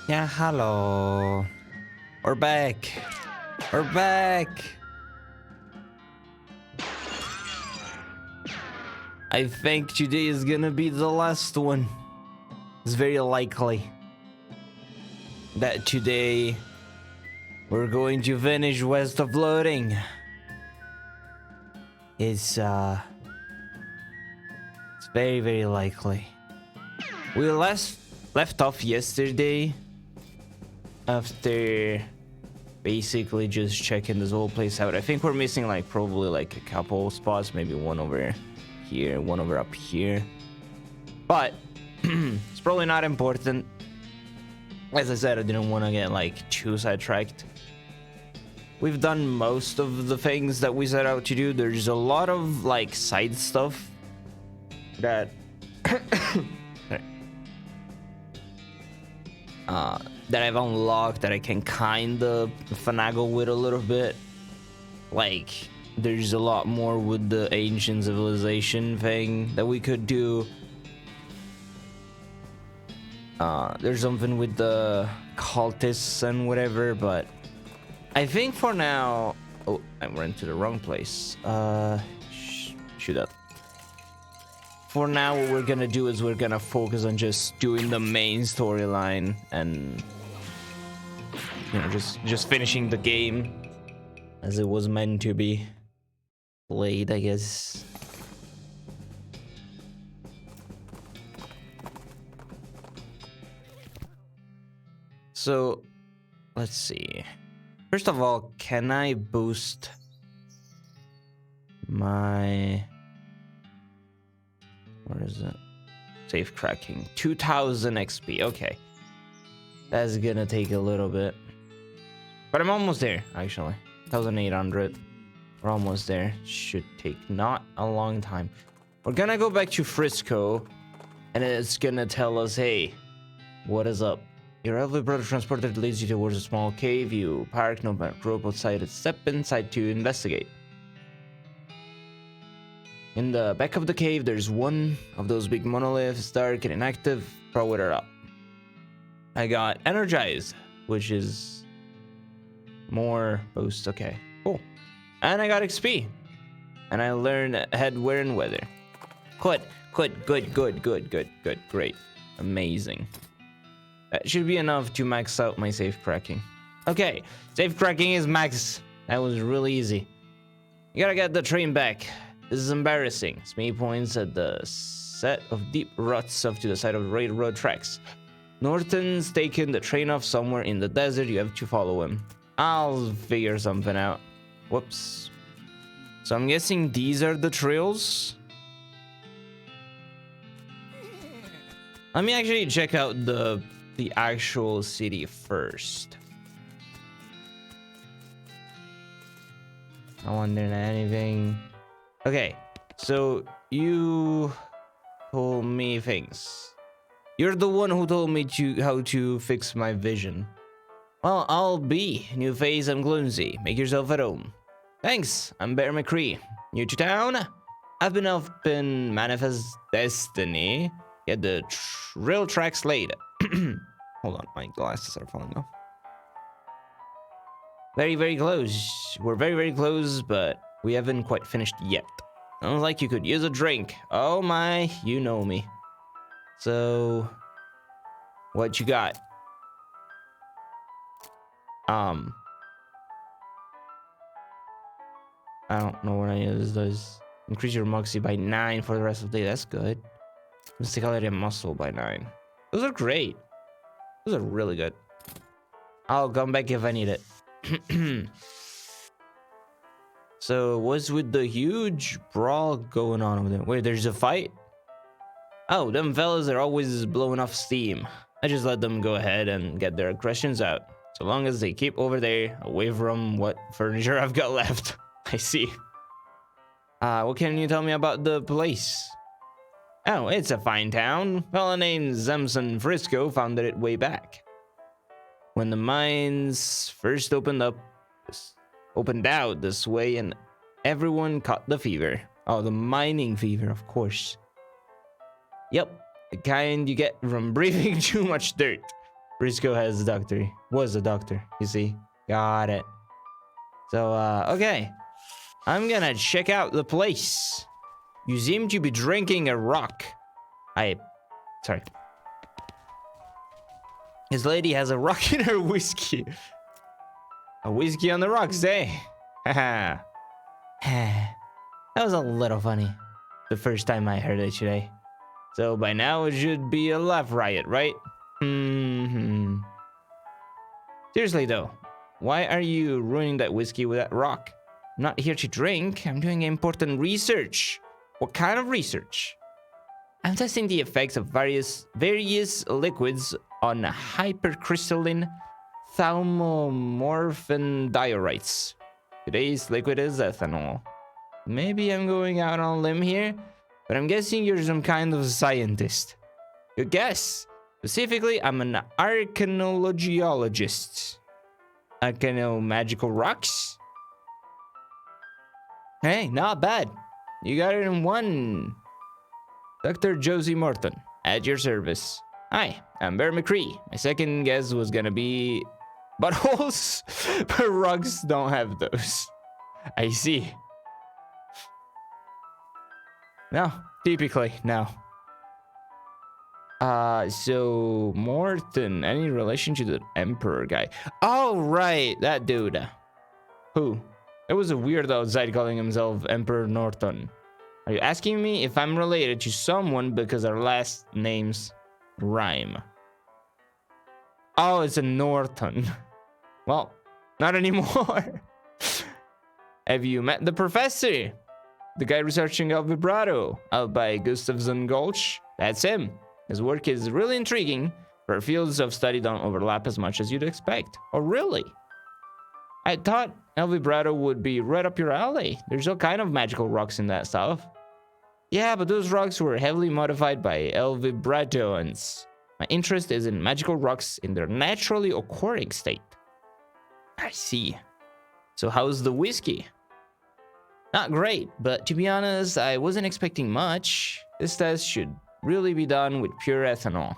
Yeah, hello. We're back. We're back. I think today is gonna be the last one. It's very likely that today we're going to finish West of Loading. It's very, very likely. We left off yesterday after basically just checking this whole place out. I think we're missing like probably like a couple spots, maybe one over here, one over up here, but it's probably not important. As I said, I didn't want to get like too sidetracked. We've done most of the things that we set out to do. There's a lot of like side stuff that that I've unlocked that I can kind of finagle with a little bit. Like, there's a lot more with the ancient civilization thing that we could do. There's something with the cultists and whatever, but I think for now... Oh, I went to the wrong place. Shoot up. For now, what we're gonna do is we're gonna focus on just doing the main storyline and, you know, just finishing the game as it was meant to be played, I guess. So, let's see. First of all, can I boost my... What is it? Safe cracking. 2000 XP. Okay. That's gonna take a little bit. But I'm almost there, actually. 1800. We're almost there. Should take not a long time. We're gonna go back to Frisco, and it's gonna tell us, hey, what is up? Your elderly brother transporter leads you towards a small cave. You park, no rope outside it. Step inside to investigate. In the back of the cave, there's one of those big monoliths, dark and inactive. Power it up. I got energized, which is more boost. Okay, cool. And I got XP. And I learned headwear and weather. Good, great. Amazing. That should be enough to max out my safe cracking. Okay, safe cracking is max. That was really easy. You gotta get the train back. This is embarrassing. Smee points at the set of deep ruts off to the side of the railroad tracks. Norton's taken the train off somewhere in the desert. You have to follow him. I'll figure something out. Whoops. So I'm guessing these are the trails. Let me actually check out the actual city first. I wonder anything. Okay, so you told me things. You're the one who told me how to fix my vision. Well, I'll be. New phase, I'm Clumsy. Make yourself at home. Thanks, I'm Bear McCree. New to town? I've been helping Manifest Destiny get the rail tracks laid. Hold on, my glasses are falling off. Very, very close. We're very, very close, but we haven't quite finished yet. Sounds like you could use a drink. Oh my, you know me. So, what you got? I don't know what any of this does. Increase your moxie by 9 for the rest of the day. That's good. Mysticality and muscle by 9. Those are great. Those are really good. I'll come back if I need it. So, what's with the huge brawl going on over there? Wait, there's a fight? Oh, them fellas are always blowing off steam. I just let them go ahead and get their aggressions out. So long as they keep over there, away from what furniture I've got left. I see. What can you tell me about the place? Oh, it's a fine town. A fella named Zemson Frisco founded it way back. When the mines first opened out this way, and everyone caught the fever. Oh, the mining fever, of course. Yep, the kind you get from breathing too much dirt. Briscoe has a doctor. Was a doctor, you see. Got it. So, okay. I'm gonna check out the place. You seem to be drinking a rock. Sorry. This lady has a rock in her whiskey. A whiskey on the rocks, eh? Haha. That was a little funny. The first time I heard it today. So by now it should be a laugh riot, right? Seriously though, why are you ruining that whiskey with that rock? I'm not here to drink. I'm doing important research. What kind of research? I'm testing the effects of various liquids on hypercrystalline thauomorphin diorites. Today's liquid is ethanol. Maybe I'm going out on a limb here, but I'm guessing you're some kind of scientist. Good guess. Specifically, I'm an archaeologiologist. Magical rocks? Hey, not bad. You got it in one. Dr. Josie Morton, at your service. Hi, I'm Bear McCree. My second guess was gonna be buttholes, but rocks don't have those. I see. No, typically, no. So Morton, any relation to the Emperor guy? Oh, right, that dude. Who? It was a weirdo outside calling himself Emperor Norton. Are you asking me if I'm related to someone because our last names rhyme? Oh, it's a Norton. Well, not anymore. Have you met the professor? The guy researching El Vibrato out by Gustavsson Gulch? That's him. His work is really intriguing, but our fields of study don't overlap as much as you'd expect. Oh, really? I thought El Vibrato would be right up your alley. There's all kind of magical rocks in that stuff. Yeah, but those rocks were heavily modified by El Vibratoans. My interest is in magical rocks in their naturally occurring state. I see. So how's the whiskey? Not great, but to be honest, I wasn't expecting much. This test should really be done with pure ethanol,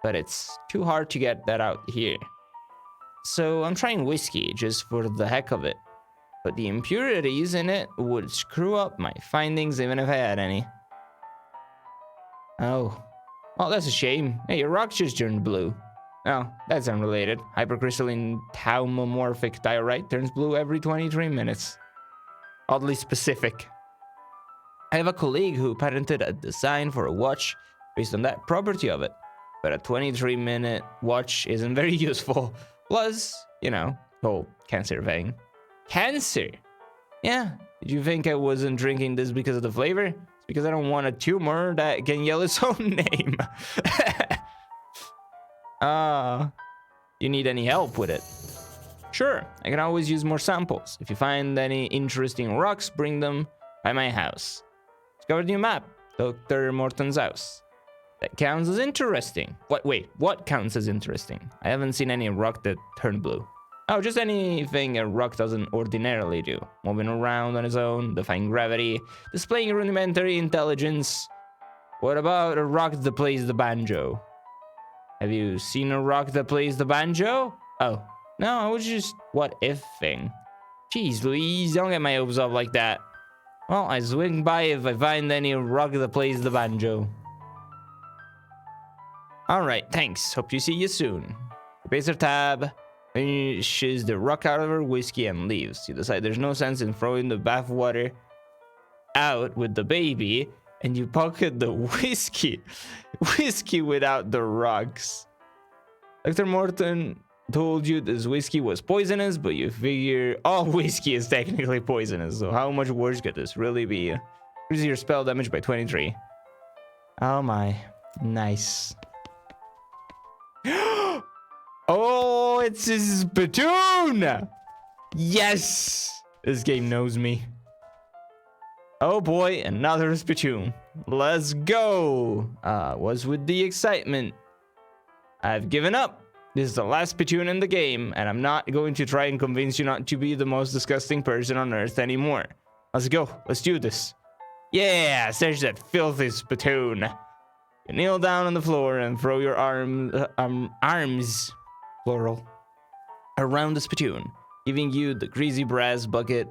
but it's too hard to get that out here. So I'm trying whiskey just for the heck of it, but the impurities in it would screw up my findings even if I had any. Oh, well, that's a shame. Hey, your rock just turned blue. Oh, that's unrelated. Hypercrystalline thauomorphic diorite turns blue every 23 minutes. Oddly specific. I have a colleague who patented a design for a watch based on that property of it, but a 23-minute watch isn't very useful. Plus, you know, whole cancer thing. Cancer? Yeah, did you think I wasn't drinking this because of the flavor? It's because I don't want a tumor that can yell its own name. You need any help with it? Sure, I can always use more samples. If you find any interesting rocks, bring them by my house. Discovered new map, Dr. Morton's house. That counts as interesting. What counts as interesting? I haven't seen any rock that turned blue. Oh, just anything a rock doesn't ordinarily do. Moving around on its own, defying gravity, displaying rudimentary intelligence. What about a rock that plays the banjo? Have you seen a rock that plays the banjo? Oh, no, I was just what-if-ing. Jeez Louise, don't get my hopes up like that. Well, I swing by if I find any rock that plays the banjo. Alright, thanks. Hope to see you soon. Replace her tab, finishes the rock out of her whiskey and leaves. You decide there's no sense in throwing the bathwater out with the baby, and you pocket the whiskey. Whiskey without the rocks. Dr. Morton told you this whiskey was poisonous, but you figure all whiskey is technically poisonous, so how much worse could this really be? Increase your spell damage by 23. Oh my. Nice. Oh, it's his spittoon! Yes! This game knows me. Oh boy, another spittoon. Let's go! What's with the excitement? I've given up. This is the last spittoon in the game, and I'm not going to try and convince you not to be the most disgusting person on earth anymore. Let's go. Let's do this. Yeah, search that filthy spittoon. You kneel down on the floor and throw your arms plural, around the spittoon, giving the greasy brass bucket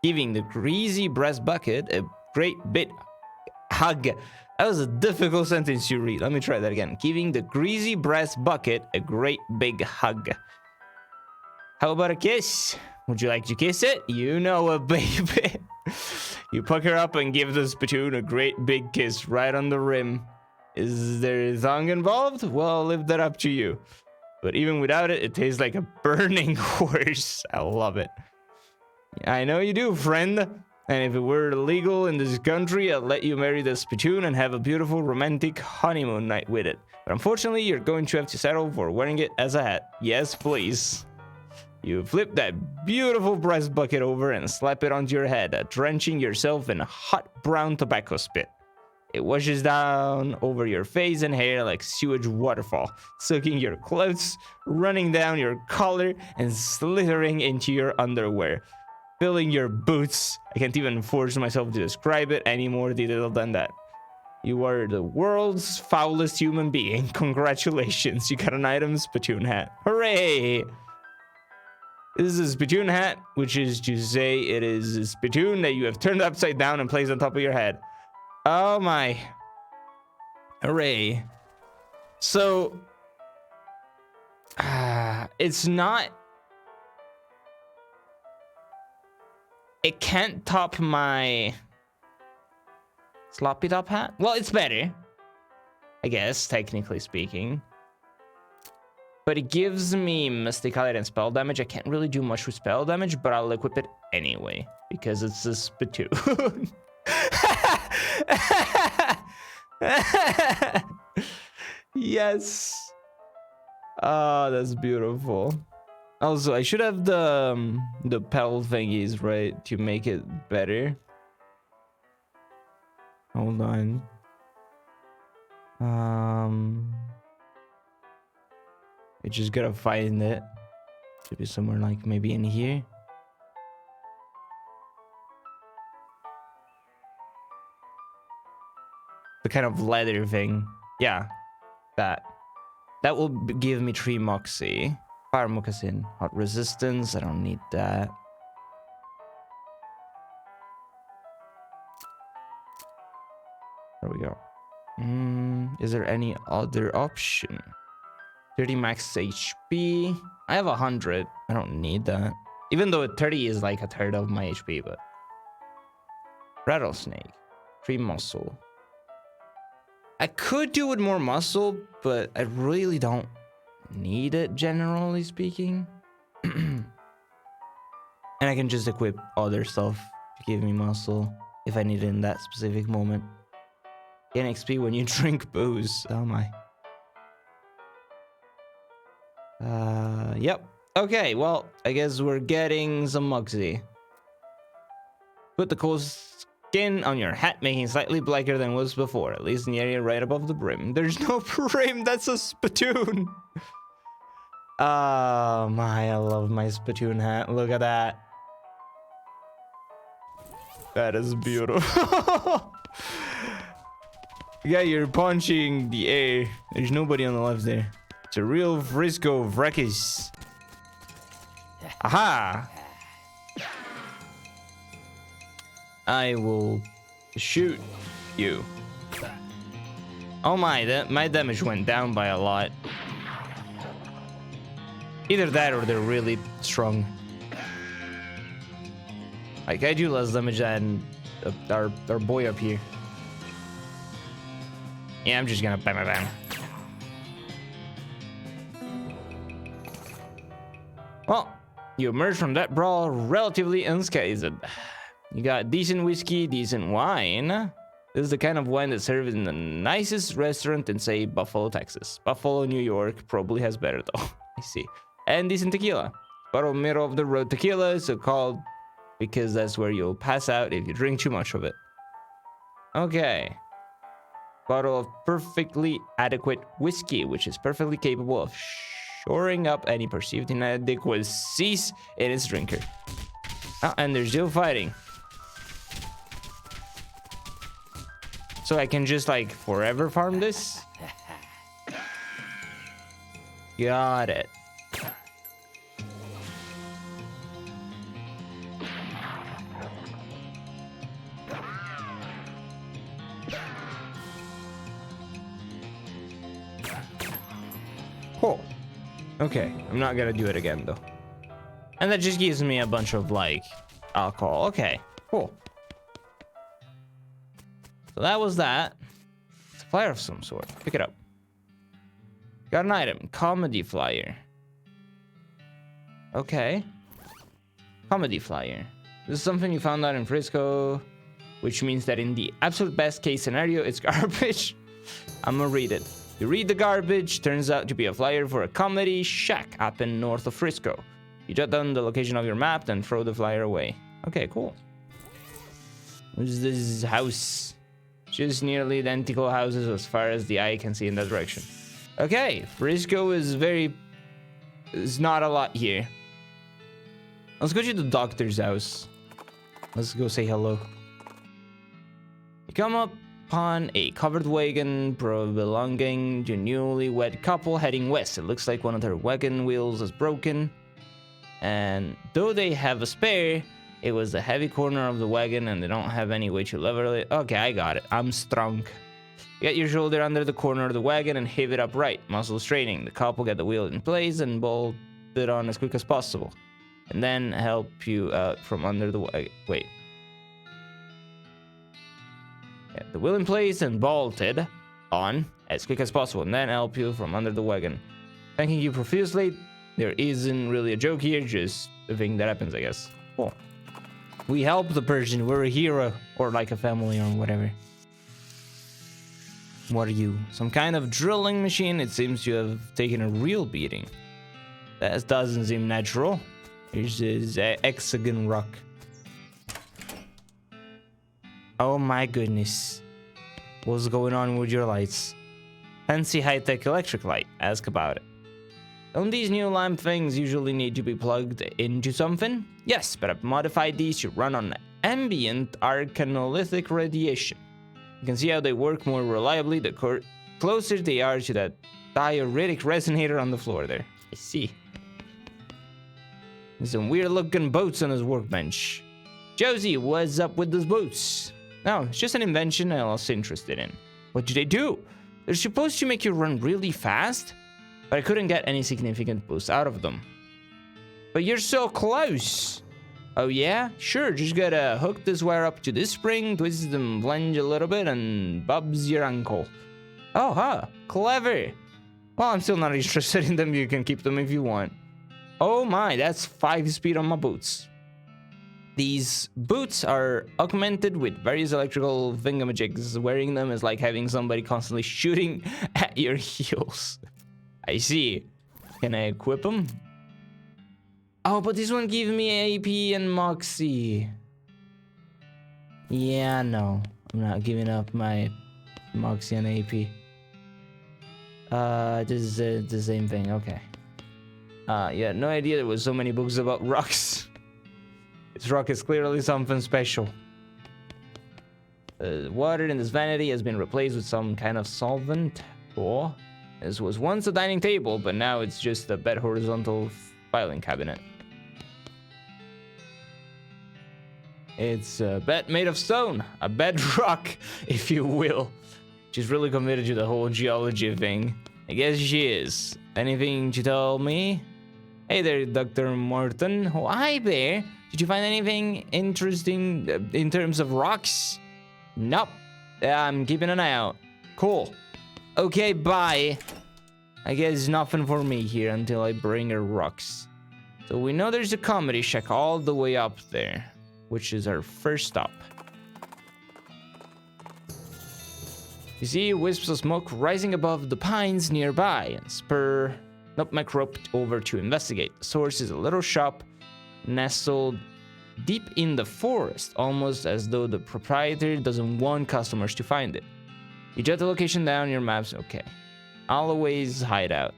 a great big hug. That was a difficult sentence to read. Let me try that again. Giving the greasy brass bucket a great big hug. How about a kiss? Would you like to kiss it? You know it, baby. You pucker up and give the spittoon a great big kiss right on the rim. Is there a tongue involved? Well, I'll leave that up to you. But even without it, it tastes like a burning horse. I love it. I know you do, friend. And if it were legal in this country, I'd let you marry the spittoon and have a beautiful romantic honeymoon night with it. But unfortunately, you're going to have to settle for wearing it as a hat. Yes, please. You flip that beautiful brass bucket over and slap it onto your head, drenching yourself in a hot brown tobacco spit. It washes down over your face and hair like sewage waterfall, soaking your clothes, running down your collar, and slithering into your underwear, filling your boots. I can't even force myself to describe it any more detailed than that. You are the world's foulest human being. Congratulations, you got an item spittoon hat. Hooray! This is a spittoon hat, which is to say it is a spittoon that you have turned upside down and placed on top of your head. Oh my. Hooray. So, it's not... It can't top my sloppy top hat. Well, it's better, I guess, technically speaking. But it gives me Mysticality and spell damage. I can't really do much with spell damage, but I'll equip it anyway, because it's a spittoon. Yes. Oh, that's beautiful. Also, I should have the pedal thingies, right, to make it better. Hold on. I just gotta find it. Should be somewhere like maybe in here. The kind of leather thing. Yeah, that. That will give me 3 Moxie. Fire Moccasin. Hot resistance. I don't need that. There we go. Is there any other option? 30 max HP. I have 100. I don't need that. Even though 30 is like a third of my HP, but... Rattlesnake. 3 muscle. I could do with more muscle, but I really don't need it, generally speaking. And I can just equip other stuff to give me muscle if I need it in that specific moment. Gain XP when you drink booze. Oh my. Yep. Okay, well, I guess we're getting some Moxie. Put the cool skin on your hat, making it slightly blacker than it was before, at least in the area right above the brim. There's no brim, that's a spittoon. Oh my, I love my spittoon hat. Look at that. That is beautiful. Yeah, you're punching the air. There's nobody on the left there. It's a real Frisco Vrekis. Aha! I will shoot you. Oh my, my damage went down by a lot. Either that or they're really strong. Like, I do less damage than our boy up here. Yeah, I'm just gonna bam. Well, you emerged from that brawl relatively unscathed. You got decent whiskey, decent wine. This is the kind of wine that's served in the nicest restaurant in, say, Buffalo, Texas. Buffalo, New York probably has better, though. I see. And decent tequila. Bottle middle of the road tequila is so called because that's where you'll pass out if you drink too much of it. Okay. Bottle of perfectly adequate whiskey, which is perfectly capable of shoring up any perceived inadequacies in its drinker. Oh, and they're still fighting. So I can just like forever farm this? Got it. Cool. Okay, I'm not gonna do it again though. And that just gives me a bunch of like alcohol. Okay, cool. So that was that. It's a flyer of some sort. Pick it up. Got an item. Comedy flyer. Okay. Comedy flyer. This is something you found out in Frisco, which means that in the absolute best case scenario, it's garbage. I'm gonna read it. You read the garbage, turns out to be a flyer for a comedy shack up in north of Frisco. You jot down the location of your map, then throw the flyer away. Okay, cool. What's this house? Just nearly identical houses as far as the eye can see in that direction. Okay, Frisco is there's not a lot here. Let's go to the doctor's house. Let's go say hello. You come upon a covered wagon belonging to a newlywed couple heading west. It looks like one of their wagon wheels is broken. And though they have a spare, it was the heavy corner of the wagon and they don't have any way to level it. Okay, I got it. I'm strong. Get your shoulder under the corner of the wagon and heave it upright. Muscle straining. The couple get the wheel in place and bolt it on as quick as possible. And then help you out from under the wagon. Wait. Get the wheel in place and bolted on as quick as possible. And then help you from under the wagon. Thanking you profusely. There isn't really a joke here, just a thing that happens, I guess. Cool. We help the person. We're a hero. Or like a family or whatever. What are you? Some kind of drilling machine? It seems you have taken a real beating. That doesn't seem natural. Here's this hexagon rock. Oh my goodness. What's going on with your lights? Fancy high-tech electric light. Ask about it. Don't these new lamp things usually need to be plugged into something? Yes, but I've modified these to run on ambient arcanolithic radiation. You can see how they work more reliably the closer they are to that diuretic resonator on the floor there. I see. There's some weird looking boats on his workbench. Josie, what's up with those boats? No, it's just an invention I was interested in. What do they do? They're supposed to make you run really fast, but I couldn't get any significant boost out of them. But you're so close. Oh yeah? Sure, just gotta hook this wire up to this spring, twist them, flange a little bit, and Bob's your uncle. Oh, huh. Clever. Well, I'm still not interested in them. You can keep them if you want. Oh my, that's 5 speed on my boots. These boots are augmented with various electrical thingamajigs. Wearing them is like having somebody constantly shooting at your heels. I see. Can I equip them? Oh, but this one gives me AP and Moxie. Yeah, no. I'm not giving up my Moxie and AP. This is the same thing. Okay. Yeah, no idea there was so many books about rocks. This rock is clearly something special. Water in this vanity has been replaced with some kind of solvent. Cool. This was once a dining table, but now it's just a bed horizontal filing cabinet. It's a bed made of stone, a bedrock, if you will. She's really committed to the whole geology thing. I guess she is. Anything to tell me? Hey there, Dr. Morton. Oh, hi there. Did you find anything interesting in terms of rocks? Nope. I'm keeping an eye out. Cool. Okay, bye. I guess nothing for me here until I bring her rocks. So we know there's a comedy shack all the way up there, which is our first stop. You see wisps of smoke rising above the pines nearby and spur up my group over to investigate. The source is a little shop nestled deep in the forest, almost as though the proprietor doesn't want customers to find it. You jot the location down your maps. Okay. Always hide out.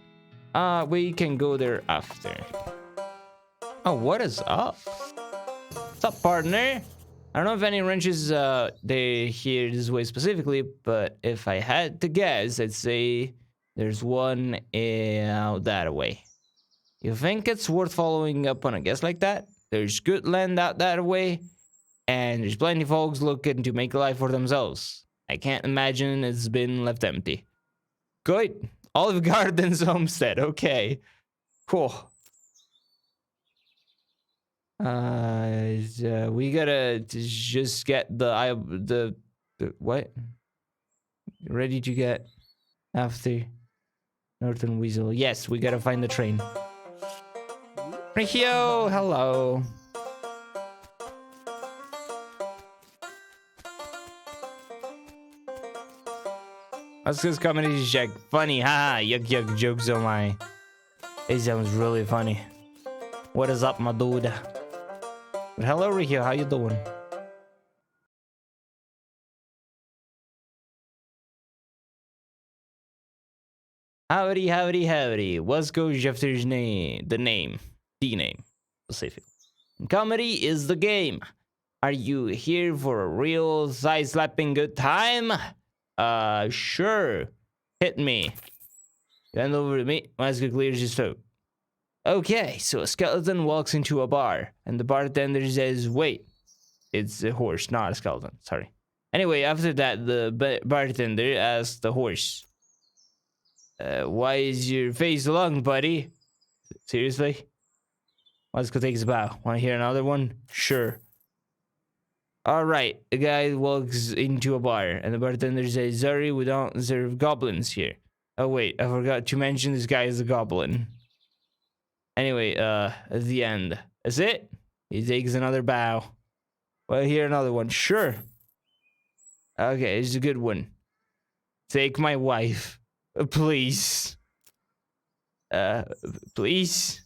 We can go there after. Oh, what is up? What's up, partner? I don't know if any wrenches they here this way specifically, but if I had to guess, I'd say There's one out that way. You think it's worth following up on a guess like that? There's good land out that way, and there's plenty of folks looking to make a life for themselves. I can't imagine it's been left empty. Good. Olive Gardens Homestead. Okay. Cool. We gotta just get the what? Ready to get after Northern Weasel. Yes, we gotta find the train. Rikio, hello. Oscar's comedy check. Funny, haha. Yuck yuck jokes on my. It sounds really funny. What is up, my dude? But hello, Rikio. How you doing? Howdy, howdy, howdy. What's goes after's name? The name. Specific. Comedy is the game. Are you here for a real side-slapping good time? Sure. Hit me. Hand over to me. Mask clears his throat. Okay, so a skeleton walks into a bar, and the bartender says, wait. It's a horse, not a skeleton. Sorry. Anyway, after that, the bartender asks the horse, why is your face long, buddy? Seriously? Let's go take a bow. Want to hear another one? Sure. Alright, a guy walks into a bar, and the bartender says, sorry, we don't serve goblins here. Oh wait, I forgot to mention this guy is a goblin. Anyway, at the end. That's it? He takes another bow. Well, here another one. Sure. Okay, it's a good one. Take my wife. Please. Please?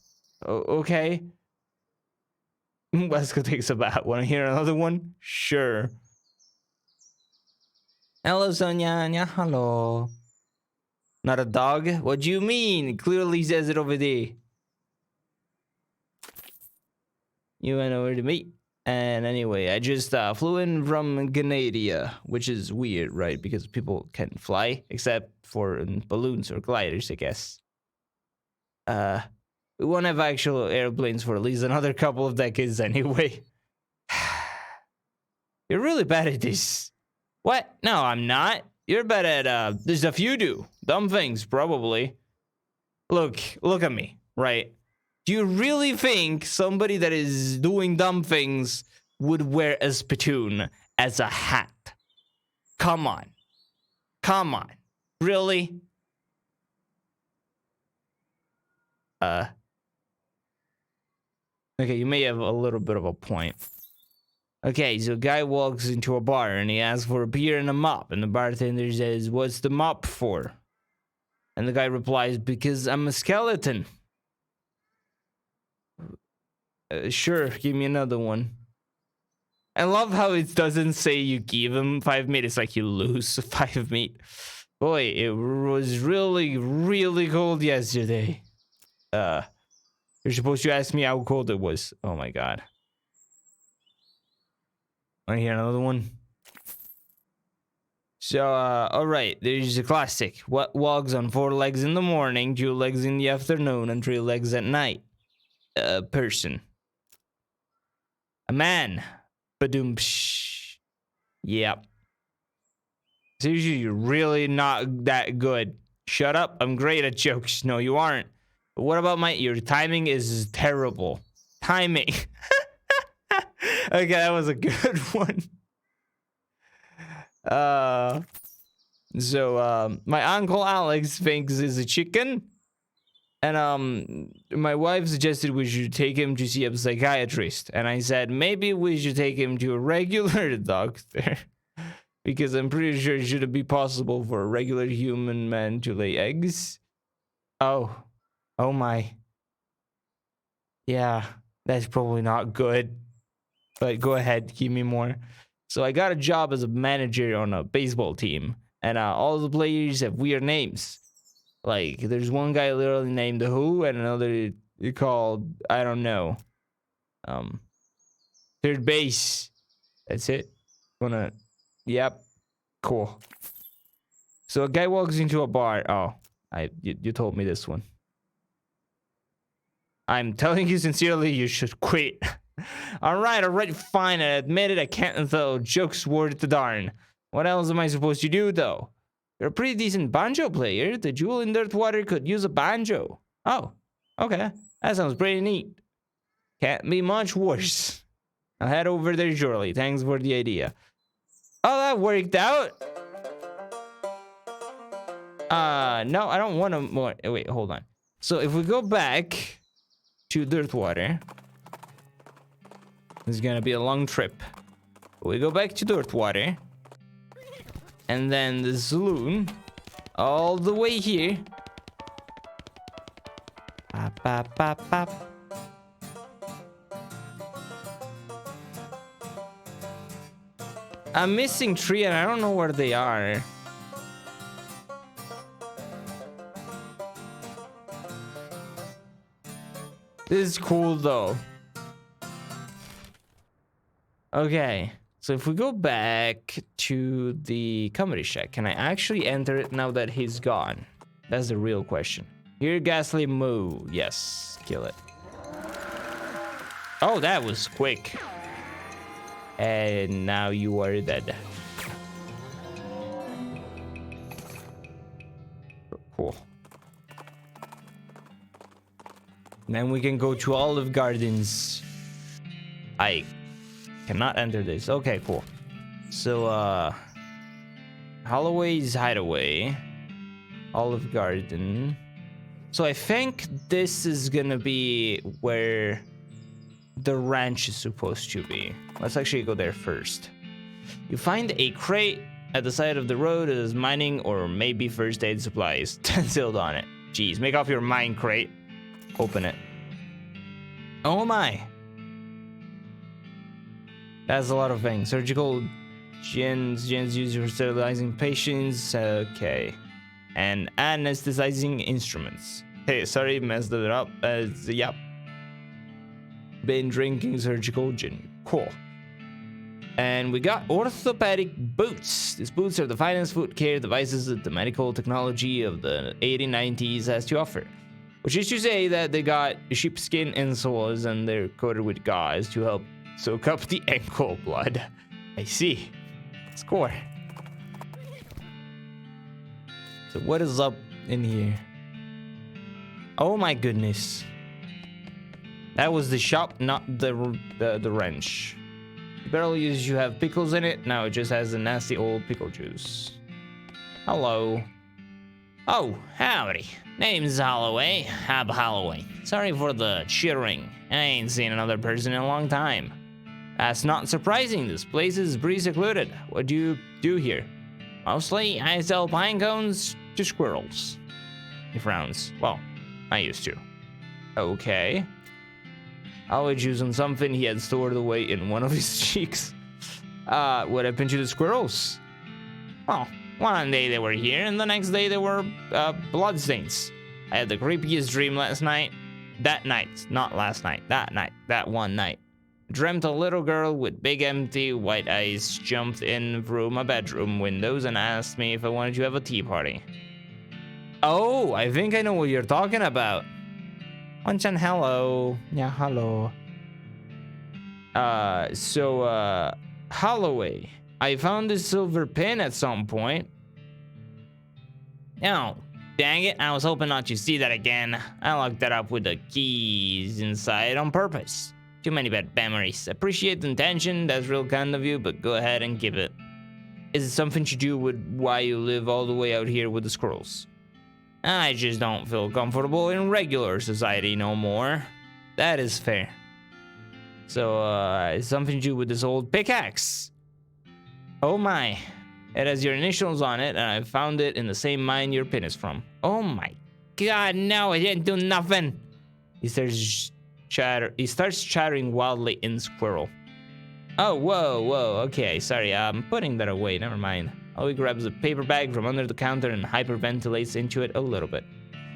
Okay. Let's go take a bow. Want to hear another one? Sure. Hello, Sonia. Hello. Not a dog? What do you mean? It clearly says it over there. You went over to me. And anyway, I just flew in from Ganadia, which is weird, right? Because people can fly, except for balloons or gliders, I guess. We won't have actual airplanes for at least another couple of decades anyway. You're really bad at this. What? No, I'm not. You're bad at, there's stuff you do. Dumb things, probably. Look at me, right? Do you really think somebody that is doing dumb things would wear a spittoon as a hat? Come on. Come on. Really? Okay, you may have a little bit of a point. Okay, so a guy walks into a bar and he asks for a beer and a mop, and the bartender says, what's the mop for? And the guy replies, because I'm a skeleton. Sure, give me another one. I love how it doesn't say you give him 5 meat, it's like you lose 5 meat. Boy, it was really, really cold yesterday. You're supposed to ask me how cold it was. Oh my god. Want to hear another one? So, alright, there's a classic. What walks on 4 legs in the morning, 2 legs in the afternoon, and 3 legs at night? A person. A man. Badoom. Yep. Seriously, you're really not that good. Shut up. I'm great at jokes. No, you aren't. But what about your timing is terrible. Timing. Okay, that was a good one. So my uncle Alex thinks he's a chicken. And my wife suggested we should take him to see a psychiatrist. And I said, maybe we should take him to a regular doctor. Because I'm pretty sure it shouldn't be possible for a regular human man to lay eggs. Oh my. Yeah, that's probably not good. But go ahead, give me more. So I got a job as a manager on a baseball team. And all the players have weird names. Like, there's one guy literally named The Who, and another called, I don't know. Third base. That's it. Yep. Cool. So a guy walks into a bar. Oh, You told me this one. I'm telling you sincerely, you should quit. Alright, fine. I admit it, I can't though. Joke's worth the darn. What else am I supposed to do though? You're a pretty decent banjo player. The jewel in Dirtwater could use a banjo. Oh, okay. That sounds pretty neat. Can't be much worse. I'll head over there shortly. Thanks for the idea. Oh, that worked out. No, I don't want to more. Wait, hold on. So if we go back to Dirtwater, it's gonna be a long trip. We go back to Dirtwater, and then the saloon, all the way here. Pop, pop, pop, pop. I'm missing 3 and I don't know where they are. This is cool though. Okay, so if we go back to the comedy shack, can I actually enter it now that he's gone? That's the real question. Here, Ghastly Moo. Yes, kill it. Oh, that was quick. And now you are dead. Cool. Then we can go to Olive Gardens. I cannot enter this. Okay, cool. So, Holloway's Hideaway. Olive Garden. So I think this is gonna be where the ranch is supposed to be. Let's actually go there first. You find a crate at the side of the road. It is mining or maybe first aid supplies sealed on it. Jeez, make off your mine crate. Open it. Oh my. That's a lot of things. Surgical gins used for sterilizing patients. Okay. And anesthetizing instruments. Hey, sorry, messed it up. Yep. Been drinking surgical gin. Cool. And we got orthopedic boots. These boots are the finest foot care devices that the medical technology of the 1890s has to offer. Which is to say that they got sheepskin insoles and they're coated with gauze to help soak up the ankle blood. I see. Score. So what is up in here? Oh my goodness. That was the shop, not the wrench. The barrel used to have pickles in it. Now it just has the nasty old pickle juice. Hello. Oh, howdy. Name's Holloway. Hab Holloway. Sorry for the chittering. I ain't seen another person in a long time. That's not surprising. This place is pretty secluded. What do you do here? Mostly, I sell pine cones to squirrels. He frowns. Well, I used to. Okay. Holloway chews on something he had stored away in one of his cheeks. What happened to the squirrels? Well, one day they were here, and the next day they were, bloodstains. I had the creepiest dream last night. That night, not last night. That night. That one night. Dreamt a little girl with big empty white eyes jumped in through my bedroom windows and asked me if I wanted to have a tea party. Oh, I think I know what you're talking about. Wanchan, hello. Yeah, hello. Holloway. I found this silver pin at some point. Oh, dang it. I was hoping not to see that again. I locked that up with the keys inside on purpose. Too many bad memories. Appreciate the intention. That's real kind of you, but go ahead and give it. Is it something to do with why you live all the way out here with the squirrels? I just don't feel comfortable in regular society no more. That is fair. So, it's something to do with this old pickaxe. Oh my. It has your initials on it, and I found it in the same mine your pin is from. Oh my god, no, I didn't do nothing. He starts chattering wildly in squirrel. Oh, whoa, okay, sorry, I'm putting that away, never mind. Holloway grabs a paper bag from under the counter and hyperventilates into it a little bit.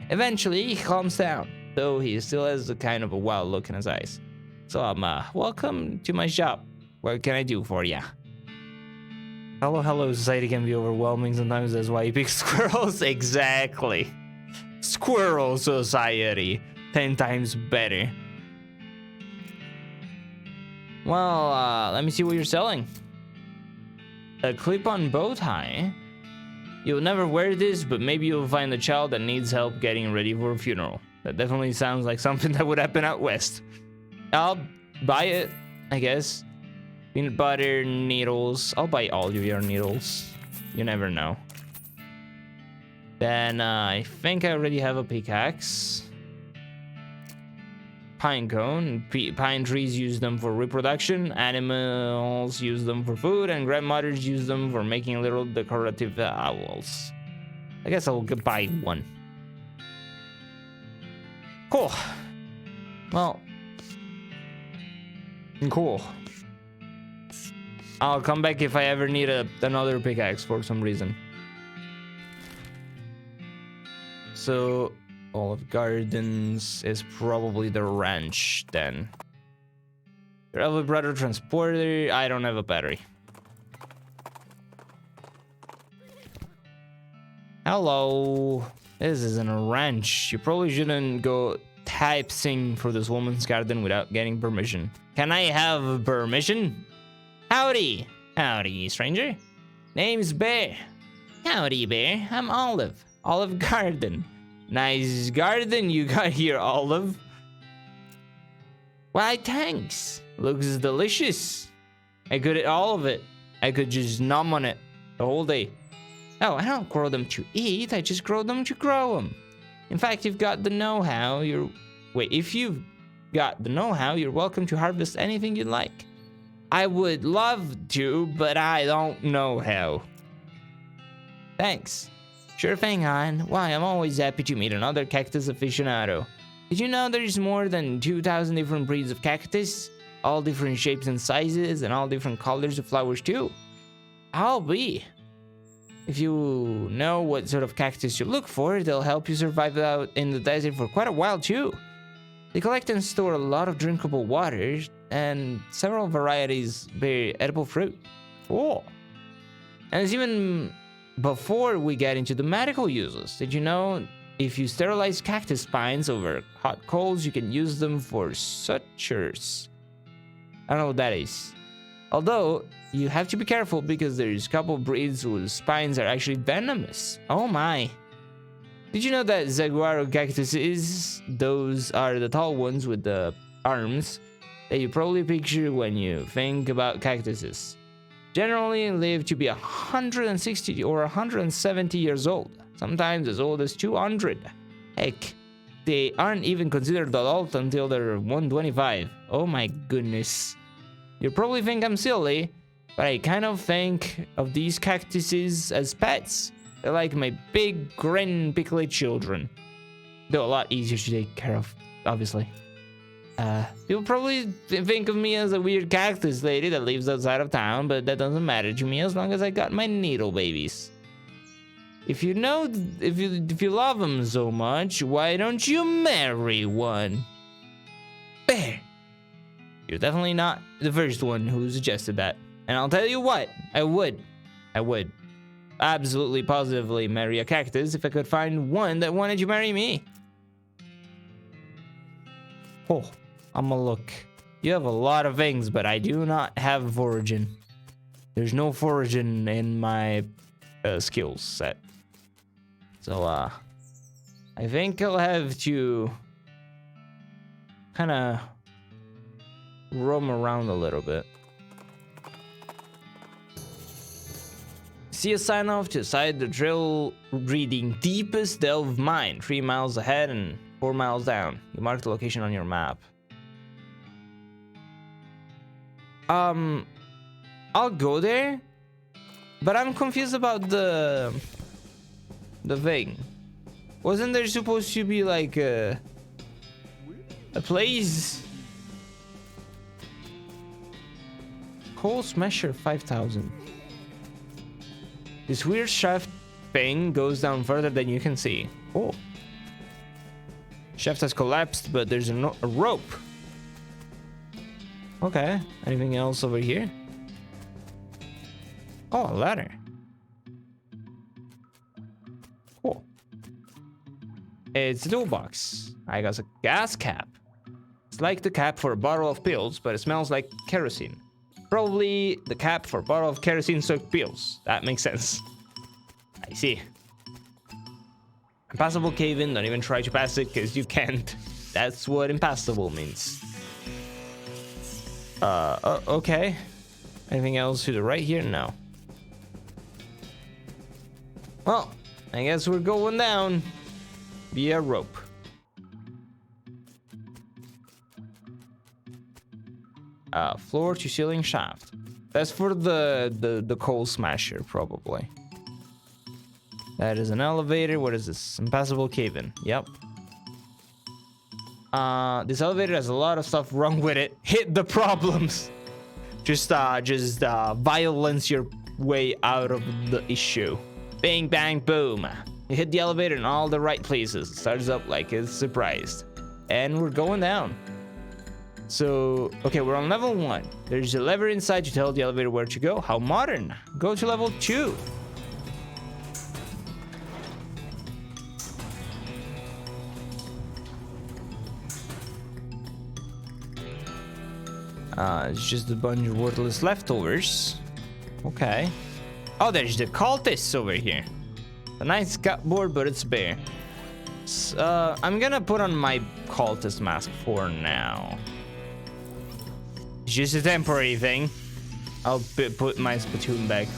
Eventually, he calms down, though he still has a kind of a wild look in his eyes. So, welcome to my shop. What can I do for ya? Hello, society can be overwhelming sometimes, that's why you pick squirrels. Exactly. Squirrel Society. 10 times better. Well, let me see what you're selling. A clip-on bow tie. You'll never wear this, but maybe you'll find a child that needs help getting ready for a funeral. That definitely sounds like something that would happen out west. I'll buy it, I guess. Peanut butter, needles. I'll buy all of your needles. You never know. Then I think I already have a pickaxe. Pine cone. Pine trees use them for reproduction. Animals use them for food. And grandmothers use them for making little decorative owls. I guess I'll buy one. Cool. Well. Cool. I'll come back if I ever need another pickaxe for some reason. So, Olive Gardens is probably the ranch then. Your elder brother transporter. I don't have a battery. Hello. This isn't a ranch. You probably shouldn't go type-sing for this woman's garden without getting permission. Can I have permission? Howdy. Howdy, stranger. Name's Bear. Howdy, Bear. I'm Olive. Olive Garden. Nice garden you got here, Olive. Why, thanks. Looks delicious. I could eat all of it. I could just nom on it the whole day. Oh, I don't grow them to eat. I just grow them to grow them. In fact, you've got the know-how. If you've got the know-how, you're welcome to harvest anything you'd like. I would love to, but I don't know how. Thanks. Sure thing, hon. Why, I'm always happy to meet another cactus aficionado. Did you know there's more than 2,000 different breeds of cactus? All different shapes and sizes, and all different colors of flowers too. I'll be. If you know what sort of cactus you look for, they'll help you survive out in the desert for quite a while too. They collect and store a lot of drinkable water, and several varieties bear edible fruit. Cool. And it's even before we get into the medical uses. Did you know if you sterilize cactus spines over hot coals, you can use them for sutures? I don't know what that is. Although, you have to be careful because there's a couple breeds whose spines are actually venomous. Oh my. Did you know that saguaro cactuses, those are the tall ones with the arms that you probably picture when you think about cactuses, generally live to be 160 or 170 years old, sometimes as old as 200. Heck, they aren't even considered adult until they're 125. Oh my goodness. You probably think I'm silly, but I kind of think of these cactuses as pets. They're like my big, grin, pickly children. They're a lot easier to take care of, obviously. You'll probably think of me as a weird cactus lady that lives outside of town, but that doesn't matter to me as long as I got my needle babies. If you love them so much, why don't you marry one? Bear. You're definitely not the first one who suggested that. And I'll tell you what, I would absolutely positively marry a cactus if I could find one that wanted to marry me. Oh, I'm gonna look. You have a lot of things, but I do not have foraging. There's no foraging in my skills set. So, I think I'll have to kind of roam around a little bit. See a sign off to the side of the trail reading Deepest Delve Mine, 3 miles ahead and 4 miles down. You mark the location on your map. I'll go there, but I'm confused about the thing. Wasn't there supposed to be like a place? Coal Smasher 5000. This weird shaft thing goes down further than you can see. Oh. Shaft has collapsed, but there's a rope. Okay. Anything else over here? Oh, a ladder. Cool. It's a toolbox. I got a gas cap. It's like the cap for a bottle of pills, but it smells like kerosene. Probably the cap for a bottle of kerosene-soaked pills. That makes sense. I see. Impassable cave-in. Don't even try to pass it, because you can't. That's what impassable means. Okay. Anything else to the right here? No. Well, I guess we're going down via rope. Floor to ceiling shaft. That's for the coal smasher, probably. That is an elevator. What is this? Impassable cave-in. Yep. This elevator has a lot of stuff wrong with it. Hit the problems. Just violence your way out of the issue. Bang, bang, boom. You hit the elevator in all the right places. It starts up like it's surprised. And we're going down. So, okay, we're on level 1. There's a lever inside to tell the elevator where to go. How modern. Go to level 2. It's just a bunch of worthless leftovers. Okay. Oh, there's the cultists over here. A nice cupboard, but it's bare. I'm gonna put on my cultist mask for now. It's just a temporary thing. I'll put my spittoon back.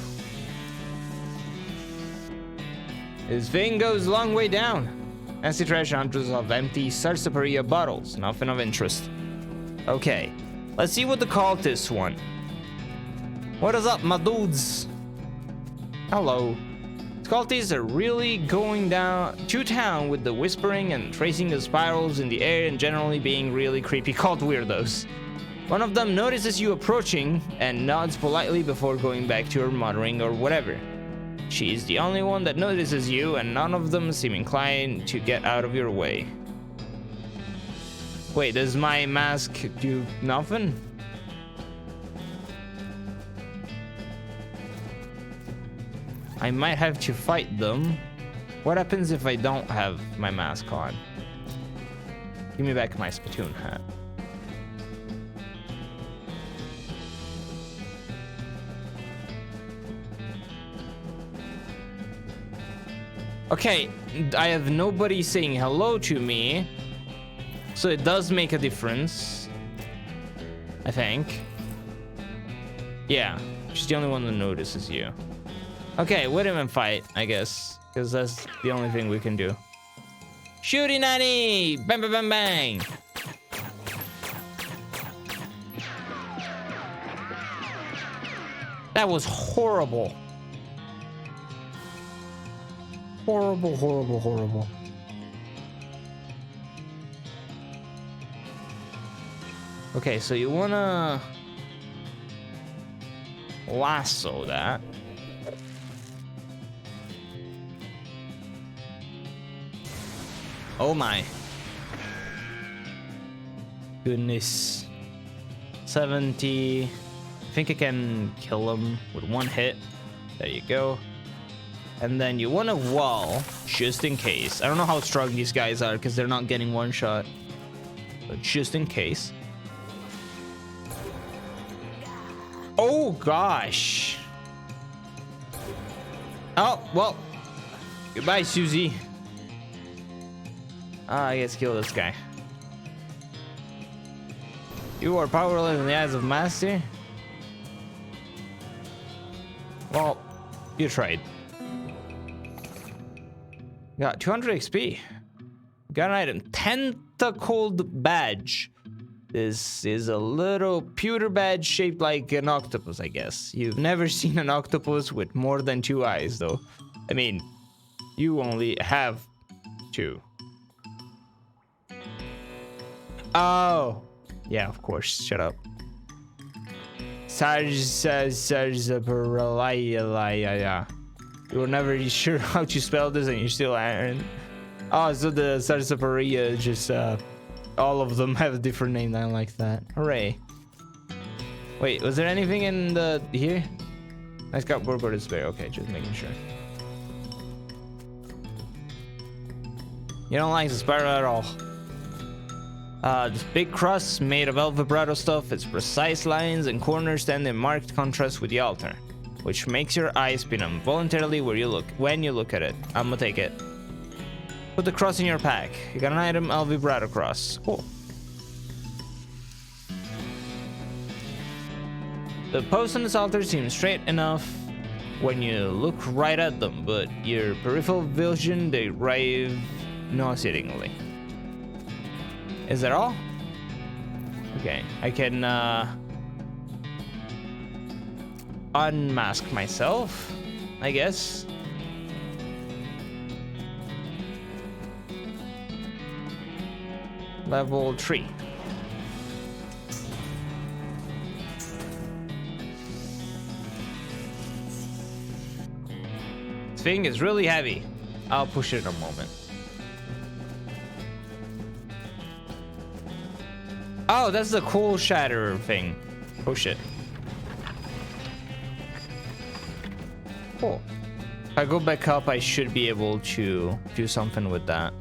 This thing goes a long way down. Empty trash hunters of empty sarsaparilla bottles. Nothing of interest. Okay. Let's see what the cultists want. What is up, my dudes? Hello. The cultists are really going down to town with the whispering and tracing the spirals in the air and generally being really creepy cult weirdos. One of them notices you approaching and nods politely before going back to her muttering or whatever. She is the only one that notices you, and none of them seem inclined to get out of your way. Wait, does my mask do nothing? I might have to fight them. What happens if I don't have my mask on? Give me back my spittoon hat. Okay, I have nobody saying hello to me. So it does make a difference, I think. Yeah, she's the only one that notices you. Okay, wait him and fight, I guess, because that's the only thing we can do. Shooty nanny! Bang, bang, bang, bang! That was horrible. Horrible, horrible, horrible. Okay, so you wanna lasso that. Oh my. Goodness. 70. I think I can kill him with one hit. There you go. And then you want a wall, just in case. I don't know how strong these guys are because they're not getting one shot. But just in case. Oh gosh. Oh, well. Goodbye, Susie. I guess kill this guy. You are powerless in the eyes of Master. Well, you tried. Got 200 XP. Got an item. Tentacled badge. This is a little pewter badge shaped like an octopus, I guess. You've never seen an octopus with more than 2 eyes, though. I mean, you only have 2. Oh. Yeah, of course. Shut up. You were never sure how to spell this and you still aren't. Oh, so the Sarsaparilla just, all of them have a different name. I like that. Hooray. Wait, was there anything in the... here? Nice got Burger Despair. Okay, just making sure. You don't like the spiral at all. This big cross made of El Vibrato stuff. Its precise lines and corners stand in marked contrast with the altar, which makes your eyes spin involuntarily when you look at it. I'm gonna take it. Put the cross in your pack. You got an item, El Vibrato cross. Cool. The posts on this altar seem straight enough when you look right at them, but your peripheral vision derive nauseatingly. Is that all? Okay, I can unmask myself, I guess. Level 3. This thing is really heavy. I'll push it in a moment. Oh, that's the cool shatter thing. Push it. Cool. If I go back up, I should be able to do something with that.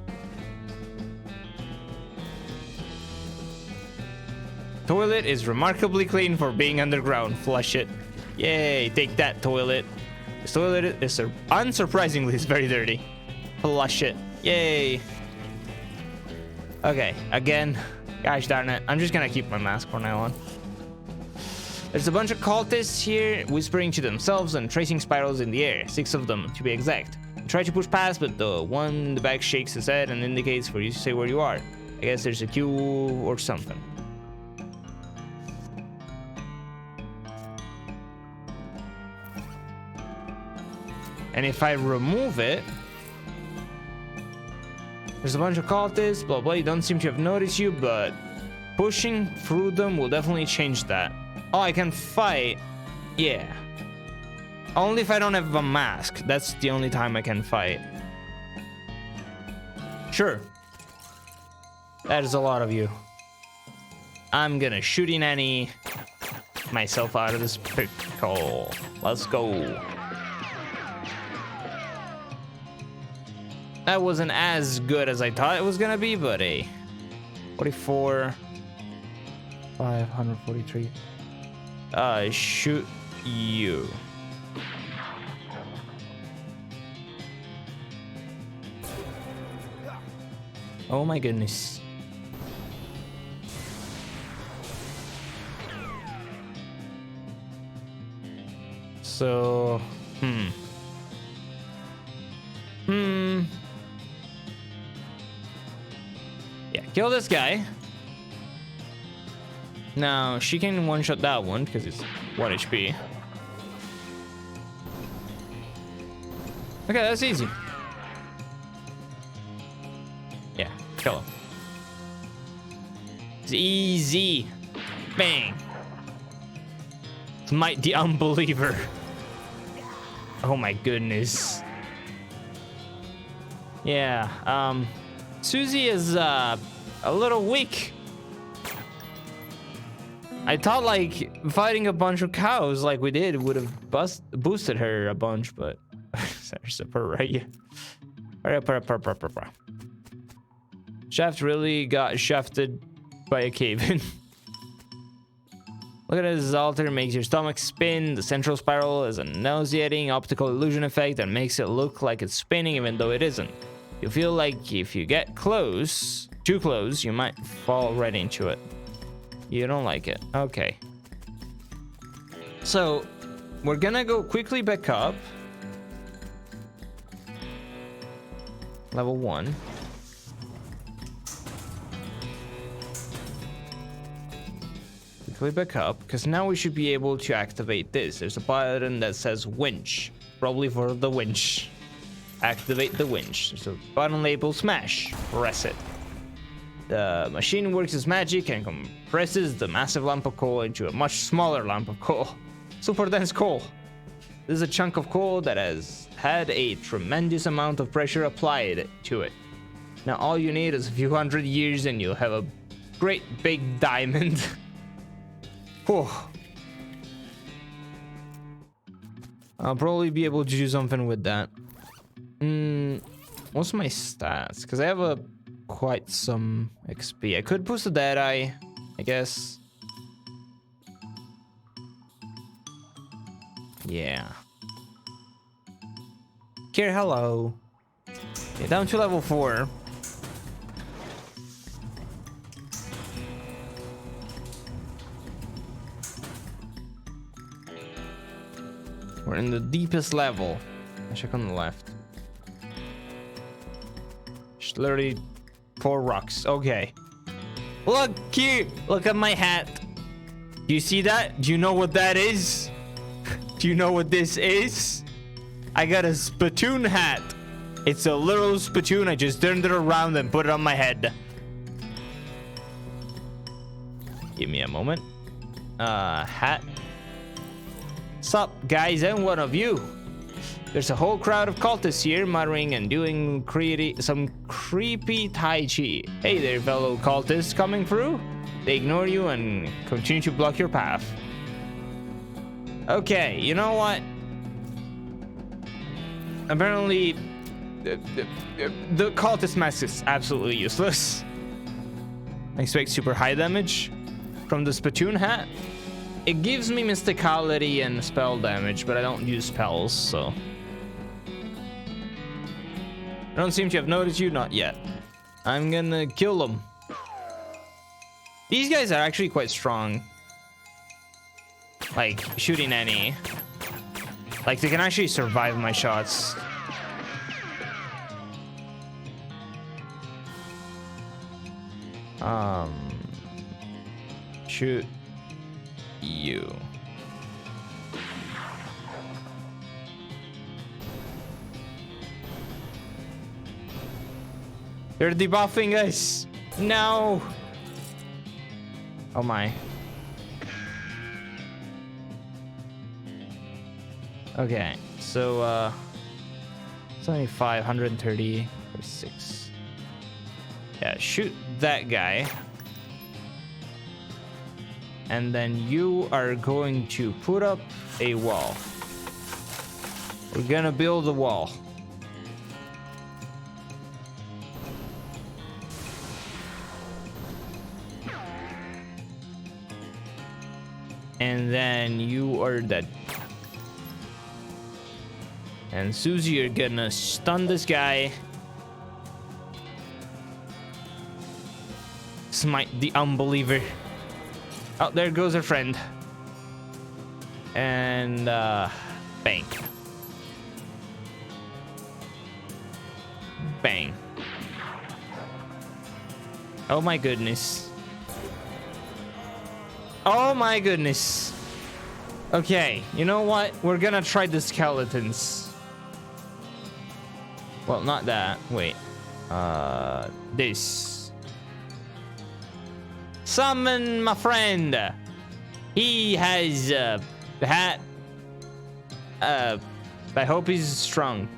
Toilet is remarkably clean for being underground. Flush it. Yay, take that, toilet. This toilet is unsurprisingly is very dirty. Flush it. Yay. Okay, again. Gosh darn it. I'm just gonna keep my mask from now on. There's a bunch of cultists here whispering to themselves and tracing spirals in the air. 6 of them, to be exact. I try to push past, but the one in the back shakes his head and indicates for you to say where you are. I guess there's a queue or something. And if I remove it, there's a bunch of cultists, blah blah. You don't seem to have noticed you, but pushing through them will definitely change that. Oh, I can fight. Yeah. Only if I don't have a mask. That's the only time I can fight. Sure. That is a lot of you. I'm gonna shooty nanny myself out of this pickle. Let's go. That wasn't as good as I thought it was gonna be, but hey. 44. 543. Shoot you. Oh my goodness. So, yeah, kill this guy. Now, she can one-shot that one because it's 1 HP. Okay, that's easy. Yeah, kill him. It's easy. Bang. Smite the unbeliever. Oh my goodness. Yeah, Susie is a little weak. I thought like fighting a bunch of cows like we did would have boosted her a bunch, but there's a right. Shaft really got shafted by a cave-in. Look at this altar, makes your stomach spin. The central spiral is a nauseating optical illusion effect that makes it look like it's spinning even though it isn't. You feel like if you get close, too close, you might fall right into it. You don't like it. Okay. So, we're gonna go quickly back up. Level 1. Quickly back up, because now we should be able to activate this. There's a button that says winch. Probably for the winch. Activate the winch. There's a button labeled smash. Press it. The machine works as magic and compresses the massive lump of coal into a much smaller lump of coal. Super dense coal. This is a chunk of coal that has had a tremendous amount of pressure applied to it. Now all you need is a few hundred years and you'll have a great big diamond. Whew. I'll probably be able to do something with that. What's my stats? Because I have a quite some XP. I could boost the Deadeye, I guess. Yeah. Here, hello. Okay, down to level 4. We're in the deepest level. I check on the left. Just literally 4 rocks. Okay. Look here. Look at my hat. Do you see that? Do you know what that is? Do you know what this is? I got a spittoon hat. It's a little spittoon. I just turned it around and put it on my head. Give me a moment. Hat. Sup, guys, and one of you. There's a whole crowd of cultists here muttering and doing some creepy Tai Chi. Hey there, fellow cultists coming through. They ignore you and continue to block your path. Okay, you know what? Apparently, the cultist mask is absolutely useless. I expect super high damage from the spittoon hat. It gives me mysticality and spell damage, but I don't use spells, so... I don't seem to have noticed you, not yet. I'm gonna kill them. These guys are actually quite strong. Like, shooting any. Like, they can actually survive my shots. Shoot you. They're debuffing us. No. Oh my. Okay, so 75, 130, 46. Yeah, shoot that guy. And then you are going to put up a wall. We're gonna build a wall. And then you are dead. And Susie, you're gonna stun this guy. Smite the unbeliever. Oh, there goes our friend. And bang. Bang. Oh my goodness. Oh my goodness. Okay, you know what? We're gonna try the skeletons. Well, not that. Wait. This. Summon my friend. He has a hat. I hope he's strong.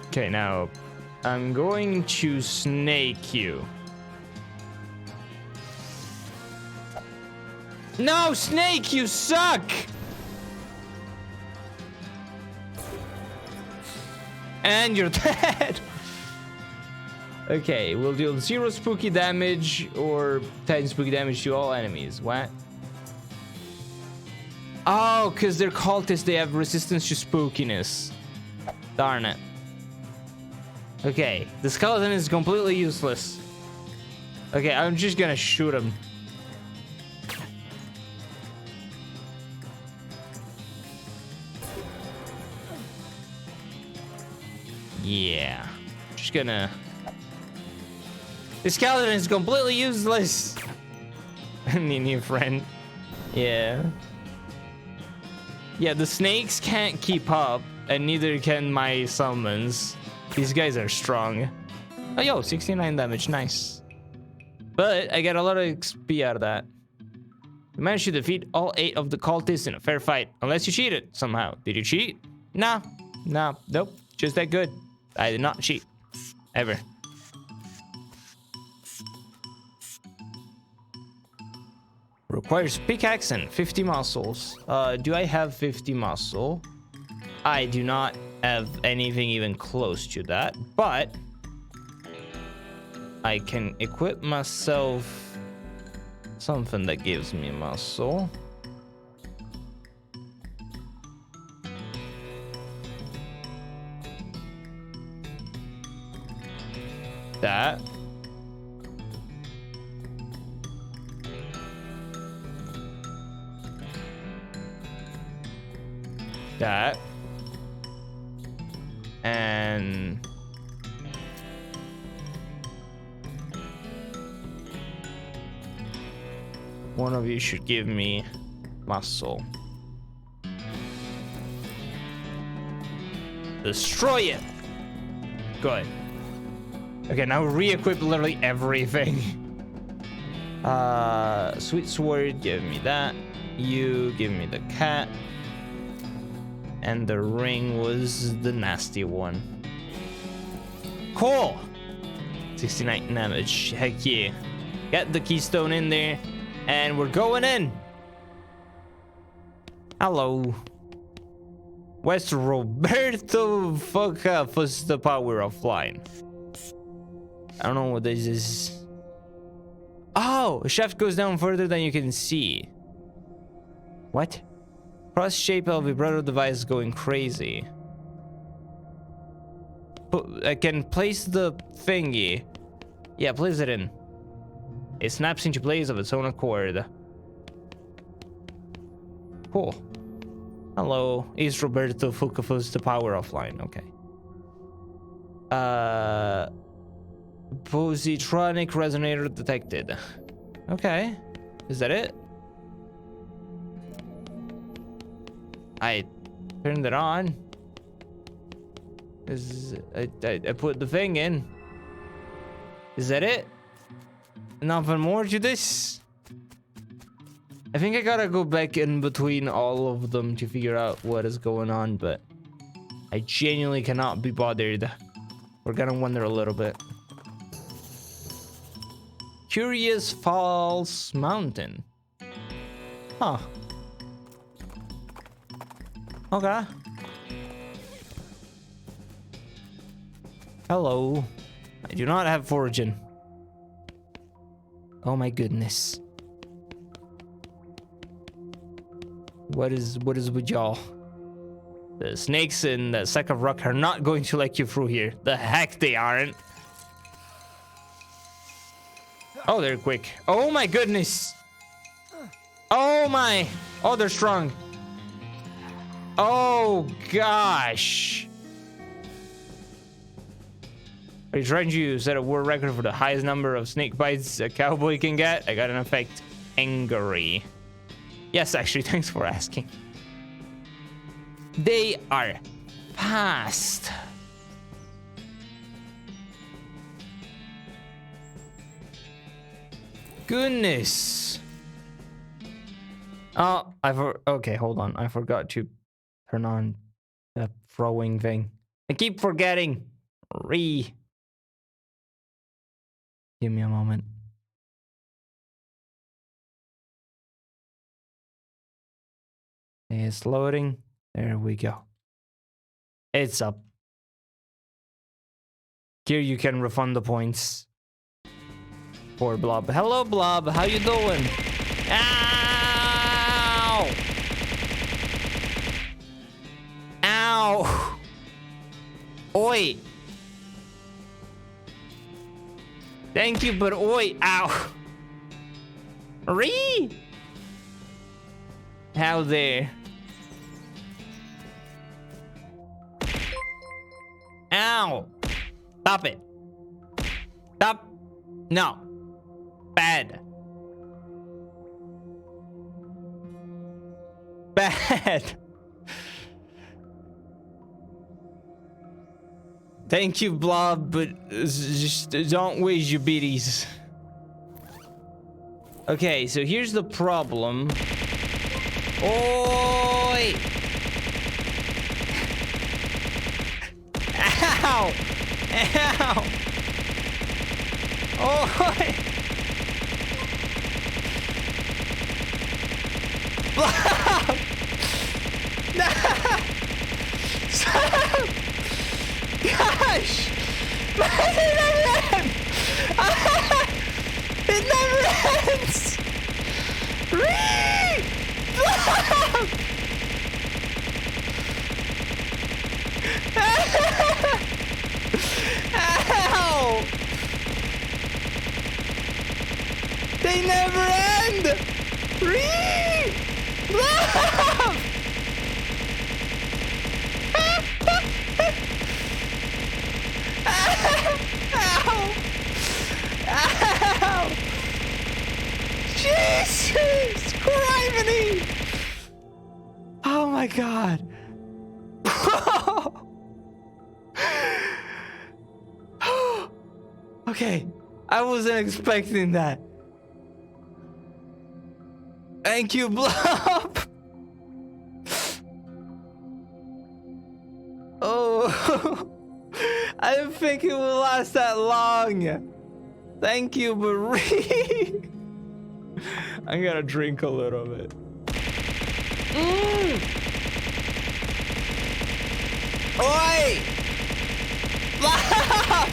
Okay, now I'm going to snake you. No, Snake, you suck! And you're dead. Okay, we'll deal 0 spooky damage or 10 spooky damage to all enemies. What? Oh, because they're cultists, they have resistance to spookiness. Darn it. Okay, the skeleton is completely useless. Okay, I'm just gonna shoot him. Yeah, just gonna... The skeleton is completely useless. Need new friend. Yeah. Yeah, the snakes can't keep up, and neither can my summons. These guys are strong. Oh, yo, 69 damage, nice. But I get a lot of XP out of that. You managed to defeat all 8 of the cultists in a fair fight, unless you cheated somehow. Did you cheat? Nah, nope, just that good. I did not cheat. Ever. Requires pickaxe and 50 muscles. Do I have 50 muscle? I do not have anything even close to that, but I can equip myself something that gives me muscle. That. That. And one of you should give me muscle. Destroy it. Good. Okay, now re-equip literally everything. Sweet sword, give me that. You give me the cat. And the ring was the nasty one. Cool. 69 damage. Heck yeah. Get the keystone in there. And we're going in. Hello. Where's Roberto fuck was the power offline? I don't know what this is. Oh, a shaft goes down further than you can see. What? Cross shape of vibrato device going crazy. But I can place the thingy. Yeah, place it in. It snaps into place of its own accord. Cool. Hello, is Roberto Fucafus the power offline? Okay. Positronic resonator detected. Okay. Is that it? I turned it on. I put the thing in. Is that it? Nothing more to this? I think I gotta go back in between all of them to figure out what is going on, but I genuinely cannot be bothered. We're gonna wonder a little bit. Curious Falls Mountain. Huh. Okay. Hello. I do not have fortune. Oh my goodness. What is with y'all? The snakes in the sack of rock are not going to let you through here. The heck they aren't. Oh, they're quick. Oh my goodness. Oh my. Oh, they're strong. Oh gosh. Are you trying to set a world record for the highest number of snake bites a cowboy can get? I got an effect. Angry. Yes, actually, thanks for asking. They are fast. Goodness. Oh, okay, hold on. I forgot to turn on the throwing thing. I keep forgetting. Give me a moment. It's loading. There we go. It's up. Here you can refund the points for Blob. Hello, Blob. How you doing? Ow! Ow! Oi! Thank you, but oi! Ow! How there? Ow! Stop it! Stop! No! Bad! Bad! Thank you, Blob, but just don't waste your biddies. Okay, so here's the problem. Oi! Ow! Ow! Oi! Blob! They never end! Love! Ow! Ow! Jesus! Criminy! Oh my god. Okay, I wasn't expecting that. Thank you, Blob. Oh, I didn't think it would last that long. Thank you, Marie. I'm gonna drink a little bit. Oi! Blob!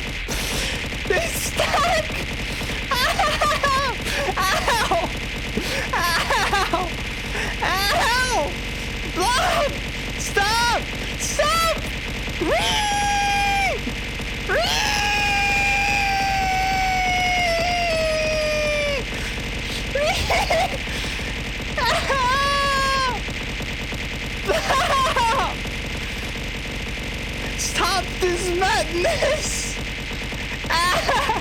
They stuck! Ow! Ow! Ow! Ow! Blob! Stop! Stop! Whee! Whee! Ow! Blob! Stop this madness! Ow!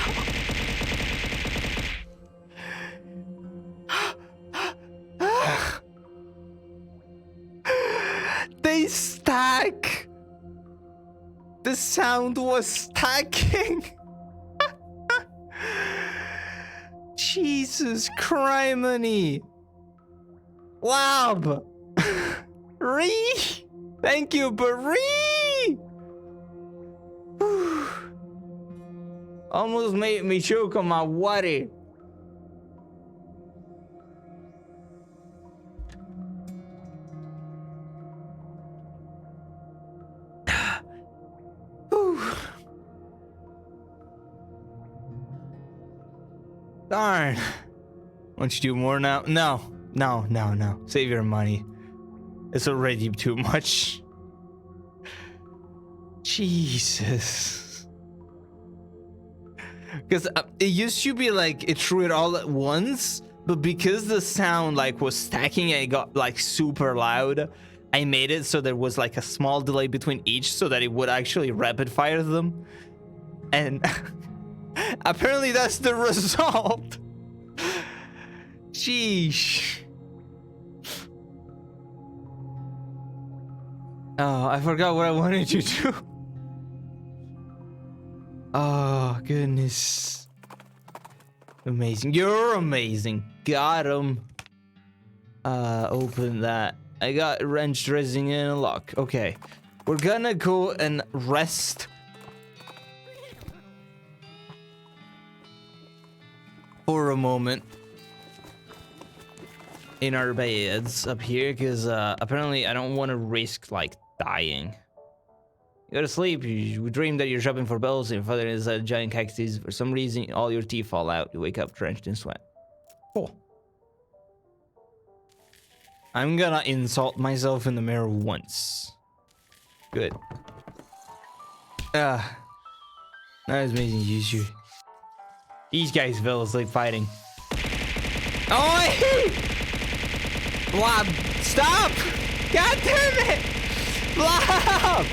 They stack. The sound was stacking. Jesus criminy. Wow. Ree. Thank you, Baree. Almost made me choke on my water. Darn. Want you to do more now? No. No, no, no. Save your money. It's already too much. Jesus. Because it used to be like it threw it all at once, but because the sound like was stacking and it got like super loud, I made it so there was like a small delay between each so that it would actually rapid fire them. And apparently that's the result. Sheesh. Oh, I forgot what I wanted to do. Oh, goodness. Amazing. You're amazing. Got him. Open that. I got wrench dressing in a lock. Okay. We're gonna go and rest for a moment in our beds up here, because apparently I don't want to risk like dying. You go to sleep, you dream that you're shopping for bells and your father is a giant cactus. For some reason all your teeth fall out. You wake up drenched in sweat. Cool. I'm gonna insult myself in the mirror once. Good. That was amazing, Yuzu. These guys fell asleep fighting. Oh, Blob, stop! God damn it! Blob!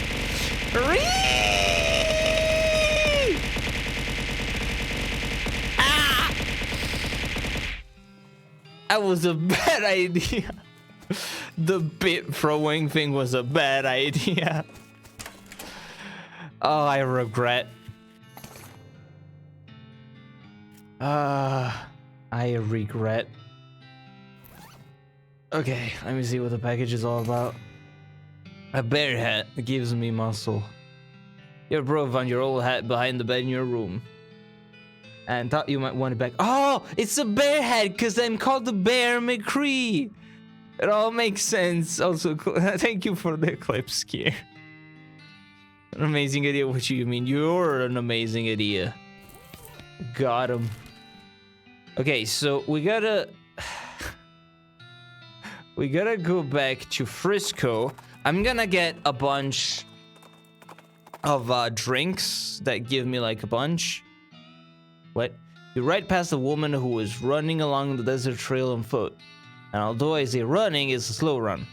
Ah! That was a bad idea. The bit throwing thing was a bad idea. Oh, I regret. I regret. Okay, let me see what the package is all about. A bear hat gives me muscle. You broke on your old hat behind the bed in your room. And thought you might want it back. Oh, it's a bear hat because I'm called the Bear McCree. It all makes sense. Also, thank you for the clips, Skier. An amazing idea. What you mean? You're an amazing idea. Got him. Okay, so we gotta go back to Frisco. I'm gonna get a bunch of drinks that give me like a bunch. What? You ride past a woman who is running along the desert trail on foot. And although I say running, it's a slow run,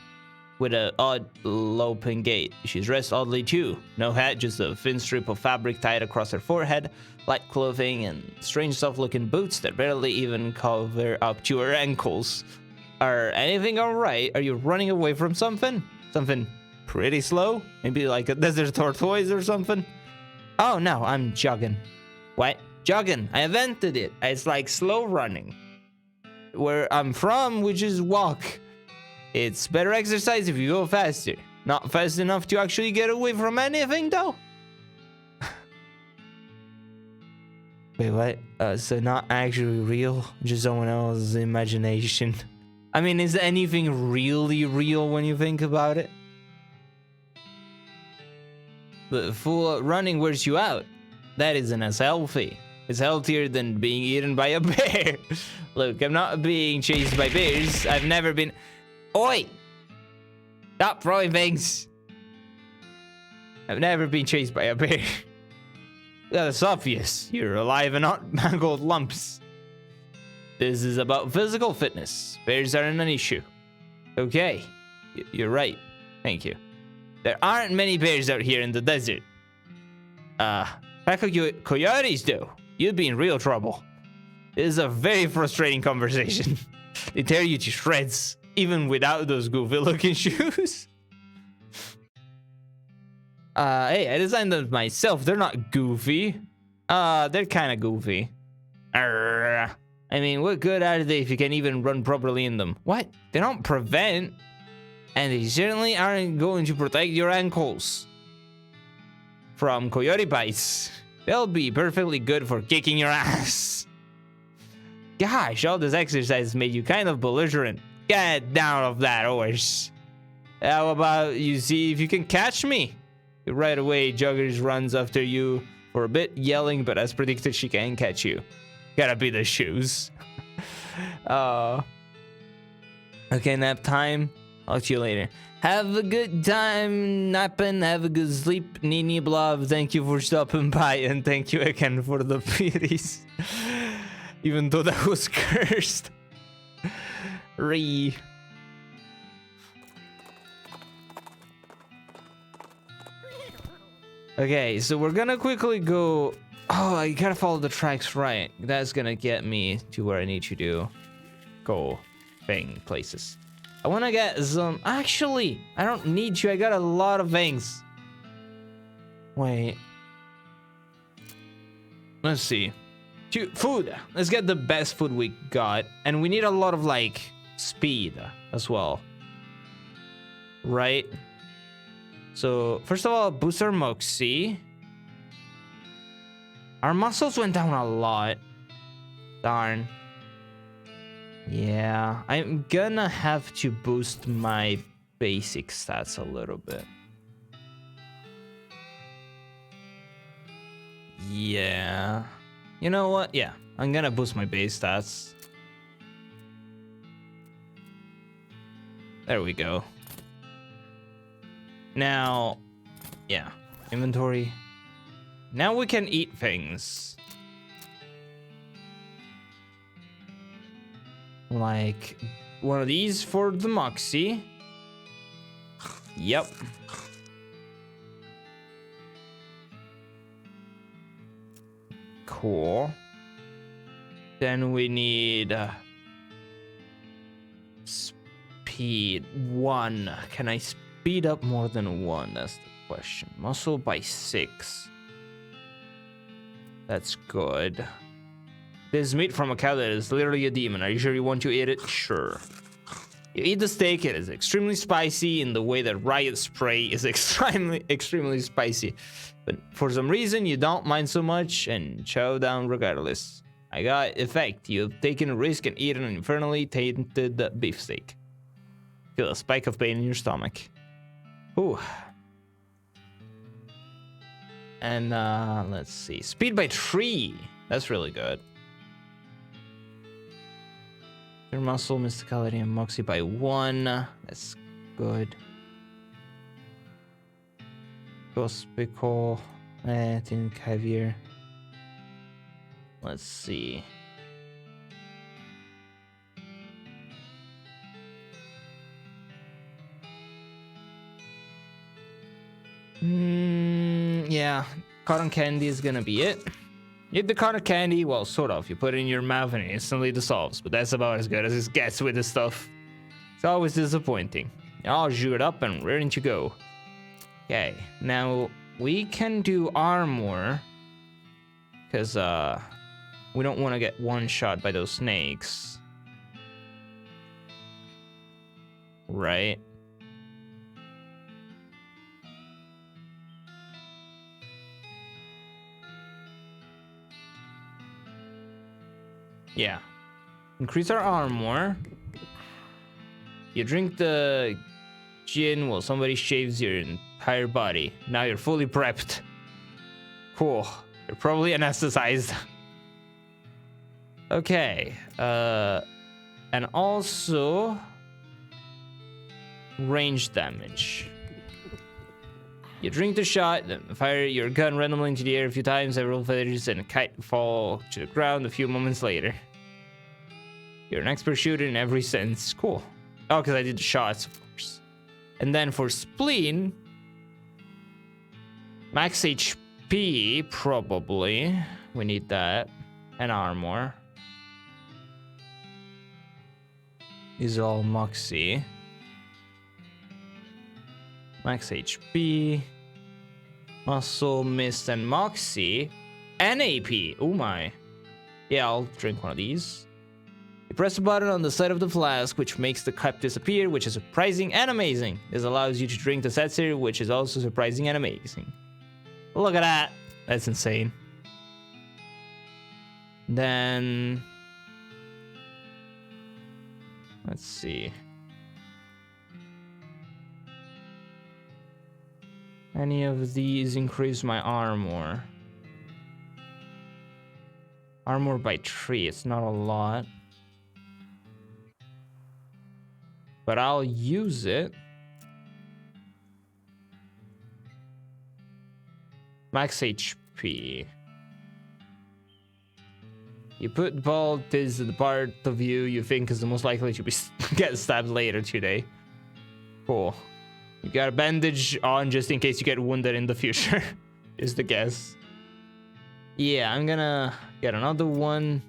with an odd loping gait. She's dressed oddly too. No hat, just a thin strip of fabric tied across her forehead, light clothing, and strange soft-looking boots that barely even cover up to her ankles. Are anything alright? Are you running away from something? Something pretty slow? Maybe like a desert tortoise or something? Oh no, I'm jogging. What? Jogging. I invented it. It's like slow running. Where I'm from, we just walk. It's better exercise if you go faster. Not fast enough to actually get away from anything, though. Wait, what? So not actually real? Just someone else's imagination. I mean, is anything really real when you think about it? But full running wears you out. That isn't as healthy. It's healthier than being eaten by a bear. Look, I'm not being chased by bears. I've never been... Oi! Stop throwing things. I've never been chased by a bear. That's obvious. You're alive and not mangled lumps. This is about physical fitness. Bears aren't an issue. Okay. You're right. Thank you. There aren't many bears out here in the desert. Pack of coyotes, though. You'd be in real trouble. This is a very frustrating conversation. They tear you to shreds, even without those goofy-looking shoes. Hey, I designed them myself. They're not goofy. They're kind of goofy. Arrgh. I mean, what good are they if you can't even run properly in them? What? They don't prevent. And they certainly aren't going to protect your ankles from coyote bites. They'll be perfectly good for kicking your ass. Gosh, all this exercise made you kind of belligerent. Get down off that horse. How about you see if you can catch me? Right away, Juggers runs after you for a bit, yelling, but as predicted, she can't catch you. Gotta be the shoes. Okay, nap time. Talk to you later. Have a good time napping. Have a good sleep. Nini Blob, thank you for stopping by. And thank you again for the pities. Even though that was cursed. Okay, so we're gonna quickly go... Oh, I gotta follow the tracks right. That's gonna get me to where I need to do. Go thing places. I wanna get some... Actually, I don't need to. I got a lot of things. Wait. Let's see. Food. Let's get the best food we got. And we need a lot of, like, speed as well. Right? So, first of all, boost our Moxie. Our muscles went down a lot. Darn. Yeah, I'm gonna have to boost my basic stats a little bit. Yeah. You know what? Yeah, I'm gonna boost my base stats. There we go. Now, yeah, inventory. Now we can eat things. Like one of these for the Moxie. Yep. Cool. Then we need speed 1. Can I speed up more than 1? That's the question. Muscle by 6. That's good. This meat from a cow that is literally a demon. Are you sure you want to eat it? Sure. You eat the steak. It is extremely spicy in the way that Riot Spray is extremely spicy. But for some reason, you don't mind so much and chow down regardless. I got effect. You've taken a risk and eaten an infernally tainted beefsteak. Feel a spike of pain in your stomach. Ooh. And let's see. Speed by 3. That's really good. Your muscle, mysticality, and moxie by 1. That's good. Gospical, I think heavier. Let's see. Yeah, cotton candy is gonna be it. You eat the cotton candy, well, sort of. You put it in your mouth and it instantly dissolves, but that's about as good as it gets with this stuff. It's always disappointing. You're all juiced up and ready to go. Okay, now we can do armor, because we don't want to get one shot by those snakes, right? Yeah. Increase our armor. You drink the gin while somebody shaves your entire body. Now you're fully prepped. Cool. You're probably anesthetized. Okay. And also range damage. You drink the shot, then fire your gun randomly into the air a few times. Several feathers and a kite fall to the ground a few moments later. You're an expert shooter in every sense. Cool. Oh, because I did the shots, of course. And then for spleen, max HP, probably. We need that. And armor. These are all Moxie. Max HP. Muscle, Mist, and Moxie. And AP. Oh my. Yeah, I'll drink one of these. You press a button on the side of the flask, which makes the cup disappear, which is surprising and amazing. This allows you to drink the Setzer, which is also surprising and amazing. Look at that. That's insane. Then... let's see. Any of these increase my armor? Armor by 3, it's not a lot. But I'll use it. Max HP. You put Bolt is the part of you think is the most likely to be get stabbed later today. Cool. You got a bandage on just in case you get wounded in the future. Is the guess. Yeah, I'm gonna get another one.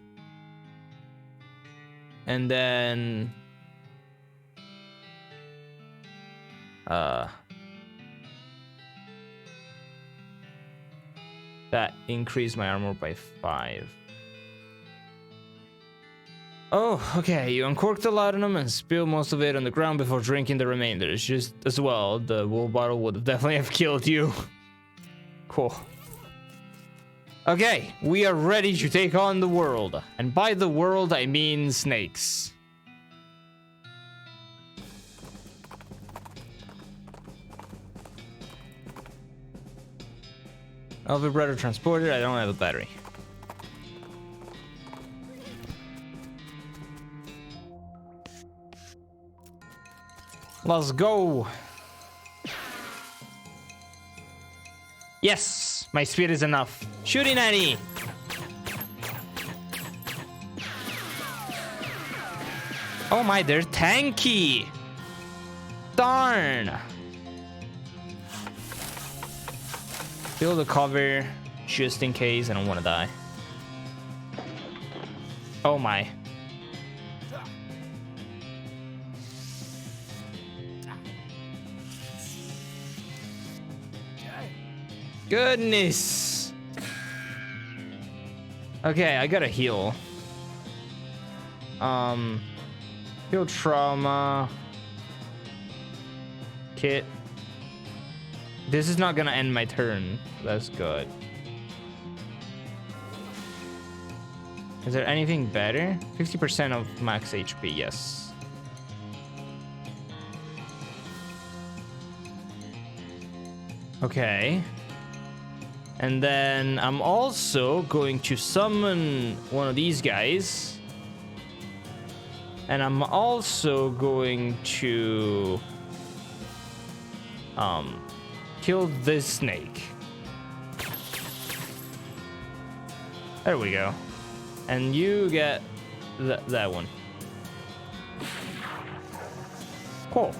And then... that increased my armor by 5. Oh, okay. You uncork the laudanum and spill most of it on the ground before drinking the remainder. It's just as well, the wool bottle would definitely have killed you. Cool. Okay, we are ready to take on the world. And by the world, I mean snakes. I'll be better transported. I don't have a battery. Let's go. Yes, my speed is enough. Shooting Annie. Oh my, they're tanky. Darn. Fill the cover just in case I don't want to die. Oh my. Goodness. Okay, I gotta heal. Heal trauma. Kit. This is not gonna end my turn. That's good. Is there anything better? 50% of max HP, yes. Okay. And then I'm also going to summon one of these guys. And I'm also going to kill this snake. There we go. And you get that one. Cool.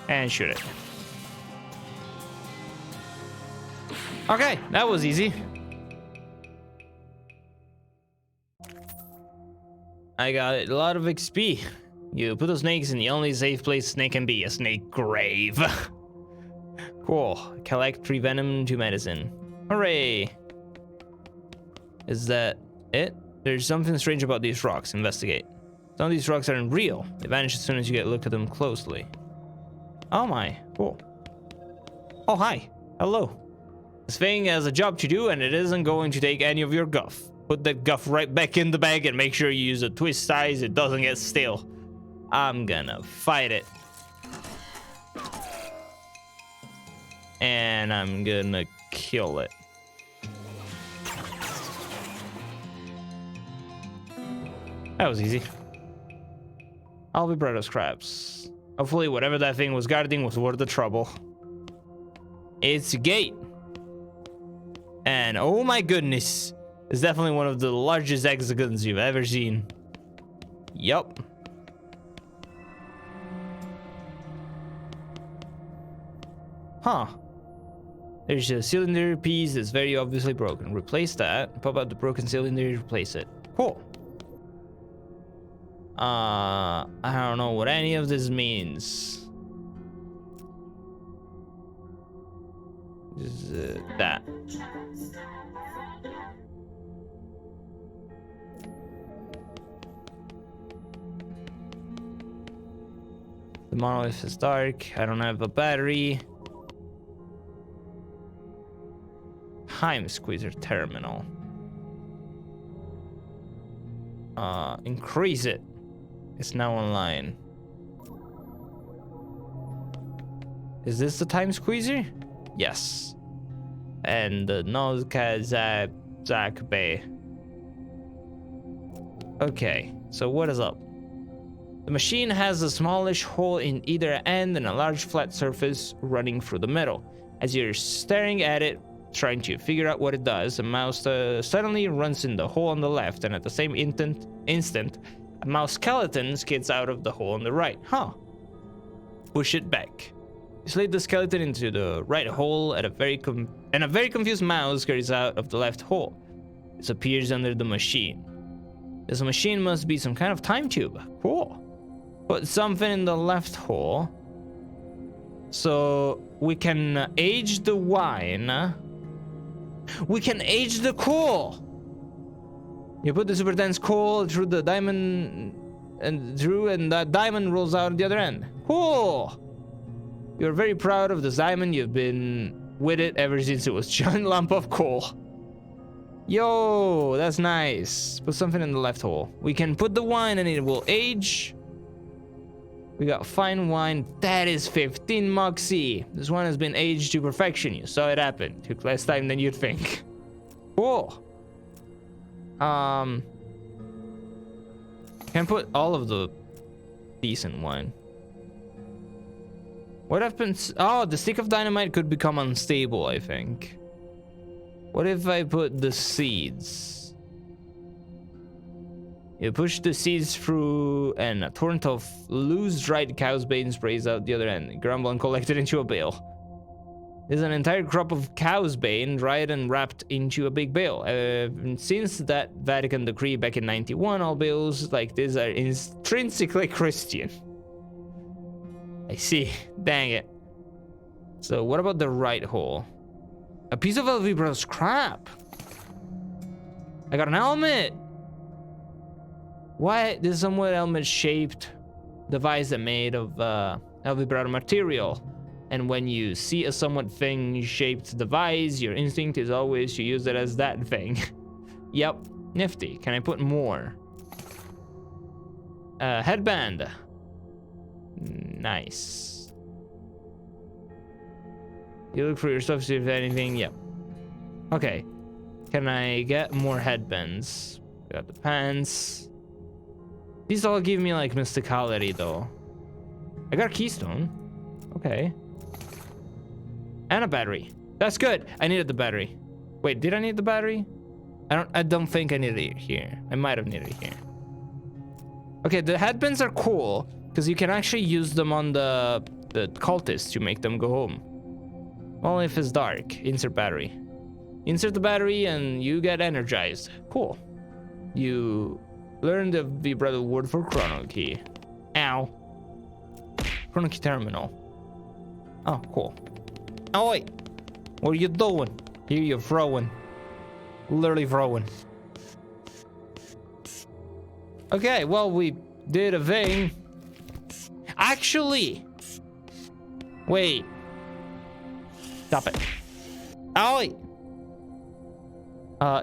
And shoot it. Okay, that was easy. I got a lot of XP. You put the snakes in the only safe place snake can be, a snake grave. Cool. Collect 3 venom, 2 medicine. Hooray! Is that it? There's something strange about these rocks. Investigate. Some of these rocks aren't real. They vanish as soon as you get a look at them closely. Oh my, cool. Oh, hi. Hello. This thing has a job to do and it isn't going to take any of your guff. Put that guff right back in the bag and make sure you use a twist size. It doesn't get stale. I'm gonna fight it. And I'm gonna kill it. That was easy. I'll be bread of scraps. Hopefully whatever that thing was guarding was worth the trouble. It's a gate. And oh my goodness. It's definitely one of the largest hexagons you've ever seen. Yup. Huh. There's a cylinder piece that's very obviously broken. Replace that. Pop out the broken cylinder, replace it. Cool. I don't know what any of this means. That. The monolith is dark. I don't have a battery. Time squeezer terminal. Increase it. It's now online. Is this the time squeezer? Yes. And the Nozkazak Bay. Okay, so what is up? The machine has a smallish hole in either end and a large flat surface running through the middle. As you're staring at it, trying to figure out what it does, a mouse suddenly runs in the hole on the left, and at the same instant, a mouse skeleton skids out of the hole on the right. Huh. Push it back. You slide the skeleton into the right hole and a very confused mouse scurries out of the left hole. It appears under the machine. This machine must be some kind of time tube. Cool. Put something in the left hole so we can age the wine. We can age the coal. You put the super dense coal through the diamond and that diamond rolls out the other end. Cool. You're very proud of this diamond. You've been with it ever since it was a giant lump of coal. Yo, that's nice. Put something in the left hole. We can put the wine and it will age. We got fine wine. That is 15 Moxie. This one has been aged to perfection. You saw it happen. Took less time than you'd think. Cool. Can put all of the decent wine. What happens? Oh, the stick of dynamite could become unstable, I think. What if I put the seeds? You push the seeds through and a torrent of loose dried cow's bane sprays out the other end. Grumble and collect it into a bale. There's an entire crop of cow's bane dried and wrapped into a big bale. Since that Vatican decree back in 91, all bales like this are intrinsically Christian. I see. Dang it. So what about the right hole? A piece of LV Bros scrap. I got an helmet. What? This is somewhat helmet shaped device that made of LV Bros material. And when you see a somewhat thing shaped device, your instinct is always to use it as that thing. Yep, nifty. Can I put more? Headband. Nice. You look for your stuff, see if anything. Yep. Okay. Can I get more headbands? Got the pants. These all give me like mysticality though. I got a keystone. Okay. And a battery. That's good. I needed the battery. Wait, did I need the battery? I don't think I needed it here. I might have needed it here. Okay, the headbands are cool because you can actually use them on the cultists to make them go home. Only if it's dark. Insert battery. Insert the battery and you get energized. Cool. You learn the vibrato word for chrono key. Ow. Chrono key terminal. Oh, cool. Oh, wait. What are you doing? Here you're throwing. Literally throwing. Okay, well, we did a thing. Actually. Wait. Stop it. Oh, wait.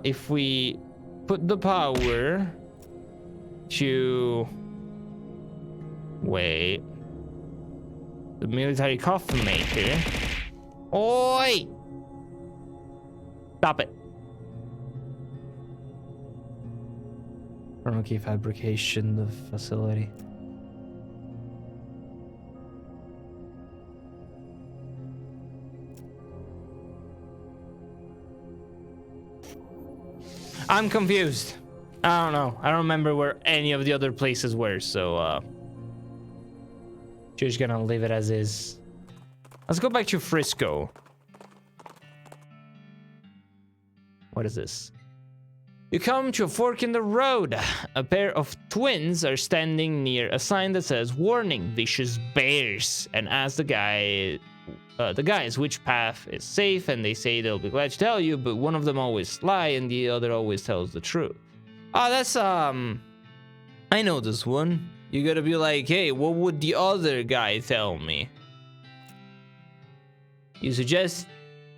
If we put the power to... Wait. The military coffin maker. Oi! Stop it. Chrono key fabrication, the facility. I'm confused. I don't know. I don't remember where any of the other places were, so just gonna leave it as is. Let's go back to Frisco. What is this? You come to a fork in the road. A pair of twins are standing near a sign that says, "Warning, vicious bears," and ask the guys which path is safe, and they say they'll be glad to tell you, but one of them always lie and the other always tells the truth. Oh, that's I know this one. You gotta be like, hey, what would the other guy tell me? You suggest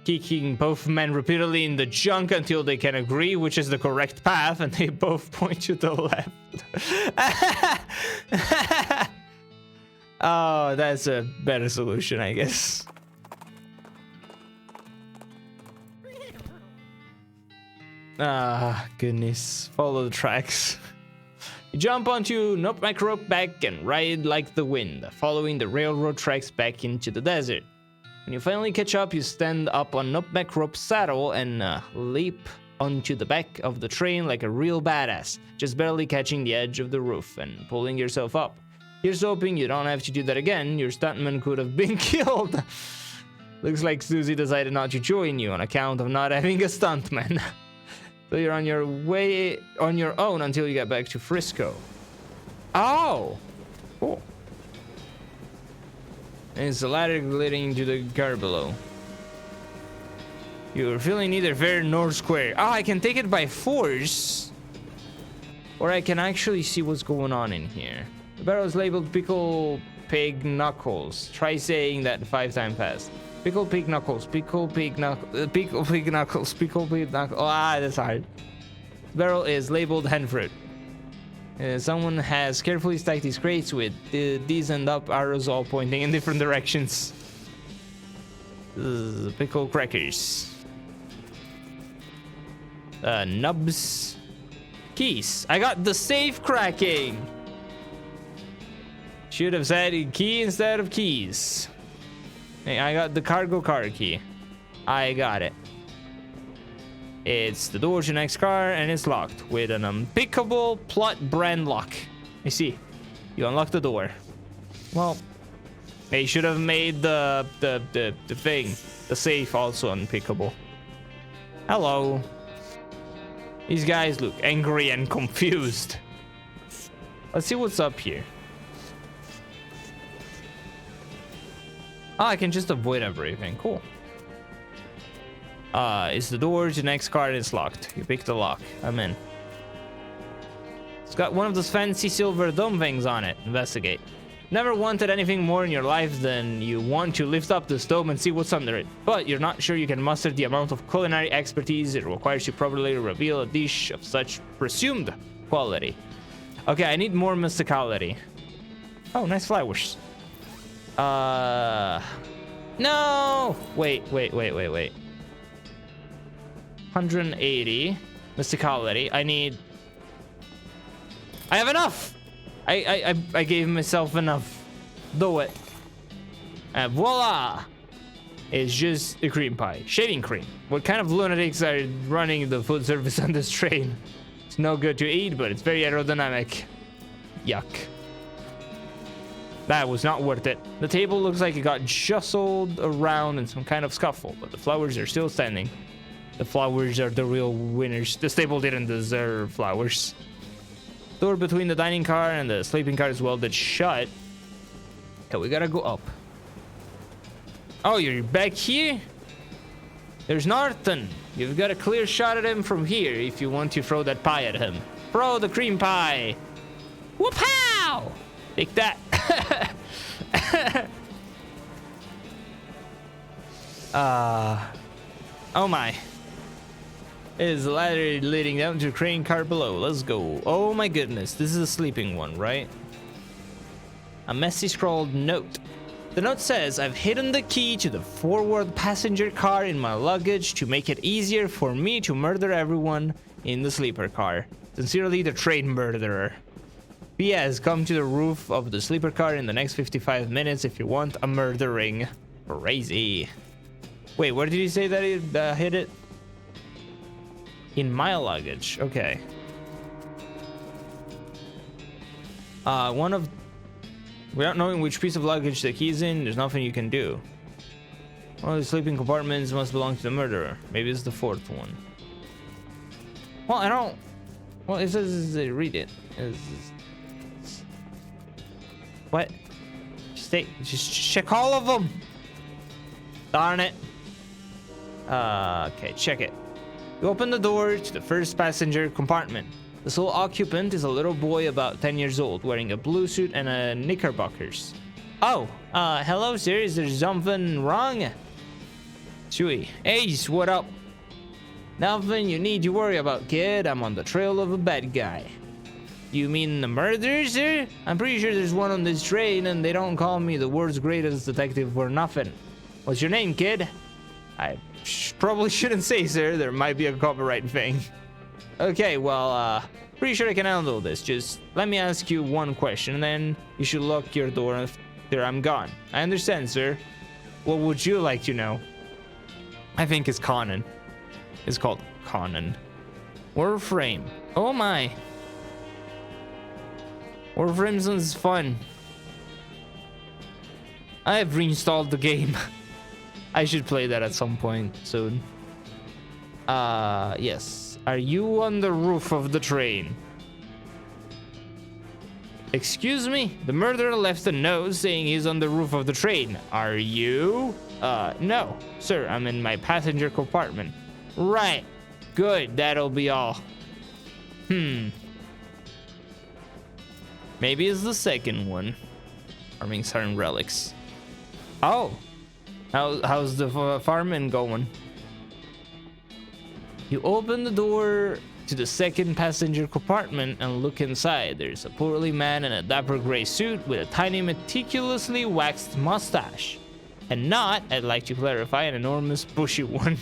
kicking both men repeatedly in the junk until they can agree which is the correct path, and they both point to the left. Oh, that's a better solution, I guess. Ah, goodness. Follow the tracks. You jump onto Nutmeg Rope back and ride like the wind, following the railroad tracks back into the desert. When you finally catch up, you stand up on Nutmeg Rope's saddle and leap onto the back of the train like a real badass, just barely catching the edge of the roof and pulling yourself up. Here's hoping you don't have to do that again. Your stuntman could have been killed. Looks like Susie decided not to join you on account of not having a stuntman. So you're on your way on your own until you get back to Frisco. Oh, cool. And it's a ladder leading to the car below. You're feeling neither fair nor square. Oh, I can take it by force. Or I can actually see what's going on in here. The barrel is labeled Pickle Pig Knuckles. Try saying that 5 times fast. Pickle Pig Knuckles, Pickle Pig Knuckles, Pickle Pig Knuckles, Pickle Pig Knuckles. Oh, that's hard. The barrel is labeled Hen Fruit. Someone has carefully stacked these crates with these and up arrows all pointing in different directions. Pickle Crackers. Nubs. Keys. I got the safe cracking. Should have said key instead of keys. Hey, I got the cargo car key. I got it. It's the door to your next car, and it's locked with an unpickable plot brand lock. I see. You unlock the door. Well, they should have made the thing, the safe, also unpickable. Hello. These guys look angry and confused. Let's see what's up here. Oh, I can just avoid everything. Cool. It's the door to the next car and it's locked. You pick the lock. I'm in. It's got one of those fancy silver dome things on it. Investigate. Never wanted anything more in your life than you want to lift up this dome and see what's under it. But you're not sure you can muster the amount of culinary expertise it requires to properly reveal a dish of such presumed quality. Okay, I need more mysticality. Oh, nice flowers. No! Wait. 180 mysticality. I have enough. I gave myself enough. Do it. And voila! It's just a cream pie. Shaving cream. What kind of lunatics are running the food service on this train? It's no good to eat, but it's very aerodynamic. Yuck. That was not worth it. The table looks like it got jostled around in some kind of scuffle, but the flowers are still standing. The flowers are the real winners. This table didn't deserve flowers. Door between the dining car and the sleeping car is welded shut. Okay, we gotta go up. Oh, you're back here? There's nothing. You've got a clear shot at him from here if you want to throw that pie at him. Throw the cream pie. Whoop-pow! Take that. Oh my. Is the ladder leading down to the crane car below. Let's go. Oh my goodness. This is a sleeping one, right? A messy scrawled note. The note says, I've hidden the key to the forward passenger car in my luggage to make it easier for me to murder everyone in the sleeper car. Sincerely, the train murderer. P.S. Come to the roof of the sleeper car in the next 55 minutes if you want a murdering. Crazy. Wait, where did you say that he hid it? In my luggage. Okay. Without knowing which piece of luggage the key's in, there's nothing you can do. One of the sleeping compartments must belong to the murderer. Maybe it's the fourth one. Well, I don't... Well, it says read it. What? Just check all of them. Darn it. Okay, check it. You open the door to the first passenger compartment. The sole occupant is a little boy about 10 years old, wearing a blue suit and a knickerbockers. Oh, hello sir, is there something wrong? Chewie, Ace, what up? Nothing you need to worry about, kid. I'm on the trail of a bad guy. You mean the murderer, sir? I'm pretty sure there's one on this train and they don't call me the world's greatest detective for nothing. What's your name, kid? I probably shouldn't say, sir. There might be a copyright thing. Okay, well, pretty sure I can handle this. Just let me ask you one question, and then you should lock your door after I'm gone. I understand, sir. What would you like to know? I think it's Conan. It's called Conan. Warframe. Oh my. Warframe sounds fun. I have reinstalled the game. I should play that at some point soon. Yes. Are you on the roof of the train? Excuse me? The murderer left a note saying he's on the roof of the train. Are you? No. Sir, I'm in my passenger compartment. Right. Good. That'll be all. Maybe it's the second one. Farming certain relics. Oh. How's the farming going? You open the door to the second passenger compartment and look inside. There's a portly man in a dapper gray suit with a tiny, meticulously waxed mustache. And not, I'd like to clarify, an enormous bushy one.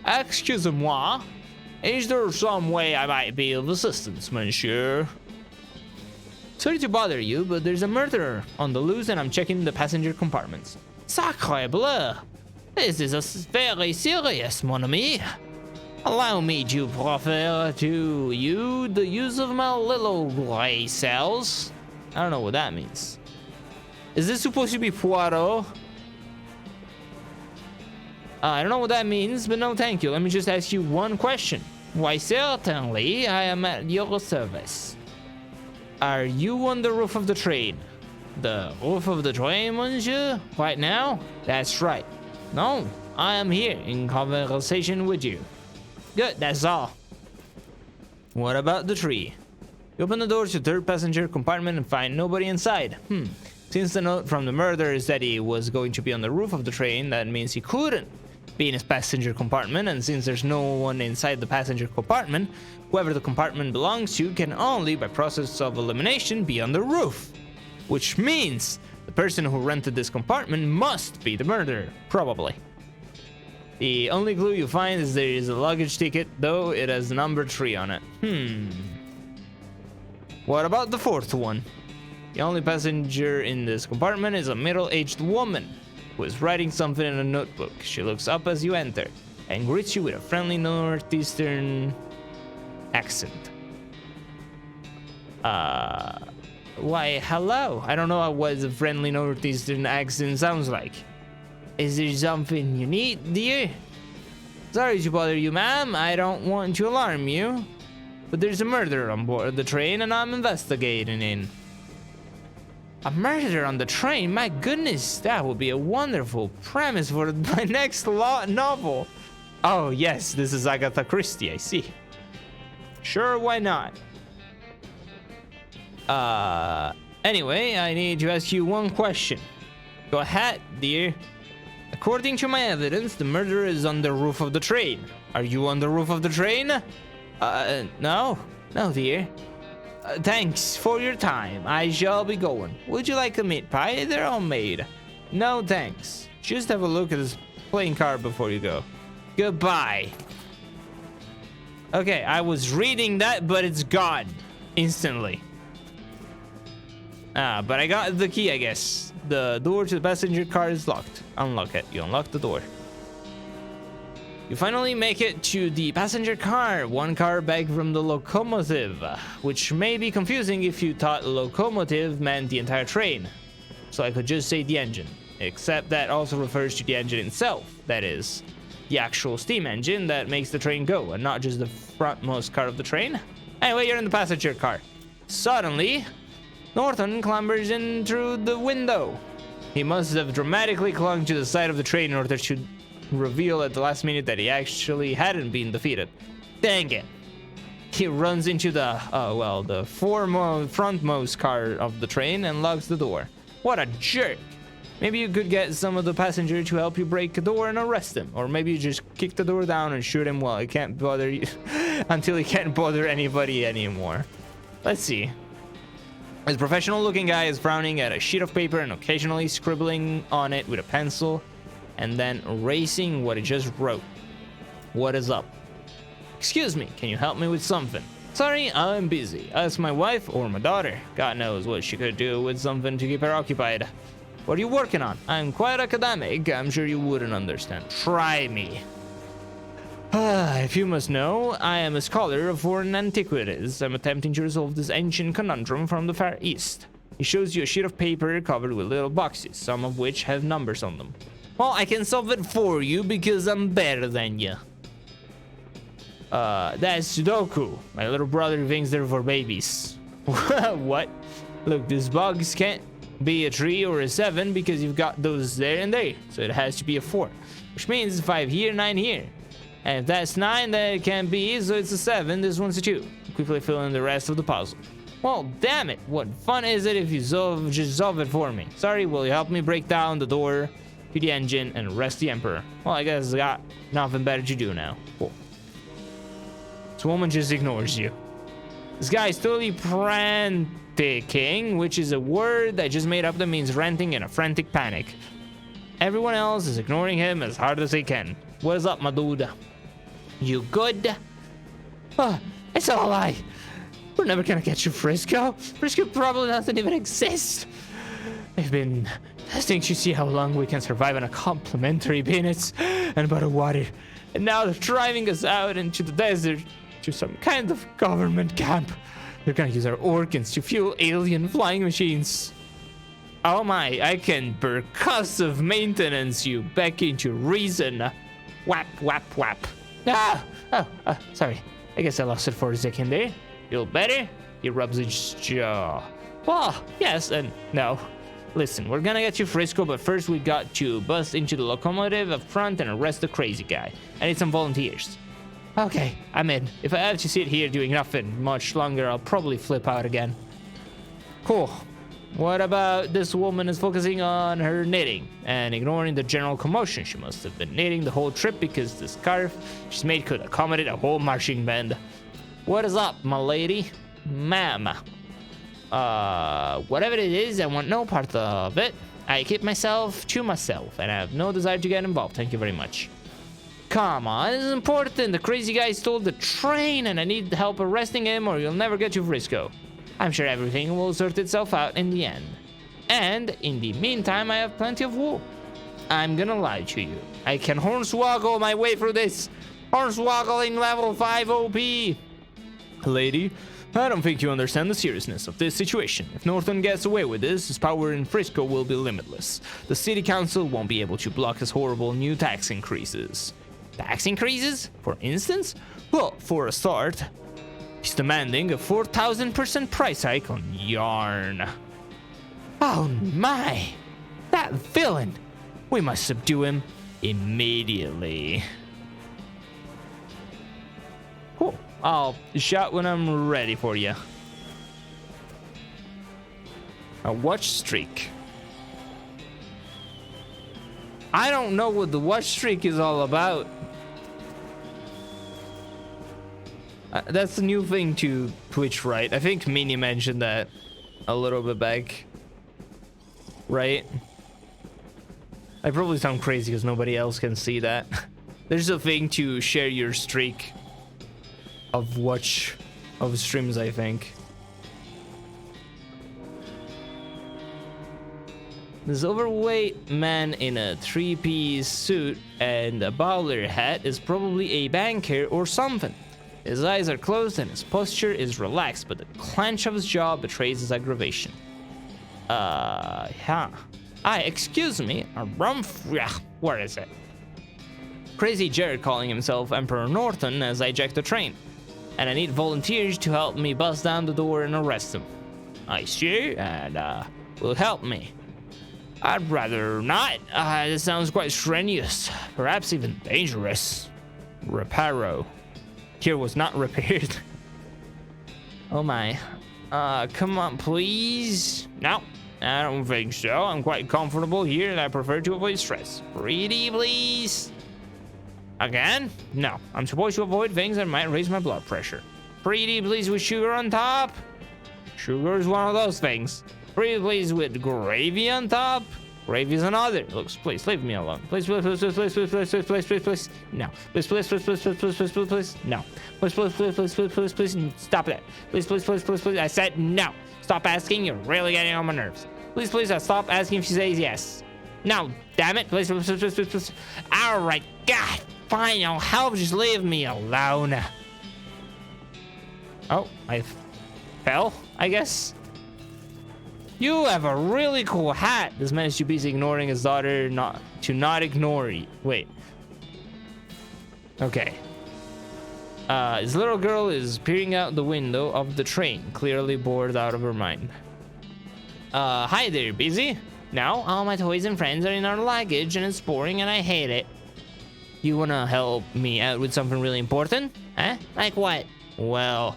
Excusez-moi. Is there some way I might be of assistance, monsieur? Sorry to bother you, but there's a murderer on the loose and I'm checking the passenger compartments. Sacre bleu! This is very serious, mon ami. Allow me to proffer to you the use of my little gray cells. I don't know what that means. Is this supposed to be Poirot? I don't know what that means, but no thank you. Let me just ask you one question. Why, certainly, I am at your service. Are you on the roof of the train? The roof of the train, monsieur? Right now? That's right. No, I am here in conversation with you. Good, that's all. What about the tree? You open the door to the third passenger compartment and find nobody inside. Since the note from the murderer is that he was going to be on the roof of the train, that means he couldn't be in his passenger compartment, and since there's no one inside the passenger compartment, whoever the compartment belongs to can only, by process of elimination, be on the roof. Which means the person who rented this compartment must be the murderer, probably. The only clue you find is there is a luggage ticket, though it has number 3 on it. What about the fourth one? The only passenger in this compartment is a middle-aged woman who is writing something in a notebook. She looks up as you enter and greets you with a friendly northeastern accent. Why, hello. I don't know what a friendly northeastern accent sounds like. Is there something you need, dear? Sorry to bother you, ma'am. I don't want to alarm you, but there's a murder on board the train and I'm investigating it. A murder on the train? My goodness, that would be a wonderful premise for my next novel. Oh yes, this is Agatha Christie, I see. Sure, why not? Anyway, I need to ask you one question. Go ahead, dear. According to my evidence, the murderer is on the roof of the train. Are you on the roof of the train? No. No, dear. Thanks for your time. I shall be going. Would you like a meat pie? They're all made. No, thanks. Just have a look at this playing card before you go. Goodbye. Okay, I was reading that, but it's gone instantly. But I got the key, I guess. The door to the passenger car is locked. Unlock it. You unlock the door. You finally make it to the passenger car, one car back from the locomotive, which may be confusing if you thought locomotive meant the entire train. So I could just say the engine, except that also refers to the engine itself, that is, the actual steam engine that makes the train go, and not just the frontmost car of the train. Anyway, you're in the passenger car. Suddenly, Norton clambers in through the window. He must have dramatically clung to the side of the train in order to reveal at the last minute that he actually hadn't been defeated. Dang it. He runs into the, the frontmost car of the train and locks the door. What a jerk. Maybe you could get some of the passenger to help you break the door and arrest him. Or maybe you just kick the door down and shoot him while he can't bother you until he can't bother anybody anymore. Let's see. This professional looking guy is frowning at a sheet of paper and occasionally scribbling on it with a pencil and then erasing what he just wrote. What is up? Excuse me, can you help me with something? Sorry, I'm busy. Ask my wife or my daughter. God knows what she could do with something to keep her occupied. What are you working on? I'm quite academic. I'm sure you wouldn't understand. Try me. If you must know, I am a scholar of foreign antiquities. I'm attempting to resolve this ancient conundrum from the Far East. He shows you a sheet of paper covered with little boxes, some of which have numbers on them. Well, I can solve it for you because I'm better than you. That's Sudoku. My little brother thinks they're for babies. What? Look, this box can't be a 3 or a 7 because you've got those there and there. So it has to be a 4, which means 5 here, 9 here. And if that's 9, then it can't be, so it's a 7. This one's a 2. Quickly fill in the rest of the puzzle. Well, damn it. What fun is it if you just solve it for me? Sorry, will you help me break down the door to the engine and arrest the Emperor? Well, I guess I got nothing better to do now. Cool. This woman just ignores you. This guy is totally franticking, which is a word I just made up that means ranting in a frantic panic. Everyone else is ignoring him as hard as they can. What is up, my dude? You good? Oh, it's all a lie. We're never gonna get you, Frisco. Frisco probably doesn't even exist. They've been testing to see how long we can survive on a complimentary peanuts and a bottle of water. And now they're driving us out into the desert to some kind of government camp. They're gonna use our organs to fuel alien flying machines. Oh my, I can percussive maintenance you back into reason. Whap, whap, whap. Sorry. I guess I lost it for a second there. Feel better? He rubs his jaw. Well, yes and no. Listen, we're gonna get you, Frisco, but first we got to bust into the locomotive up front and arrest the crazy guy. I need some volunteers. Okay, I'm in. If I have to sit here doing nothing much longer, I'll probably flip out again. Cool. What about this woman is focusing on her knitting and ignoring the general commotion? She must have been knitting the whole trip because the scarf she's made could accommodate a whole marching band. What is up, my lady? Ma'am. Whatever it is, I want no part of it. I keep myself to myself and I have no desire to get involved. Thank you very much. Come on, this is important. The crazy guy stole the train and I need help arresting him or you'll never get to Frisco. I'm sure everything will sort itself out in the end. And in the meantime, I have plenty of wool. I'm gonna lie to you. I can hornswoggle my way through this. Hornswoggling level 5 OP. Lady, I don't think you understand the seriousness of this situation. If Norton gets away with this, his power in Frisco will be limitless. The city council won't be able to block his horrible new tax increases. Tax increases? For instance? Well, for a start, he's demanding a 4,000% price hike on yarn. Oh my! That villain! We must subdue him immediately. Cool. I'll shout when I'm ready for you. A watch streak. I don't know what the watch streak is all about. That's a new thing to Twitch, right? I think Mini mentioned that a little bit back. Right? I probably sound crazy because nobody else can see that. There's a thing to share your streak of streams, I think. This overweight man in a three-piece suit and a bowler hat is probably a banker or something. His eyes are closed and his posture is relaxed, but the clench of his jaw betrays his aggravation. Yeah. Excuse me, where is it? Crazy Jared calling himself Emperor Norton as I eject the train. And I need volunteers to help me bust down the door and arrest him. I see, and will help me. I'd rather not. This sounds quite strenuous, perhaps even dangerous. Reparo. Here was not repaired. Oh my. Come on, please. No, I don't think so. I'm quite comfortable here and I prefer to avoid stress. Pretty, please. Again? No, I'm supposed to avoid things that might raise my blood pressure. Pretty please with sugar on top? Sugar is one of those things. Pretty please with gravy on top? Gravy is another. Looks, please leave me alone. Please, please, please, please, please, please, please, please, please, please, please. No. Please, please, please, please, please, please, please, please, please. No. Please, please, please, please, please, please, please. Stop that. Please, please, please, please, please. I said no. Stop asking. You're really getting on my nerves. Please, please, stop asking if she says yes. No. Damn it. Please, please, please, please, please, please. All right. God. Fine, I'll help. Just leave me alone. Oh, I fell, I guess. You have a really cool hat. This man is too busy ignoring his daughter not ignore you. Wait. Okay. His little girl is peering out the window of the train, clearly bored out of her mind. Hi there, busy? No, all my toys and friends are in our luggage and it's boring and I hate it. You wanna help me out with something really important? Huh? Like what? Well,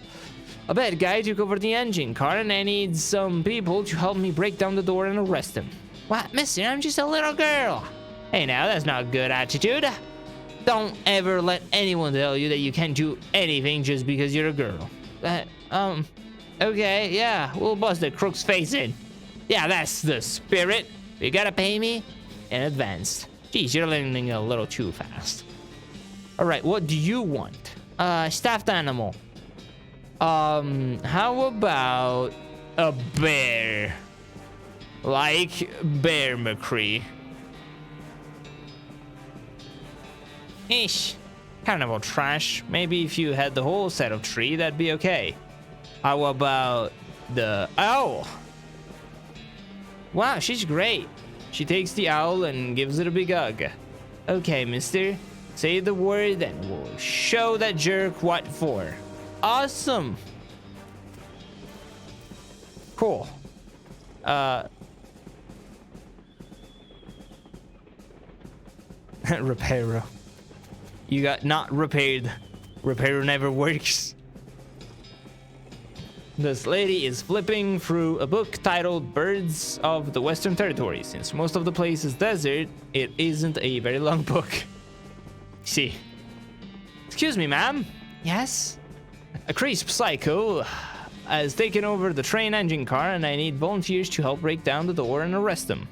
a bad guy took over the engine car and I need some people to help me break down the door and arrest him. What, mister? I'm just a little girl. Hey now, that's not a good attitude. Don't ever let anyone tell you that you can't do anything just because you're a girl. Okay, yeah, we'll bust the crook's face in. Yeah, that's the spirit. You gotta pay me in advance. Geez, you're learning a little too fast. All right, what do you want? Stuffed animal. How about a bear? Like Bear McCree. Ish. Carnival trash. Maybe if you had the whole set of tree, that'd be okay. How about the owl? Wow, she's great. She takes the owl and gives it a big hug. Okay, mister. Say the word and we'll show that jerk what for. Awesome. Cool. Reparo. You got not repaired. Reparo never works. This lady is flipping through a book titled Birds of the Western Territory. Since most of the place is desert, it isn't a very long book. See. Excuse me, ma'am. Yes? A crazed psycho has taken over the train engine car and I need volunteers to help break down the door and arrest him.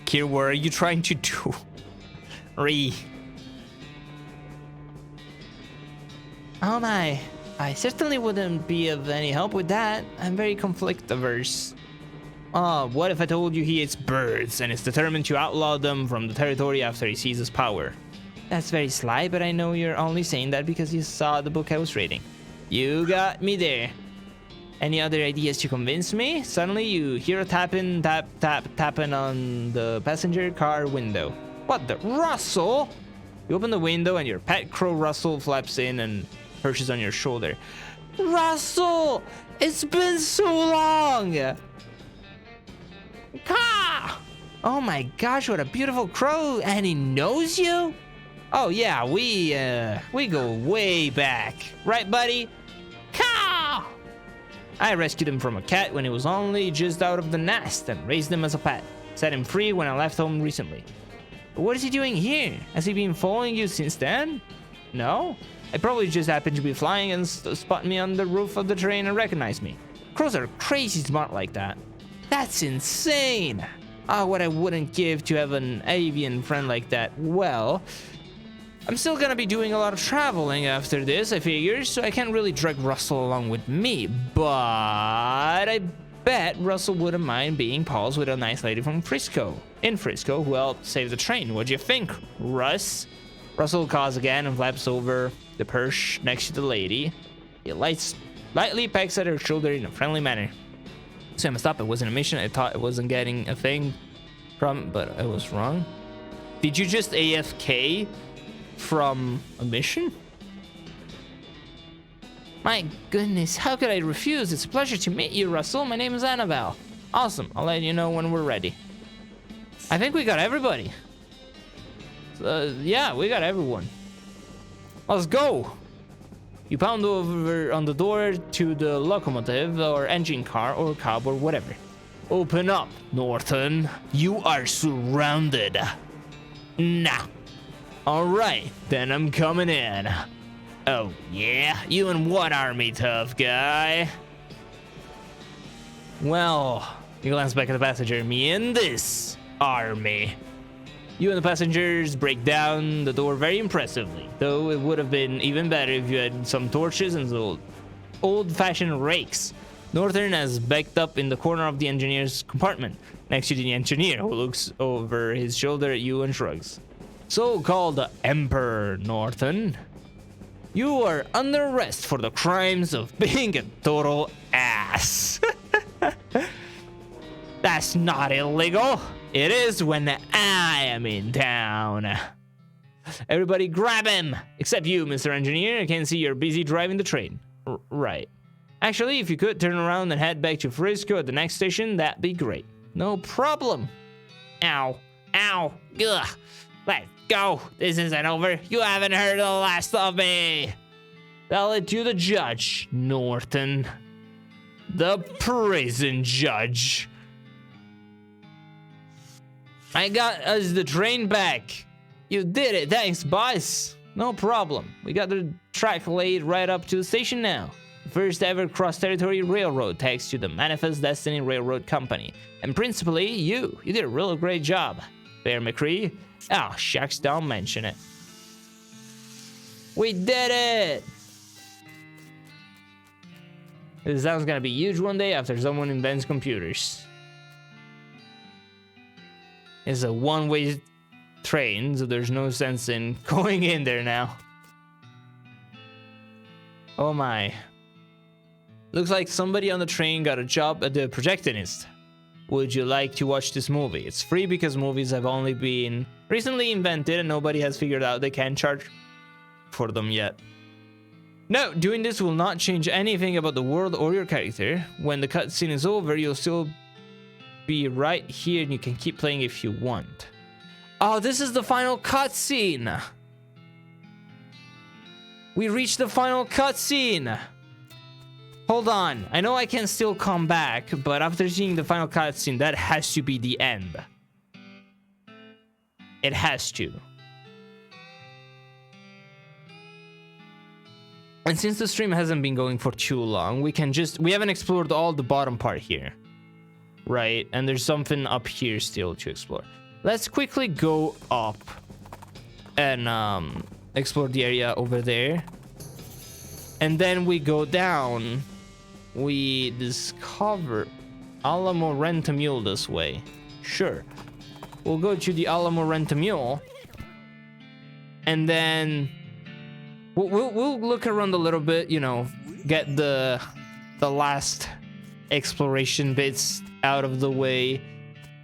Kir, what are you trying to do? Oh my. I certainly wouldn't be of any help with that. I'm very conflict averse. What if I told you he eats birds and is determined to outlaw them from the territory after he seizes power? That's very sly, but I know you're only saying that because you saw the book I was reading. You got me there. Any other ideas to convince me? Suddenly you hear a tapping on the passenger car window. What the? Russell? You open the window and your pet crow Russell flaps in and perches on your shoulder. Russell! It's been so long! Caw! Oh my gosh, what a beautiful crow! And he knows you? Oh yeah, we go way back. Right, buddy? Caw! I rescued him from a cat when he was only just out of the nest and raised him as a pet. Set him free when I left home recently. But what is he doing here? Has he been following you since then? No? I probably just happened to be flying and spot me on the roof of the train and recognize me. Crows are crazy smart like that. That's insane! Ah, what I wouldn't give to have an avian friend like that. Well, I'm still gonna be doing a lot of traveling after this, I figure, so I can't really drag Russell along with me, but I bet Russell wouldn't mind being pals with a nice lady from Frisco. In Frisco, who helped save the train. What'd you think, Russ? Russell caws again and flaps over the perch next to the lady. He lightly pecks at her shoulder in a friendly manner. So I messed up. It wasn't a mission. I thought it wasn't getting a thing from, but I was wrong. Did you just AFK from a mission? My goodness, how could I refuse? It's a pleasure to meet you, Russell. My name is Annabelle. Awesome. I'll let you know when we're ready. I think we got everybody. Yeah, we got everyone. Let's go. You pound over on the door to the locomotive or engine car or cab or whatever. Open up, Norton. You are surrounded. Nah. All right, then I'm coming in. Oh, yeah? You in what army, tough guy? Well, you glance back at the passenger. Me in this army. You and the passengers break down the door very impressively, though it would have been even better if you had some torches and some old-fashioned rakes. Northern has backed up in the corner of the engineer's compartment, next to the engineer, who looks over his shoulder at you and shrugs. So-called Emperor Norton, you are under arrest for the crimes of being a total ass. That's not illegal. It is when I am in town. Everybody grab him! Except you, Mr. Engineer. I can see you're busy driving the train. Right. Actually, if you could turn around and head back to Frisco at the next station, that'd be great. No problem. Ow. Ow. Ugh. Let's go. This isn't over. You haven't heard the last of me. Tell it to the judge, Norton. The prison judge. I got us the train back. You did it. Thanks, boss. No problem. We got the track laid right up to the station now. First ever cross-territory railroad thanks to the Manifest Destiny Railroad Company. And principally, you. You did a real great job. Bear McCree. Oh, shucks, don't mention it. We did it! This sounds gonna be huge one day after someone invents computers. It's a one-way train, so there's no sense in going in there now. Oh my. Looks like somebody on the train got a job at the projectionist. Would you like to watch this movie? It's free because movies have only been recently invented and nobody has figured out they can't charge for them yet. No, doing this will not change anything about the world or your character. When the cutscene is over, you'll still be right here and you can keep playing if you want. Oh, this is the final cutscene. We reached the final cutscene. Hold on. I know I can still come back, but after seeing the final cutscene, that has to be the end. It has to. And since the stream hasn't been going for too long, we haven't explored all the bottom part here. Right? And there's something up here still to explore. Let's quickly go up and explore the area over there. And then we go down. We discover Alamo Rent-A-Mule this way. Sure. We'll go to the Alamo Rent-A-Mule. And then we'll look around a little bit, you know, get the last exploration bits out of the way.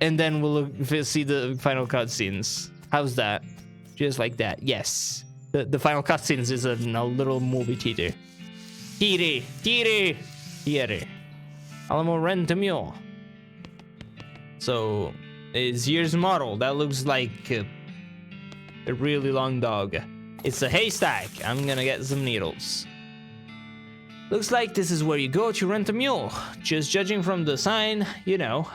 And then we'll see the final cutscenes. How's that? Just like that. Yes. The final cutscenes is a little movie theater. Theater. Alamo Rent-A-Mule. So, it's Year's model. That looks like a really long dog. It's a haystack. I'm gonna get some needles. Looks like this is where you go to rent a mule. Just judging from the sign, you know.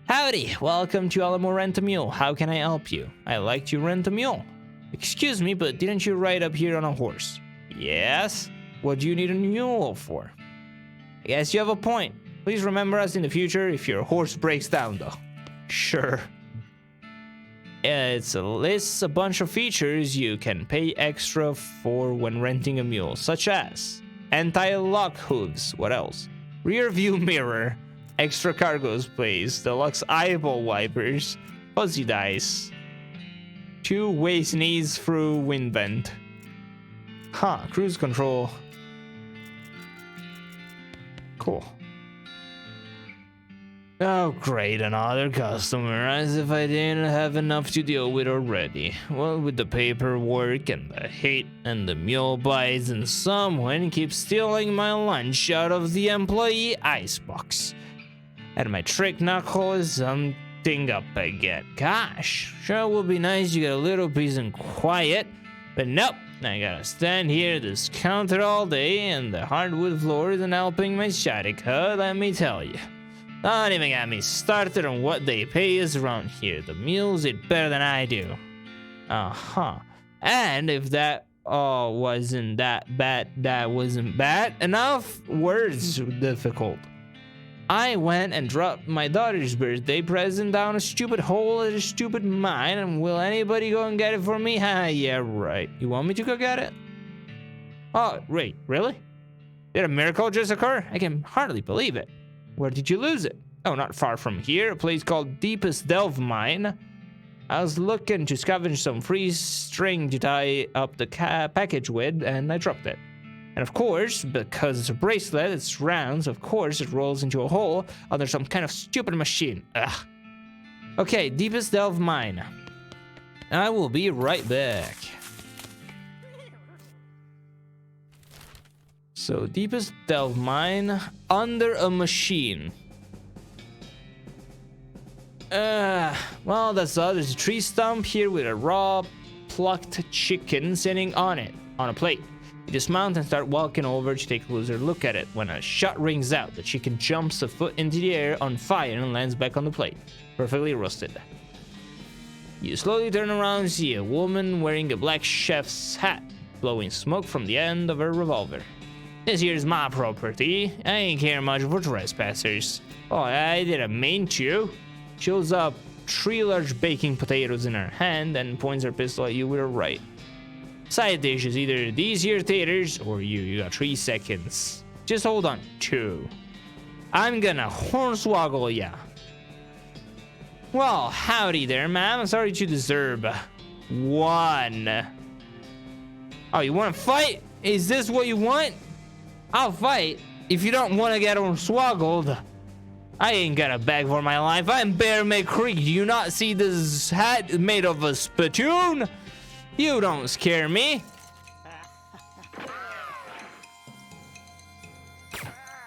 Howdy, welcome to Alamo Rent-A-Mule. How can I help you? I like to rent a mule. Excuse me, but didn't you ride up here on a horse? Yes? What do you need a mule for? I guess you have a point. Please remember us in the future if your horse breaks down, though. Sure. It lists a bunch of features you can pay extra for when renting a mule, such as anti-lock hooves, what else? Rear view mirror, extra cargo space, deluxe eyeball wipers, fuzzy dice, 2-way sneeze through wind vent. Huh, cruise control. Cool. Oh, great, another customer, as if I didn't have enough to deal with already. Well, with the paperwork and the hate and the mule bites and someone keeps stealing my lunch out of the employee icebox. And my trick knuckle is something up again. Gosh, sure would be nice to get a little peace and quiet, but nope. I gotta stand here at this counter all day and the hardwood floor isn't helping my sciatica, let me tell you. Don't even get me started on what they pay us around here. The mules eat better than I do. Uh-huh. And if that wasn't bad enough, words difficult. I went and dropped my daughter's birthday present down a stupid hole at a stupid mine, and will anybody go and get it for me? Yeah, right. You want me to go get it? Oh, wait, really? Did a miracle just occur? I can hardly believe it. Where did you lose it? Oh, not far from here, a place called Deepest Delve Mine. I was looking to scavenge some free string to tie up the package with, and I dropped it. And of course, because it's a bracelet, it's round, so of course it rolls into a hole under some kind of stupid machine. Ugh. Okay, Deepest Delve Mine. I will be right back. So, Deepest Delve Mine under a machine. Well, that's all. There's a tree stump here with a raw, plucked chicken sitting on it, on a plate. You dismount and start walking over to take a closer look at it. When a shot rings out, the chicken jumps a foot into the air on fire and lands back on the plate, perfectly roasted. You slowly turn around and see a woman wearing a black chef's hat, blowing smoke from the end of her revolver. This here's my property. I ain't care much for trespassers. Oh, I didn't mean to. Shows up 3 large baking potatoes in her hand and points her pistol at you with her right. Side dish is either these here taters or you got 3 seconds. Just hold on, 2. I'm gonna hornswoggle ya. Well, howdy there, ma'am. I'm sorry to disturb. 1. Oh, you wanna fight? Is this what you want? I'll fight. If you don't wanna get hornswoggled, I ain't gonna beg for my life. I'm Bear McCree. Do you not see this hat made of a spittoon? You don't scare me.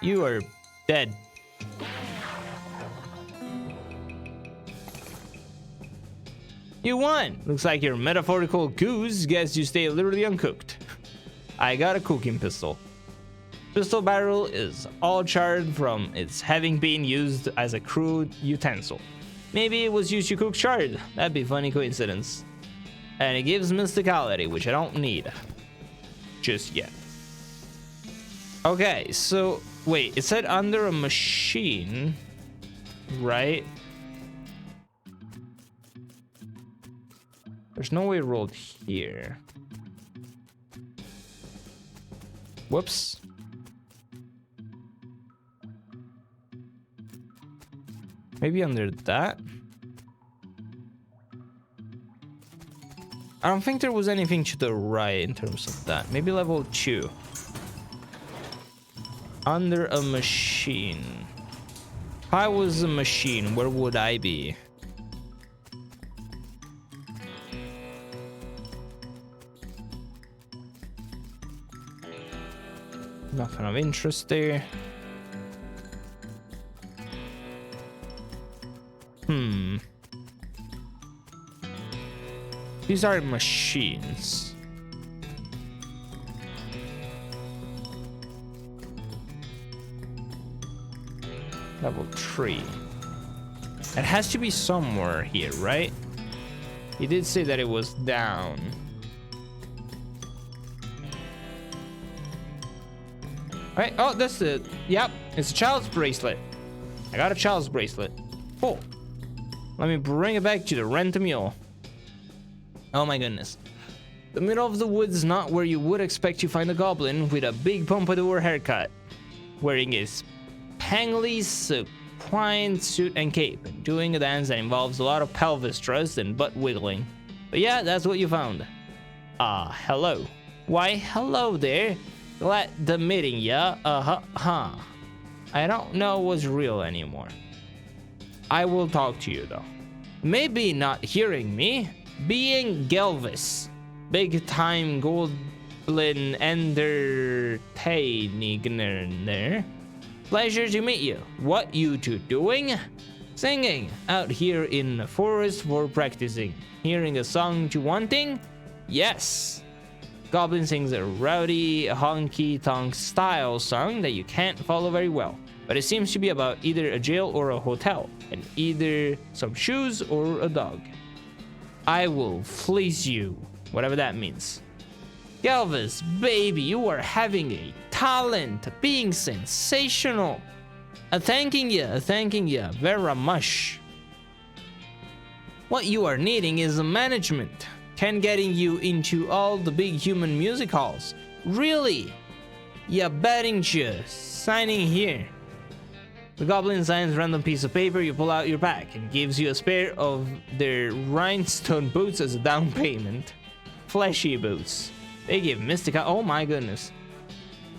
You are dead. You won. Looks like your metaphorical goose gets you stay literally uncooked. I got a cooking pistol. Pistol barrel is all charred from its having been used as a crude utensil. Maybe it was used to cook chard. That'd be a funny coincidence. And it gives mysticality, which I don't need just yet. Okay, so wait, it said under a machine, right? There's no way it rolled here. Whoops. Maybe under that? I don't think there was anything to the right in terms of that. Maybe level 2. Under a machine. If I was a machine, where would I be? Nothing of interest there. These are machines. Level 3. It has to be somewhere here, right? He did say that it was down. Alright, oh, that's it. Yep, it's a child's bracelet. I got a child's bracelet. Cool. Let me bring it back to the rent-a-mule. Oh my goodness. The middle of the woods is not where you would expect to find a goblin with a big pompadour haircut, wearing his pangly sequin suit and cape, and doing a dance that involves a lot of pelvis thrust and butt wiggling. But yeah, that's what you found. Hello. Why, hello there. Glad to meeting ya. I don't know what's real anymore. I will talk to you though. Maybe not hearing me. Being Gelvis, big time goblin entertainer. Pleasure to meet you. What you two doing? Singing out here in the forest for practicing. Hearing a song to wanting? Yes. Goblin sings a rowdy, honky-tonk style song that you can't follow very well, but it seems to be about either a jail or a hotel, and either some shoes or a dog. I will fleece you, whatever that means. Gelvis, baby, you are having a talent, being sensational. Thanking you very much. What you are needing is a management. Can getting you into all the big human music halls. Really? Yeah, betting you. Signing here. The goblin signs a random piece of paper. You pull out your pack and gives you a pair of their rhinestone boots as a down payment. Fleshy boots. They give Mystica. Oh my goodness.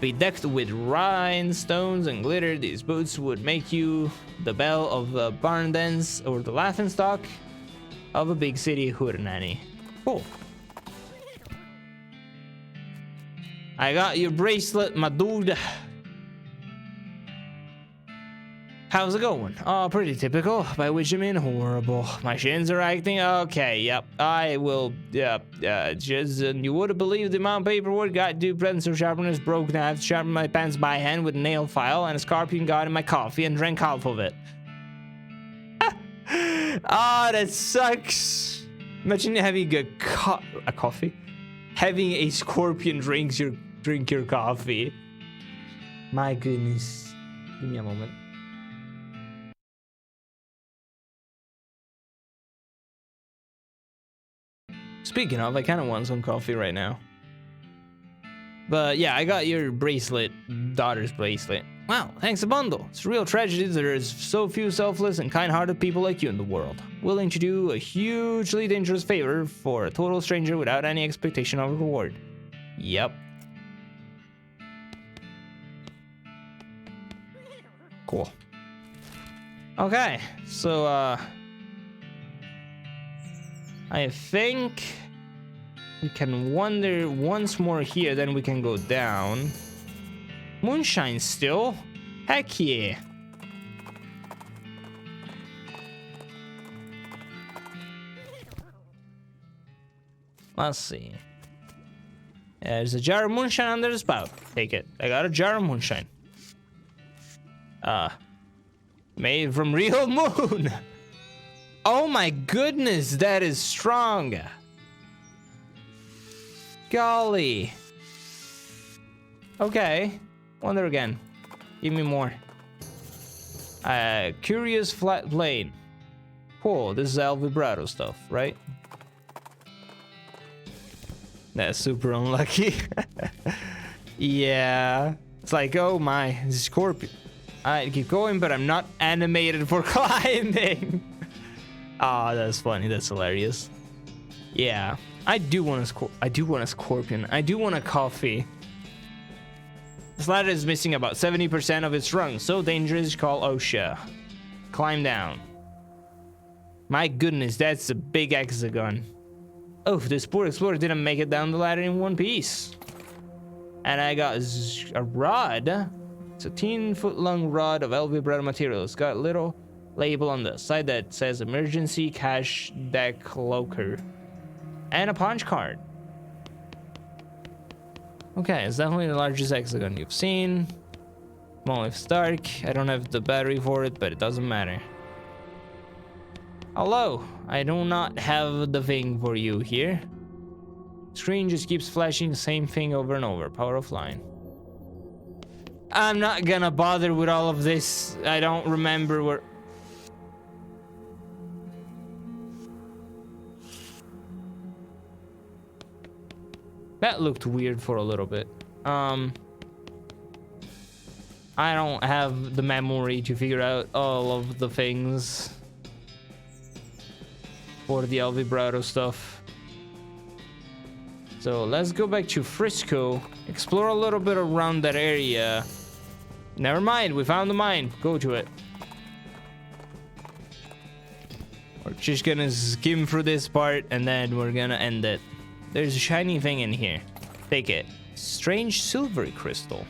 Bedecked with rhinestones and glitter, these boots would make you the belle of the barn dance or the laughingstock of a big city hootenanny. Cool. I got your bracelet, my dude. How's it going? Oh, pretty typical, by which I mean horrible. My shins are acting okay, yep. I will, just, you wouldn't believe the amount of paperwork got to pencil sharpeners broke down. I have to sharpen my pens by hand with a nail file, and a scorpion got in my coffee and drank half of it. Ah, that sucks. Imagine having a coffee? Having a scorpion drink your coffee. My goodness. Give me a moment. Speaking of, I kind of want some coffee right now. But yeah, I got your bracelet, daughter's bracelet. Wow, thanks a bundle. It's a real tragedy that there's so few selfless and kind-hearted people like you in the world, willing to do a hugely dangerous favor for a total stranger without any expectation of reward. Yep. Cool. Okay, so I think we can wander once more here, then we can go down. Moonshine still? Heck yeah. Let's see. There's a jar of moonshine under the spout. Take it. I got a jar of moonshine. Made from real moon. Oh my goodness, that is strong. Golly. Okay. Wonder again. Give me more. Curious flat plane. Cool, this is El Vibrato stuff, right? That's super unlucky. Yeah. It's like, oh my, scorpion. I keep going, but I'm not animated for climbing. Ah, that's funny. That's hilarious. Yeah. I do want a scorpion. I do want a coffee. This ladder is missing about 70% of its rung. So dangerous, call OSHA. Climb down. My goodness, that's a big hexagon. Oh, this poor explorer didn't make it down the ladder in one piece. And I got a rod. It's a 10-foot long rod of El Vibrato material. It's got a little label on the side that says emergency cash deck locker. And a punch card. Okay, it's definitely the largest hexagon you've seen. Monolith's dark. I don't have the battery for it, but it doesn't matter. Hello, I do not have the thing for you here. Screen just keeps flashing the same thing over and over. Power offline. I'm not gonna bother with all of this. I don't remember where... That looked weird for a little bit. I don't have the memory to figure out all of the things for the El Vibrato stuff. So let's go back to Frisco, explore a little bit around that area. Never mind, we found the mine. Go to it. We're just gonna skim through this part and then we're gonna end it. There's a shiny thing in here. Take it. Strange silvery crystal.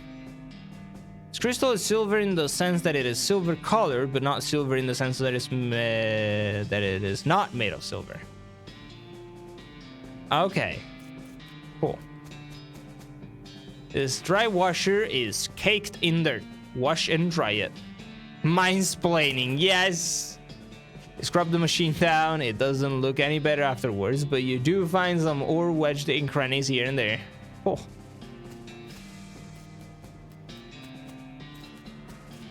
This crystal is silver in the sense that it is silver colored, but not silver in the sense that it is not made of silver. Okay. Cool. This dry washer is caked in dirt. Wash and dry it. Mansplaining, yes! Scrub the machine down. It doesn't look any better afterwards, but you do find some ore wedged in crannies here and there. Oh.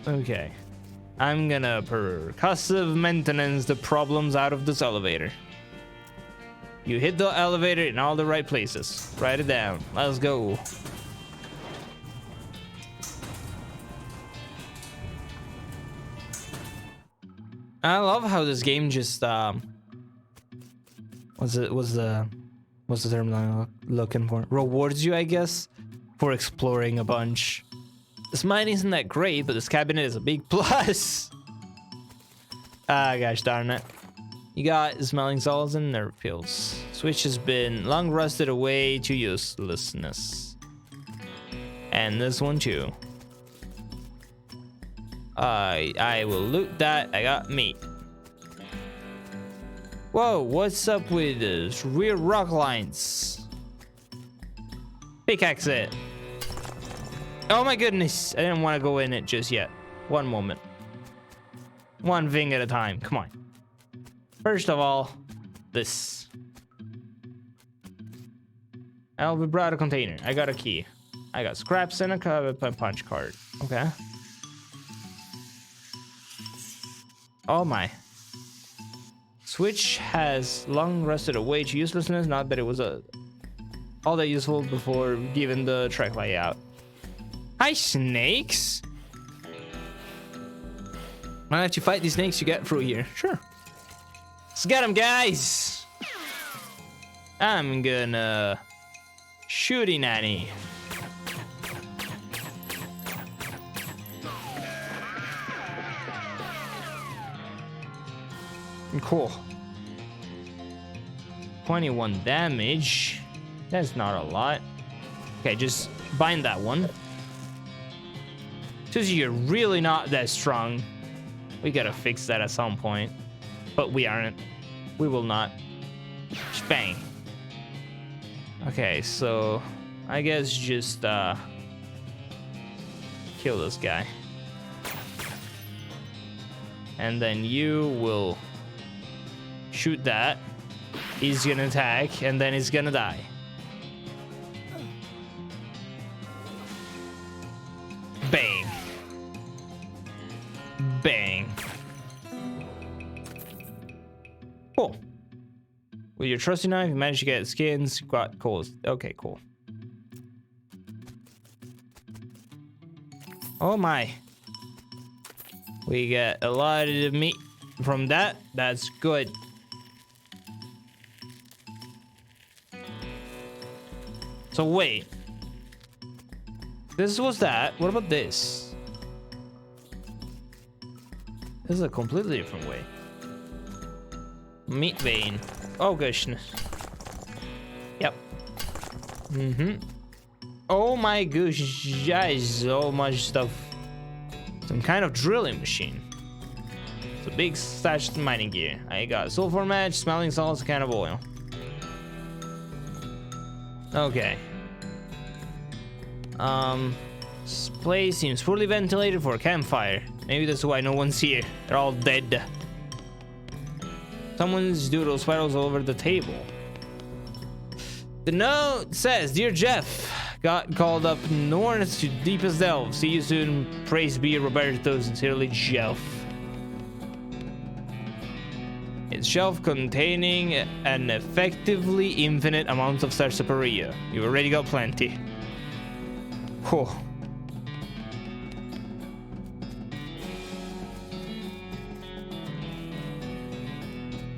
Okay. I'm gonna percussive maintenance the problems out of this elevator. You hit the elevator in all the right places. Write it down. Let's go. I love how this game just what's the term I'm looking for? Rewards you, I guess, for exploring a bunch. This mine isn't that great, but this cabinet is a big plus. Ah, gosh darn it. You got smelling salts and nerve pills. Switch has been long rusted away to uselessness. And this one too. I will loot that. I got meat. Whoa, what's up with this rear rock lines? Pickaxe it. Oh my goodness, I didn't want to go in it just yet. One moment. One thing at a time, come on. First of all, this. El Vibrato container, I got a key. I got scraps and a punch card, okay. Oh my. Switch has long rusted away to uselessness, not that it was all that useful before given the track layout. Hi, snakes. Why don't you fight these snakes you get through here? Sure. Let's get them, guys. I'm gonna shooty nanny. Cool. 21 damage. That's not a lot. Okay, just bind that one. Since you're really not that strong, we gotta fix that at some point. But we aren't. We will not. Just bang. Okay, so I guess just kill this guy. And then you will shoot that. He's gonna attack, and then he's gonna die. Bang. Bang. Cool. With your trusty knife, you managed to get skins, got coals. Okay, cool. Oh my. We get a lot of meat from that. That's good. So wait. This was that. What about this? This is a completely different way. Meat vein. Oh goodness. Yep. Oh my gosh, guys, so much stuff. Some kind of drilling machine. It's a big stashed mining gear. I got sulfur match, smelling salts, a can of oil. Okay. This place seems poorly ventilated for a campfire. Maybe that's why no one's here. They're all dead. Someone's doodle spirals all over the table. The note says, Dear Jeff, got called up north to deepest delve. See you soon. Praise be Roberto. Sincerely, Jeff. It's shelf containing an effectively infinite amount of sarsaparilla. You already got plenty. Whew.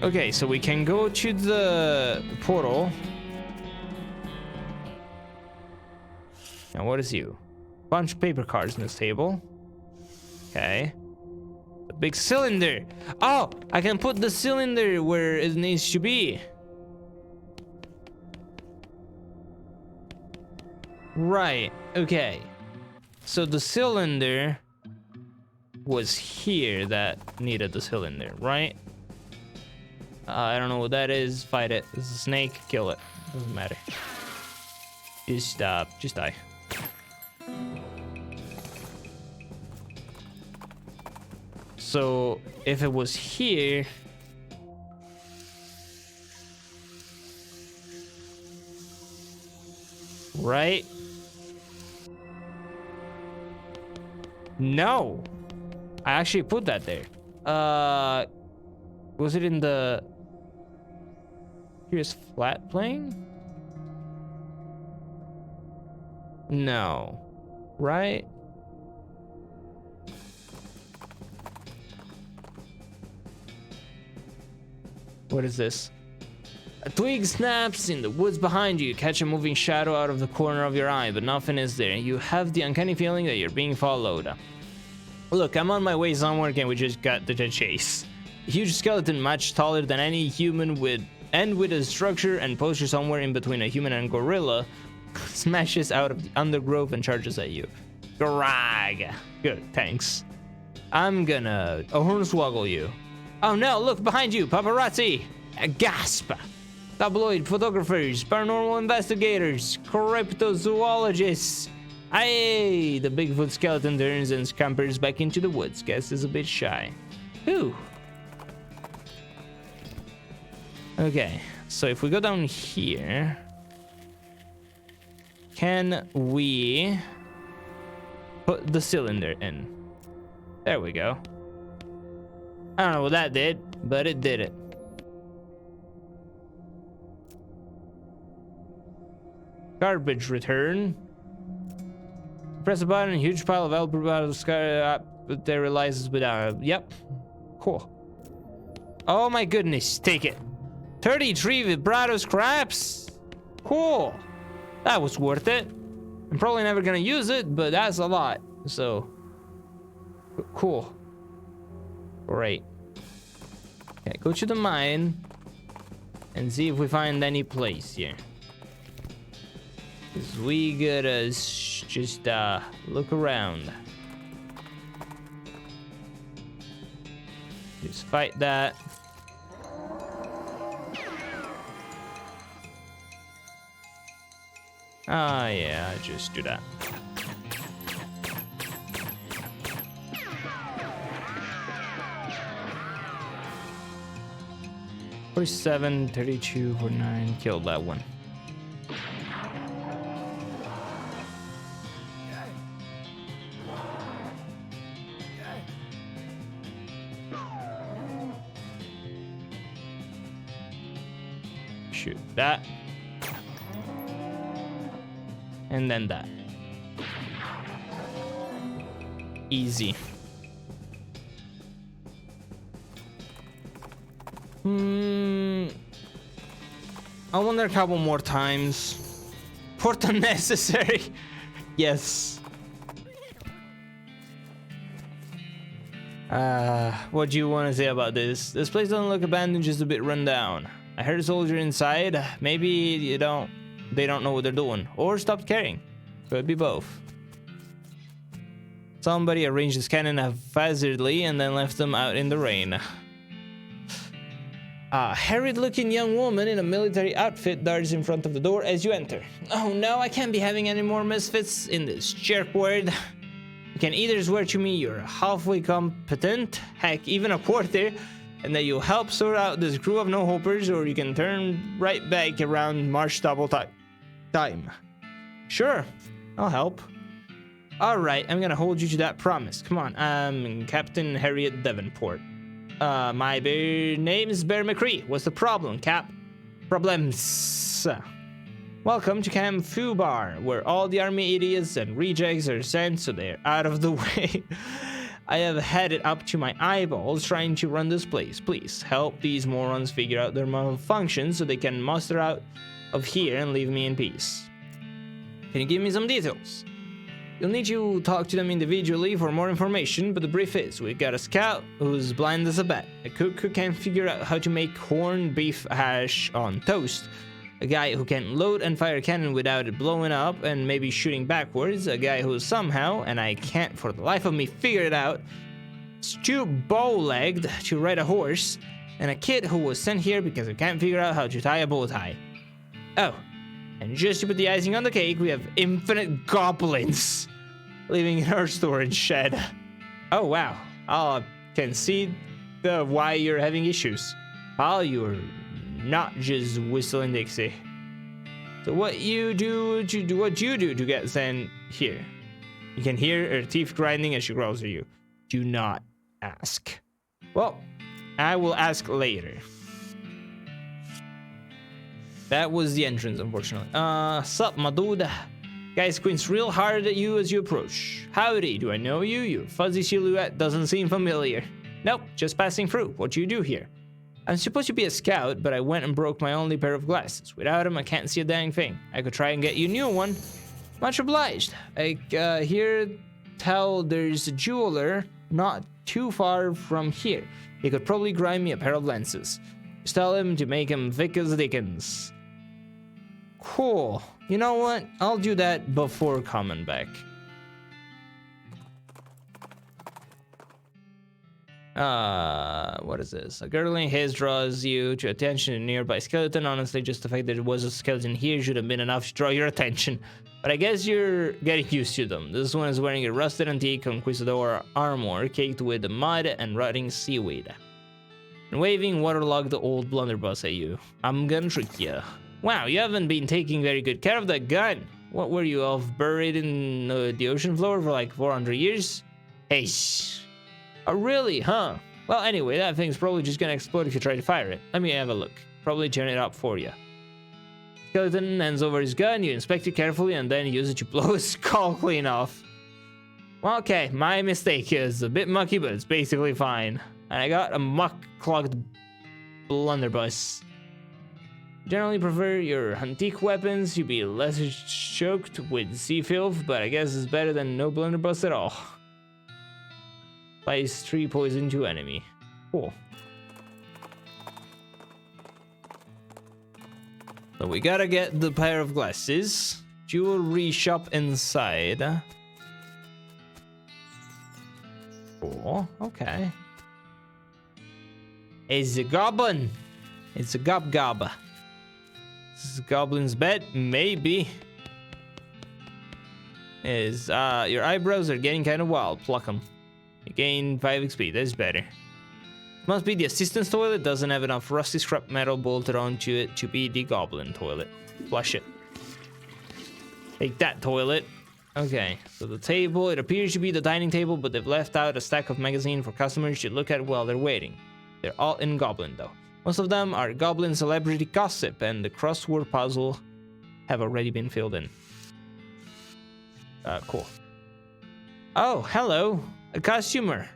Okay, so we can go to the portal. Now, what is you? Bunch of paper cards in this table. Okay. The big cylinder. Oh, I can put the cylinder where it needs to be. Right. Okay. So the cylinder was here that needed the cylinder, right? I don't know what that is. Fight it. It's a snake. Kill it. Doesn't matter. Just die. So if it was here, right? No, I actually put that there. Was it in the here's flat plane? No, right? What is this? A twig snaps in the woods behind you. Catch a moving shadow out of the corner of your eye, but nothing is there. You have the uncanny feeling that you're being followed. Look, I'm on my way somewhere. Can we just cut the chase? A huge skeleton much taller than any human with a structure and posture somewhere in between a human and gorilla smashes out of the undergrowth and charges at you. Grag. Good, thanks. I'm gonna hornswoggle you. Oh no, look behind you, paparazzi! A gasp! Tabloid photographers, paranormal investigators, cryptozoologists. Aye! The Bigfoot skeleton turns and scampers back into the woods. Guess is a bit shy. Whew. Okay, so if we go down here, can we put the cylinder in? There we go. I don't know what that did, but it did it. Garbage return. Press a button, a huge pile of elbow out of the sky materializes without. Yep. Cool. Oh my goodness, take it. 33 vibrato scraps. Cool. That was worth it. I'm probably never gonna use it, but that's a lot. So cool. Great. Okay, go to the mine and see if we find any place here. Cause we gotta just look around. Just fight that. Ah, yeah, just do that. $47, $32, $49, killed that one. Shoot that. And then that. easy. I wonder a couple more times. Port unnecessary. Yes. What do you want to say about this? This place doesn't look abandoned, just a bit run down. I heard a soldier inside. Maybe they don't know what they're doing, or stopped caring. Could be both. Somebody arranged this cannon haphazardly and then left them out in the rain. A harried-looking young woman in a military outfit darts in front of the door as you enter. Oh no, I can't be having any more misfits in this jerk word. You can either swear to me you're halfway competent, heck, even a quarter, and that you'll help sort out this crew of no-hopers, or you can turn right back around March double time. Sure, I'll help. Alright, I'm gonna hold you to that promise. Come on, I'm Captain Harriet Davenport. My name's Bear McCree. What's the problem, Cap? Problems. Welcome to Camp Fubar, where all the army idiots and rejects are sent so they're out of the way. I have had it up to my eyeballs trying to run this place. Please help these morons figure out their malfunctions so they can muster out of here and leave me in peace. Can you give me some details? You'll need to talk to them individually for more information, but the brief is, we got a scout who's blind as a bat, a cook who can't figure out how to make corned beef hash on toast, a guy who can load and fire a cannon without it blowing up and maybe shooting backwards, a guy who somehow, and I can't for the life of me figure it out, is too bow-legged to ride a horse, and a kid who was sent here because he can't figure out how to tie a bow tie. Oh, and just to put the icing on the cake, we have infinite goblins living in our storage shed. Oh wow, I can see why you're having issues. Pal, you're not just whistling Dixie. So what you do to get sent here? You can hear her teeth grinding as she growls at you. Do not ask. Well, I will ask later. That was the entrance, unfortunately. Sup, my dude? Guy squints real hard at you as you approach. Howdy, do I know you? Your fuzzy silhouette doesn't seem familiar. Nope, just passing through. What do you do here? I'm supposed to be a scout, but I went and broke my only pair of glasses. Without them, I can't see a dang thing. I could try and get you a new one. Much obliged. I hear tell there's a jeweler not too far from here. He could probably grind me a pair of lenses. Just tell him to make him thick as Dickens. Cool. You know what? I'll do that before coming back. What is this? A gurgling hiss draws you to attention in a nearby skeleton. Honestly, just the fact that it was a skeleton here should have been enough to draw your attention. But I guess you're getting used to them. This one is wearing a rusted antique conquistador armor caked with mud and rotting seaweed. And waving waterlogged old blunderbuss at you. I'm gonna trick you. Wow, you haven't been taking very good care of that gun. What were you, off buried in the ocean floor for like 400 years? Hey, oh really, huh? Well, anyway, that thing's probably just gonna explode if you try to fire it. Let me have a look. Probably turn it up for you. Skeleton hands over his gun, you inspect it carefully, and then use it to blow his skull clean off. Well, okay, my mistake is a bit mucky, but it's basically fine. And I got a muck-clogged blunderbuss. Generally prefer your antique weapons to be less choked with sea filth, but I guess it's better than no blunderbuss at all. Applies 3 poison to enemy. Cool. So we gotta get the pair of glasses. Jewelry shop inside. Cool, okay. It's a goblin. It's a gob. This is a goblin's bed? Maybe. Your eyebrows are getting kind of wild. Pluck them. You gain 5 XP. That's better. Must be the assistant's toilet. Doesn't have enough rusty scrap metal bolted onto it to be the goblin toilet. Flush it. Take that, toilet. Okay, so the table. It appears to be the dining table, but they've left out a stack of magazines for customers to look at while they're waiting. They're all in Goblin, though. Most of them are Goblin celebrity gossip, and the crossword puzzle have already been filled in. Cool. Oh, hello. A costumer.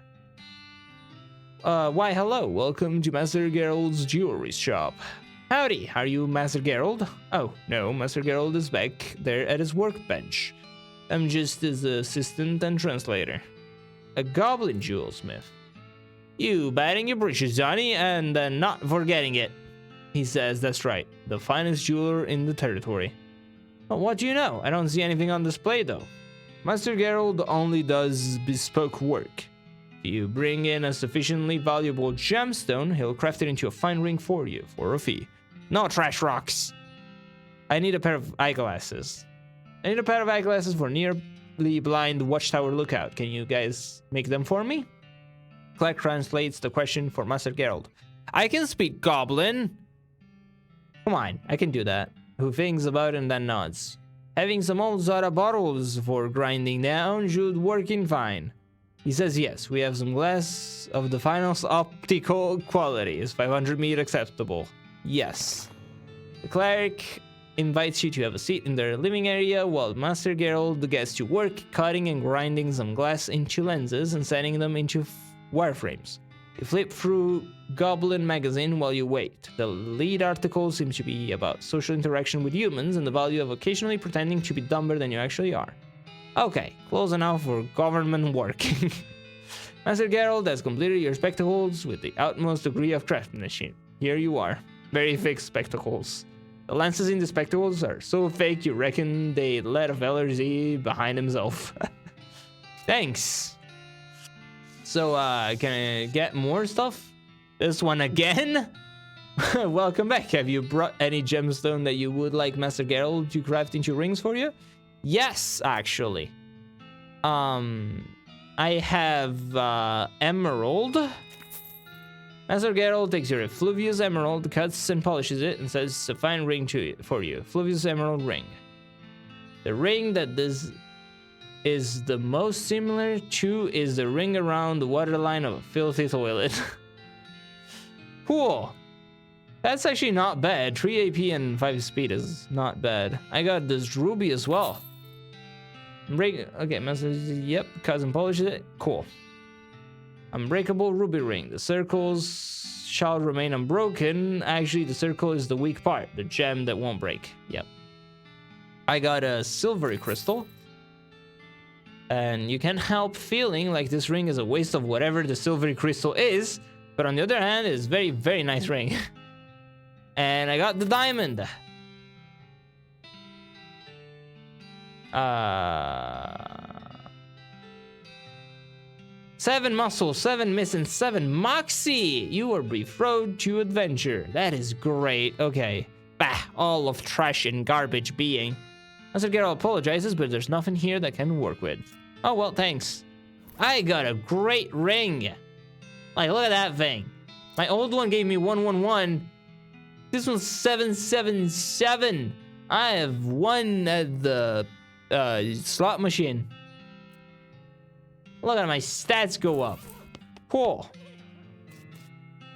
Why, hello. Welcome to Master Gerald's jewelry shop. Howdy, are you Master Gerald? Oh, no, Master Gerald is back there at his workbench. I'm just his assistant and translator. A goblin jewelsmith. You batting your breeches, Johnny, and not forgetting it. He says that's right, the finest jeweler in the territory. Well, what do you know? I don't see anything on display, though. Master Gerald only does bespoke work. If you bring in a sufficiently valuable gemstone, he'll craft it into a fine ring for you, for a fee. No trash rocks. I need a pair of eyeglasses. I need a pair of eyeglasses for nearly blind watchtower lookout. Can you guys make them for me? Clark translates the question for Master Gerald. I can speak Goblin. Come on, I can do that. Who thinks about it and then nods. Having some old Zara bottles for grinding down should work in fine. He says yes, we have some glass of the finest optical quality. Is 500 meter acceptable? Yes. The cleric invites you to have a seat in their living area while Master Gerald gets to work cutting and grinding some glass into lenses and setting them into wireframes. You flip through Goblin magazine while you wait. The lead article seems to be about social interaction with humans and the value of occasionally pretending to be dumber than you actually are. Okay, close enough for government work. Master Gerald has completed your spectacles with the utmost degree of craftsmanship. Here you are. Very fake spectacles. The lenses in the spectacles are so fake you reckon they let a feller see behind himself. Thanks. So, can I get more stuff? This one again? Welcome back. Have you brought any gemstone that you would like Master Gerald to craft into rings for you? Yes, actually. I have, emerald. Master Gerald takes your Fluvius emerald, cuts and polishes it, and says a fine ring for you. Fluvius emerald ring. The ring that this is the most similar to is the ring around the waterline of a filthy toilet. Cool. That's actually not bad. 3 AP and 5 speed is not bad. I got this ruby as well. Okay, Master, yep, cuts and polishes it. Cool. Unbreakable ruby ring. The circles shall remain unbroken. Actually, the circle is the weak part, the gem that won't break. Yep. I got a silvery crystal. And you can't help feeling like this ring is a waste of whatever the silvery crystal is. But on the other hand, it's very, very nice ring. And I got the diamond. 7 muscle, 7 missing, 7 moxie. You are betrothed to adventure. That is great. Okay. Bah, all of trash and garbage being. Master Gerald apologizes, but there's nothing here that can work with. Oh, well, thanks. I got a great ring. Like, look at that thing. My old one gave me 111. This one's 777. I have won at the slot machine. Look at my stats go up. Cool.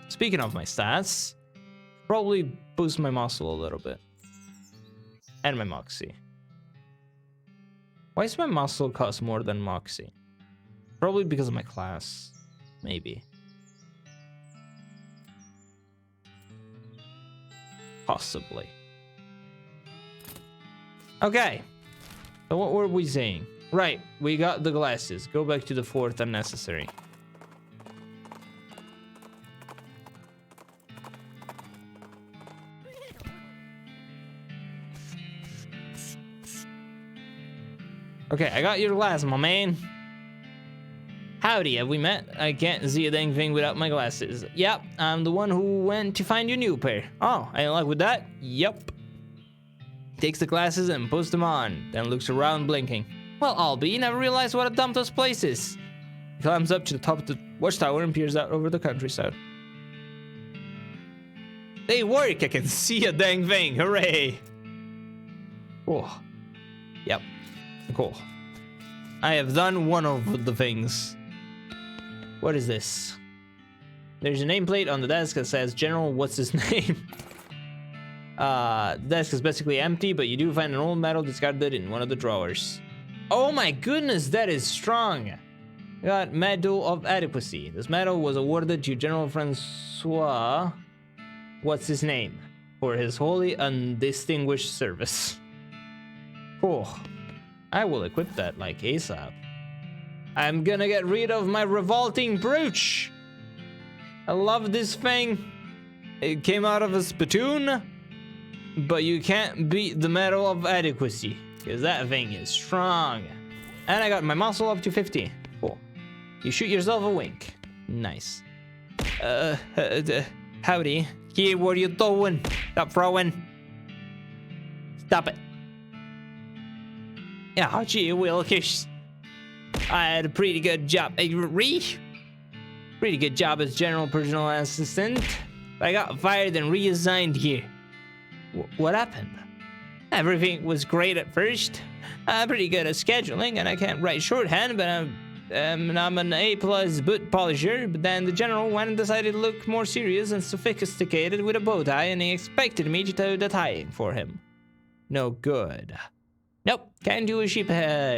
Speaking of my stats, probably boost my muscle a little bit. And my moxie. Why does my muscle cost more than moxie? Probably because of my class. Maybe. Possibly. Okay. So what were we saying? Right, we got the glasses. Go back to the fort unnecessary. Okay, I got your glass, my man. Howdy, have we met? I can't see a dang thing without my glasses. Yep, I'm the one who went to find your new pair. Oh, any luck with that? Yep. Takes the glasses and puts them on, then looks around blinking. Well, I'll be. Never realized what a dump this place is. He climbs up to the top of the watchtower and peers out over the countryside. They work! I can see a dang thing! Hooray! Cool. Yep. Cool. I have done one of the things. What is this? There's a nameplate on the desk that says, General, what's his name? The desk is basically empty, but you do find an old medal discarded in one of the drawers. Oh my goodness, that is strong. Got Medal of Adequacy. This medal was awarded to General Francois, what's his name, for his wholly undistinguished service. Cool. I will equip that like ASAP. I'm gonna get rid of my revolting brooch. I love this thing. It came out of a spittoon, but you can't beat the Medal of Adequacy, because that thing is strong. And I got my muscle up to 50. Cool. You shoot yourself a wink. Nice. Howdy. Here, what are you doing? Stop throwing. Stop it. Oh, gee willikers. I had a pretty good job. Pretty good job as general personal assistant. I got fired and reassigned here. What happened? Everything was great at first. I'm pretty good at scheduling, and I can't write shorthand, but I'm an A+ boot polisher. But then the general went and decided to look more serious and sophisticated with a bow tie, and he expected me to do the tying for him. No good. Nope, can't do a sheep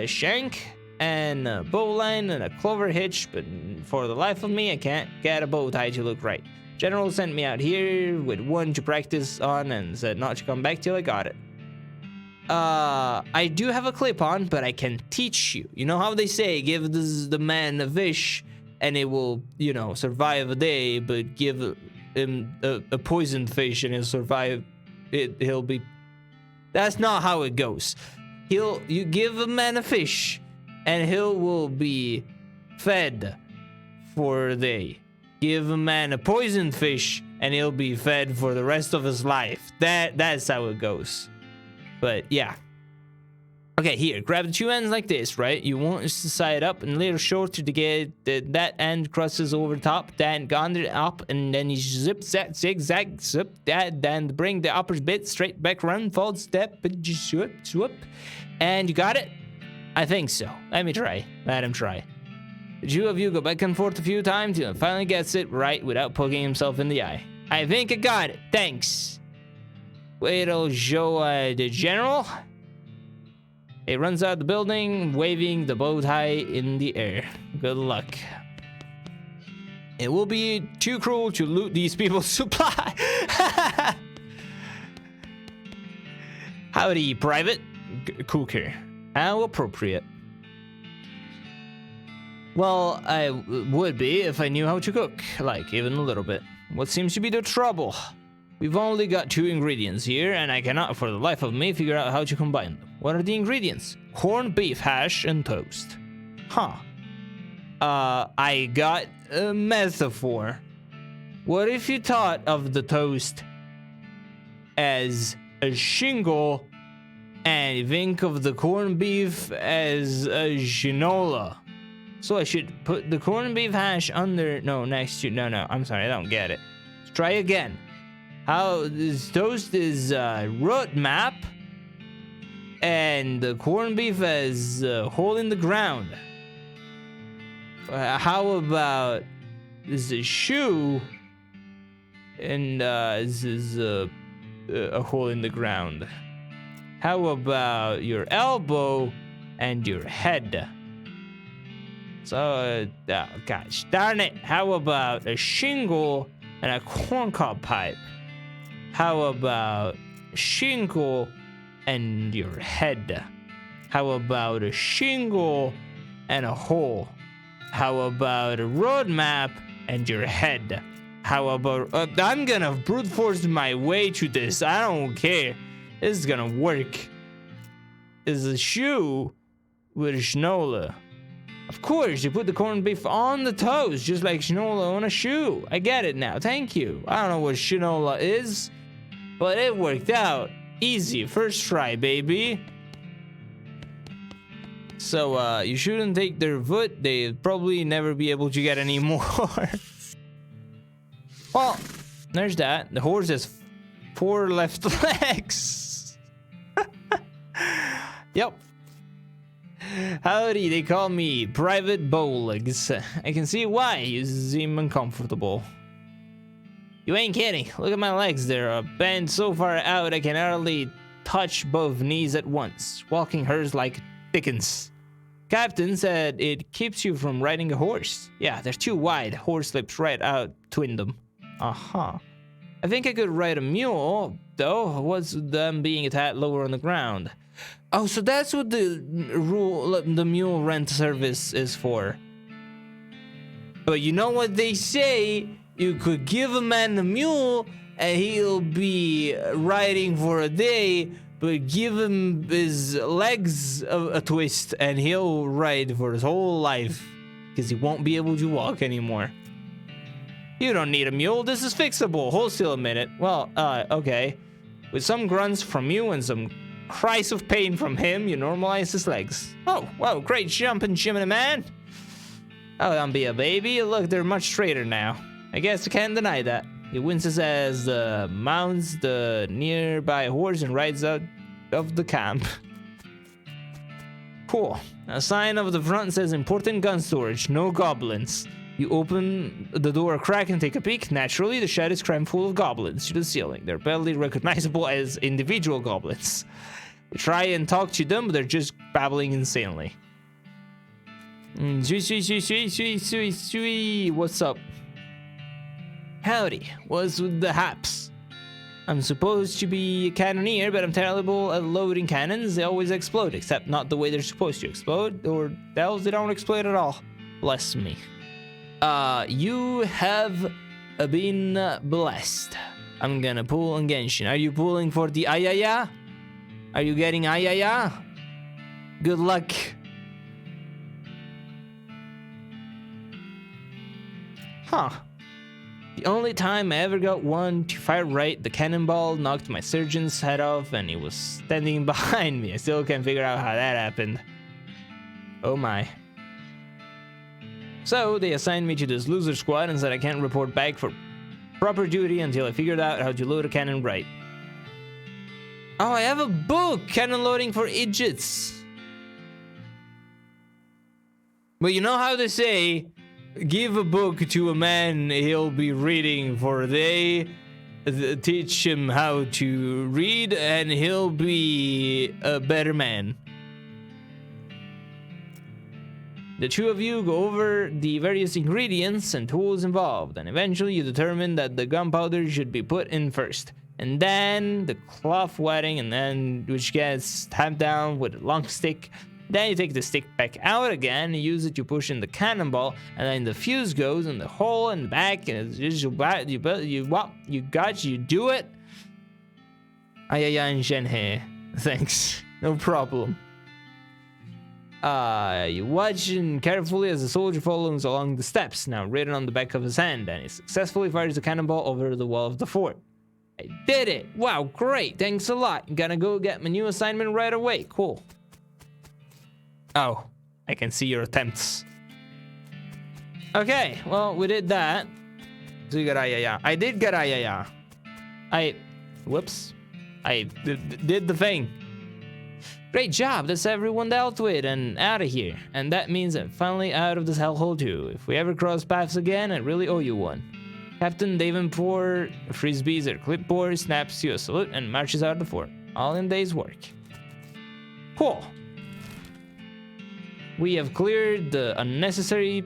shank and a bowline and a clover hitch, but for the life of me, I can't get a bow tie to look right. General sent me out here with one to practice on and said not to come back till I got it. I do have a clip-on, but I can teach you. You know how they say, give the man a fish and it will, you know, survive a day, but give him a poisoned fish and he'll survive. He'll be... That's not how it goes. You give a man a fish and he will be fed for a day. Give a man a poisoned fish and he'll be fed for the rest of his life. That's how it goes. But yeah. Okay, here, grab the two ends like this, right? You want to tie it up and a little shorter to get that end crosses over top, then gander up, and then you zip, zag, zigzag, zip that, then bring the upper bit straight back around, fold, step, and just swoop. And you got it? I think so. Let me try. Let him try. The two of you go back and forth a few times till he finally gets it right without poking himself in the eye. I think I got it. Thanks. Wait till show the general. He runs out the building, waving the bow tie in the air. Good luck. It will be too cruel to loot these people's supply. Howdy, Private. Cooker. How appropriate. Well, I would be if I knew how to cook, like even a little bit. What seems to be the trouble? We've only got 2 ingredients here, and I cannot for the life of me figure out how to combine them. What are the ingredients? Corned beef hash and toast. Huh. I got a metaphor. What if you thought of the toast as a shingle and think of the corned beef as a shinola? So I should put the corned beef hash under... No, next to... No, I'm sorry, I don't get it. Let's try again. How this toast is road map, and the corned beef is a hole in the ground. How about this is a shoe, and this is a hole in the ground. How about your elbow and your head? So, gosh darn it. How about a shingle and a corncob pipe? How about a shingle and your head? How about a shingle and a hole? How about a road map and your head? How about... I'm gonna brute force my way to this. I don't care. This is gonna work. Is a shoe with a shinola. Of course, you put the corned beef on the toast, just like shinola on a shoe. I get it now. Thank you. I don't know what shinola is, but it worked out. Easy. First try, baby. So, you shouldn't take their foot. They'll probably never be able to get any more. Well, there's that. The horse has 4 left legs. Yep. Howdy, they call me Private Bowlegs. I can see why you seem uncomfortable. You ain't kidding. Look at my legs. They're bent so far out I can hardly touch both knees at once. Walking hurts like Dickens. Captain said it keeps you from riding a horse. Yeah, they're too wide. Horse slips right out between them. Uh-huh. I think I could ride a mule, though. What's them being a tad lower on the ground? Oh, so that's what the mule rent service is for. But you know what they say? You could give a man a mule and he'll be riding for a day, but give him his legs a twist and he'll ride for his whole life because he won't be able to walk anymore. You don't need a mule. This is fixable. Hold still a minute. Well, okay. With some grunts from you and some cries of pain from him, you normalize his legs. Oh, wow, great jumping, Jiminy man. Oh, don't be a baby. Look, they're much straighter now. I guess I can't deny that. He winces as mounts the nearby horse and rides out of the camp. Cool. A sign of the front says important gun storage, no goblins. You open the door a crack and take a peek. Naturally, the shed is crammed full of goblins to the ceiling. They're barely recognizable as individual goblins. We try and talk to them, but they're just babbling insanely. What's up? Howdy, what's with the haps? I'm supposed to be a cannoneer, but I'm terrible at loading cannons. They always explode, except not the way they're supposed to explode, or else they don't explode at all. Bless me. You have been blessed. I'm gonna pull on Genshin. Are you pulling for the Ayaya? Are you getting Ayaya? Good luck. Huh. The only time I ever got one to fire right, the cannonball knocked my surgeon's head off and he was standing behind me. I still can't figure out how that happened. Oh my. So they assigned me to this loser squad and said I can't report back for proper duty until I figured out how to load a cannon right. Oh, I have a book! Cannon loading for idiots! But you know how they say, give a book to a man, he'll be reading for a day. Teach him how to read and he'll be a better man. The two of you go over the various ingredients and tools involved, and eventually you determine that the gunpowder should be put in first, and then the cloth wetting, and then which gets tamped down with a long stick. Then you take the stick back out again and use it to push in the cannonball, and then the fuse goes in the hole in the back, and it's just you do it. Ayayan Shenhe. Thanks. No problem. You watch carefully as the soldier follows along the steps, now written on the back of his hand, and he successfully fires the cannonball over the wall of the fort. I did it! Wow, great! Thanks a lot. I'm gonna go get my new assignment right away. Cool. Oh, I can see your attempts. Okay, well, we did that. So you got Ayaya. I did get Ayaya. Whoops. I did the thing. Great job, that's everyone dealt with and out of here. And that means I'm finally out of this hellhole too. If we ever cross paths again, I really owe you one. Captain Davenport frisbees her clipboard, snaps you a salute, and marches out of the fort. All in day's work. Cool. We have cleared the unnecessary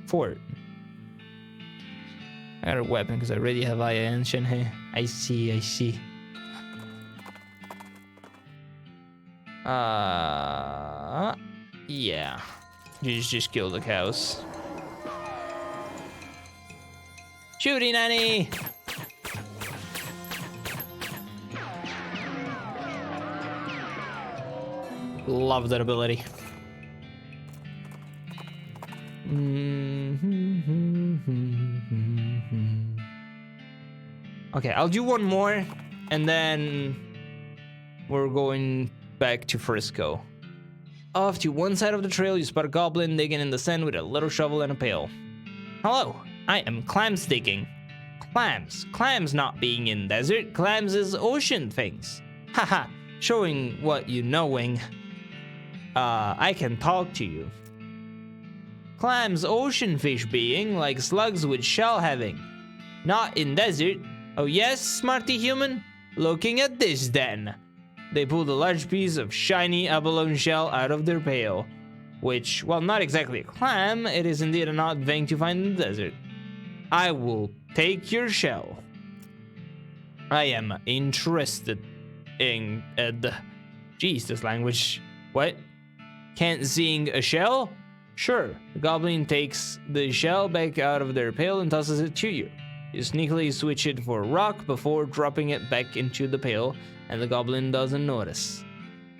fort. I got a weapon because I already have Aya and Shenhe. I see. Yeah. Just kill the cows. Shooty nanny! Love that ability. Okay, I'll do one more, and then we're going back to Frisco. Off to one side of the trail, you spot a goblin digging in the sand with a little shovel and a pail. Hello, I am clams digging. Clams not being in desert, clams is ocean things. Haha, showing what you knowing. I can talk to you. Clams ocean fish being, like slugs with shell having. Not in desert. Oh yes, smarty human? Looking at this then. They pulled a large piece of shiny abalone shell out of their pail. which, while not exactly a clam, it is indeed an odd thing to find in the desert. I will take your shell. I am interested in jeez, this language. What? Can't seeing a shell? Sure. The goblin takes the shell back out of their pail and tosses it to you. You sneakily switch it for a rock before dropping it back into the pail, and the goblin doesn't notice.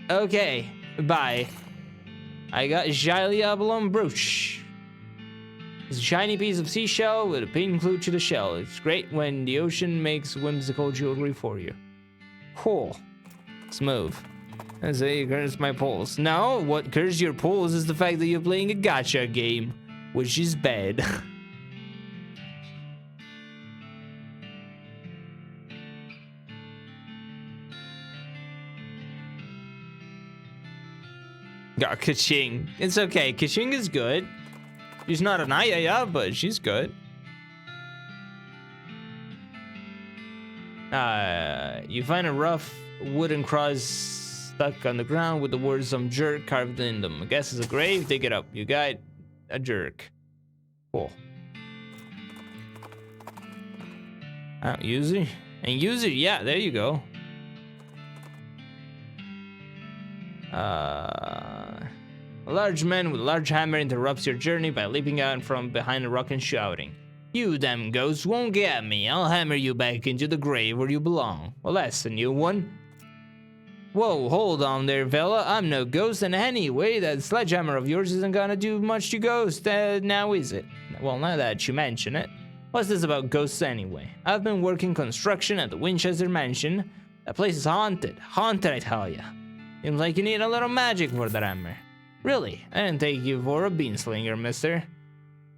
Okay, bye. I got Xylia Abalone brooch. It's a shiny piece of seashell with a pin glued to the shell. It's great when the ocean makes whimsical jewelry for you. Cool. Smooth. I say, curse my pulse. No, what curses your pulse is the fact that you're playing a gacha game, which is bad. Got Kaching. It's okay. Kaching is good. She's not an Ayaya, but she's good. You find a rough wooden cross stuck on the ground with the words "some jerk" carved in them. I guess it's a grave. Dig it up. You got a jerk. Cool. User? And user, yeah, there you go. A large man with a large hammer interrupts your journey by leaping out from behind a rock and shouting, "You damn ghost won't get me. I'll hammer you back into the grave where you belong." Well, that's a new one. Whoa, hold on there, fella. I'm no ghost, and anyway, that sledgehammer of yours isn't gonna do much to ghosts, now is it? Well, now that you mention it. What's this about ghosts anyway? I've been working construction at the Winchester Mansion. That place is haunted. Haunted, I tell ya. Seems like you need a little magic for that hammer. Really? I didn't take you for a beanslinger, mister.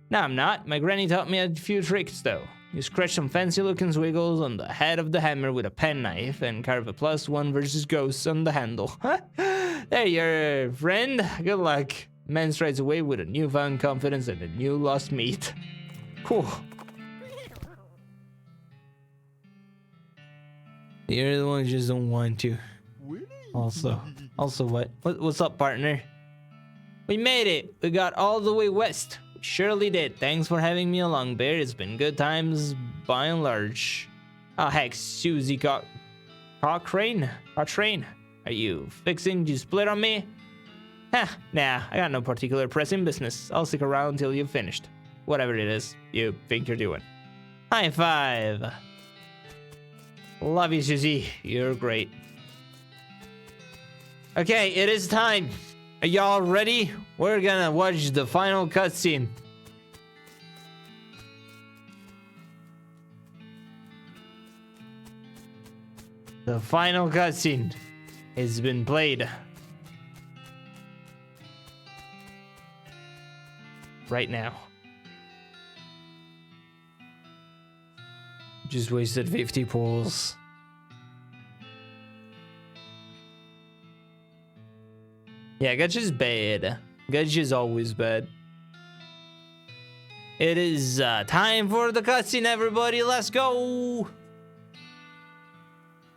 No, I'm not. My granny taught me a few tricks, though. You scratch some fancy-looking squiggles on the head of the hammer with a penknife and carve a +1 versus ghosts on the handle. There you're, friend. Good luck. Man strides away with a newfound confidence and a new lost meat. Cool. You're the one who just don't want to. Also what? What's up, partner? We made it! We got all the way west. We surely did. Thanks for having me along, Bear. It's been good times by and large. Oh heck, Susie Cochrane? Are you fixing to split on me? Nah, I got no particular pressing business. I'll stick around till you've finished. Whatever it is you think you're doing. High five! Love you, Susie. You're great. Okay, it is time. Are y'all ready? We're gonna watch the final cutscene. The final cutscene has been played. Right now. Just wasted 50 pulls. Yeah, Gacha's bad. Gacha's always bad. It is time for the cutscene, everybody. Let's go.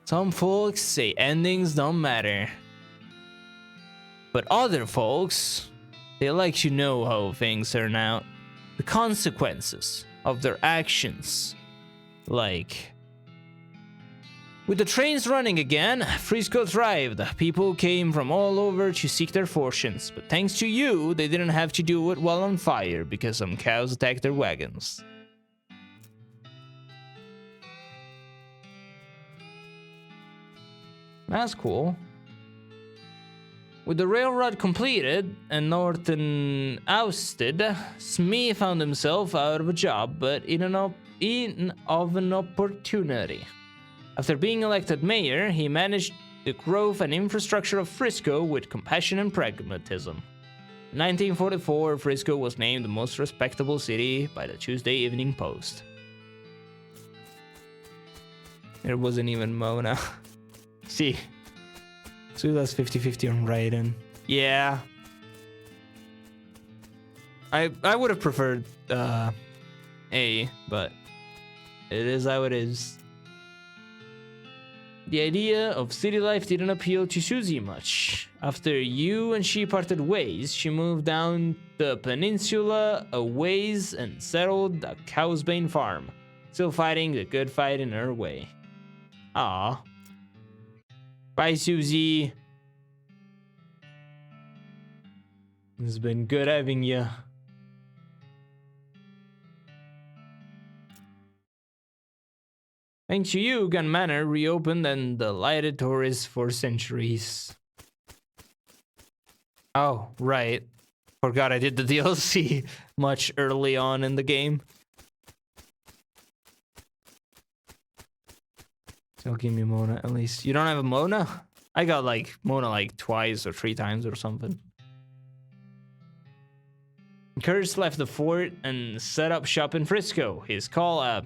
Some folks say endings don't matter. But other folks, they like to know how things turn out. The consequences of their actions. Like, with the trains running again, Frisco thrived. People came from all over to seek their fortunes, but thanks to you, they didn't have to do it while on fire because some cows attacked their wagons. That's cool. With the railroad completed and Norton ousted, Smee found himself out of a job, but in of an opportunity. After being elected mayor, he managed the growth and infrastructure of Frisco with compassion and pragmatism. In 1944, Frisco was named the most respectable city by the Tuesday Evening Post. There wasn't even Mona. See, so that's 50-50 on Raiden. Yeah. I would have preferred A, but it is how it is. The idea of city life didn't appeal to Susie much. After you and she parted ways, she moved down the peninsula a ways and settled at Cowsbane Farm, still fighting the good fight in her way. Ah. Bye, Susie. It's been good having you. Thanks to you, Gun Manor reopened and delighted tourists for centuries. Oh, right. Forgot I did the DLC much early on in the game. So give me Mona at least. You don't have a Mona? I got like Mona like twice or 3 times or something. Curse left the fort and set up shop in Frisco. His call a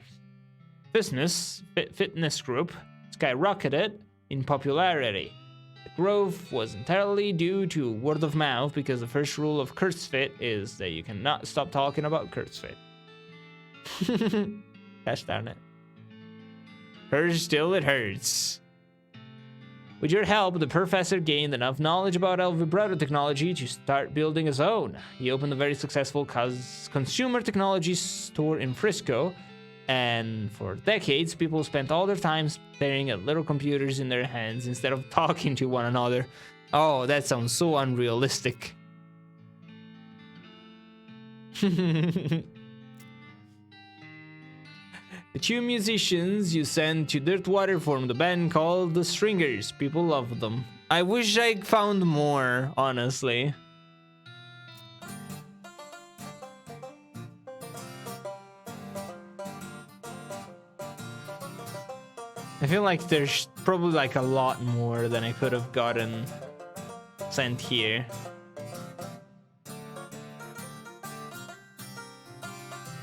fitness group skyrocketed in popularity. The growth was entirely due to word of mouth because the first rule of CurseFit is that you cannot stop talking about CurseFit. Gosh darn it. Hurts till it hurts. With your help, the professor gained enough knowledge about El Vibrato technology to start building his own. He opened a very successful consumer technology store in Frisco, and for decades, people spent all their time staring at little computers in their hands instead of talking to one another. Oh, that sounds so unrealistic. The 2 musicians you sent to Dirtwater formed a band called the Stringers. People love them. I wish I found more, honestly. I feel like there's probably like a lot more than I could have gotten sent here.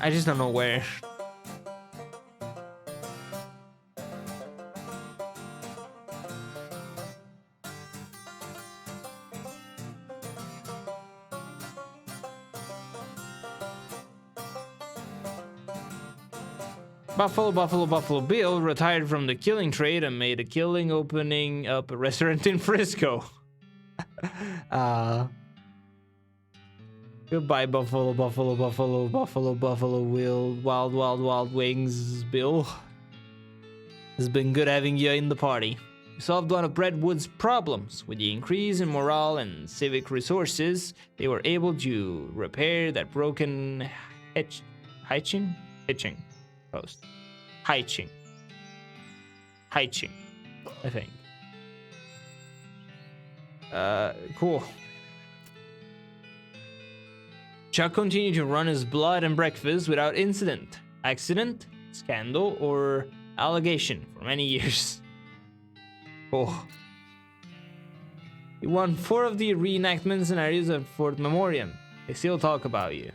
I just don't know where. Buffalo Bill retired from the killing trade and made a killing opening up a restaurant in Frisco. Goodbye, Buffalo Will, Wild Wings, Bill. It's been good having you in the party. You solved one of Brentwood's problems. With the increase in morale and civic resources, they were able to repair that broken hitching post. Hitching, I think. Cool. Chuck continued to run his blood and breakfast without incident, accident, scandal, or allegation for many years. Oh. He won 4 of the reenactment scenarios at Fort Memoriam. They still talk about you.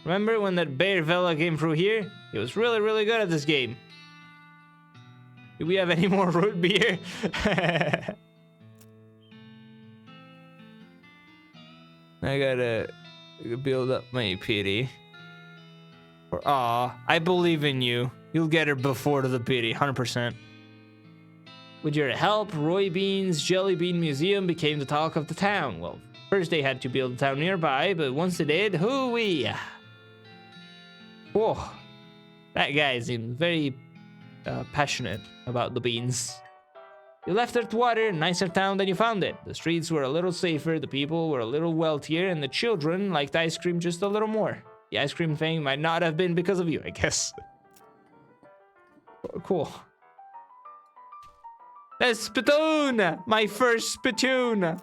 Remember when that bear fella came through here? He was really, really good at this game. Do we have any more root beer? I gotta build up my pity. Aw, I believe in you. You'll get her before the pity, 100%. With your help, Roy Bean's Jelly Bean Museum became the talk of the town. Well, first they had to build a town nearby, but once they did, hooey! Whoa, that guy seems very passionate about the beans. You left Dirtwater, a nicer town than you found it. The streets were a little safer, the people were a little wealthier, and the children liked ice cream just a little more. The ice cream thing might not have been because of you, I guess. Cool. The spittoon! My first spittoon!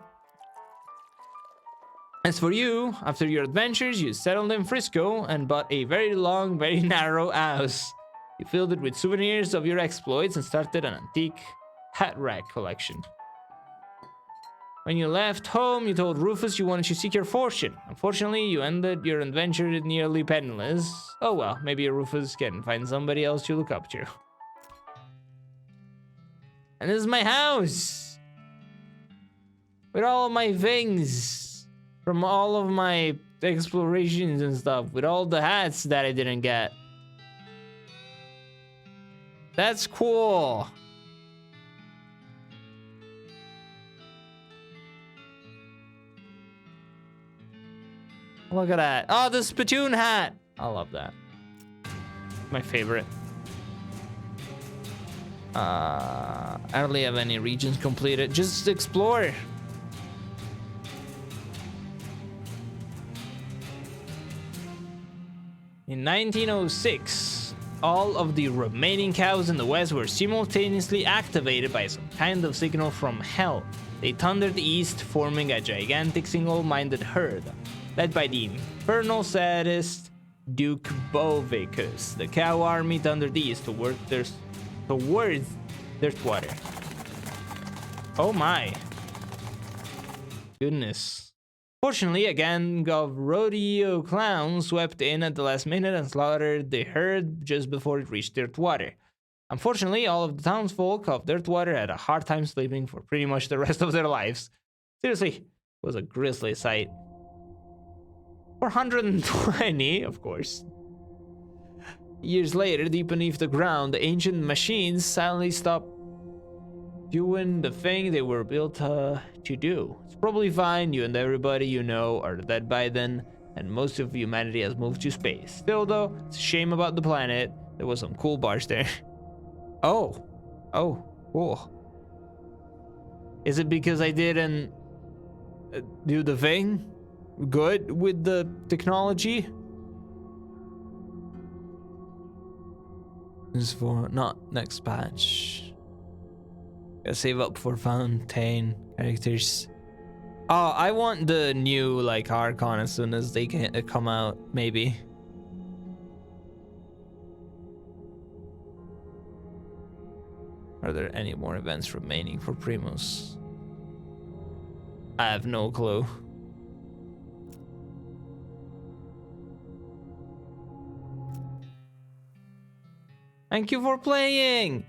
As for you, after your adventures, you settled in Frisco and bought a very long, very narrow house. You filled it with souvenirs of your exploits and started an antique hat rack collection. When you left home, you told Rufus you wanted to seek your fortune. Unfortunately, you ended your adventure nearly penniless. Oh well, maybe Rufus can find somebody else to look up to. And this is my house! With all of my things. From all of my explorations and stuff. With all the hats that I didn't get. That's cool. Look at that. Oh, the spittoon hat. I love that. My favorite. I don't really have any regions completed. Just explore. In 1906, all of the remaining cows in the West were simultaneously activated by some kind of signal from hell. They thundered east, forming a gigantic single-minded herd. Led by the infernal sadist Duke Bovicus, the cow army thundered east towards Dirtwater. Oh my. Goodness. Fortunately, a gang of rodeo clowns swept in at the last minute and slaughtered the herd just before it reached Dirtwater. Unfortunately, all of the townsfolk of Dirtwater had a hard time sleeping for pretty much the rest of their lives. Seriously, it was a grisly sight. 420, of course. Years later, deep beneath the ground, the ancient machines silently stopped doing the thing they were built to do. It's probably fine, you and everybody you know are dead by then, and most of humanity has moved to space. Still though, it's a shame about the planet. There was some cool bars there. Oh, cool. Is it because I didn't do the thing good with the technology? This is for not next patch. Gotta save up for Fountain characters. Oh, I want the new like Archon as soon as they can come out, maybe. Are there any more events remaining for Primus? I have no clue. Thank you for playing!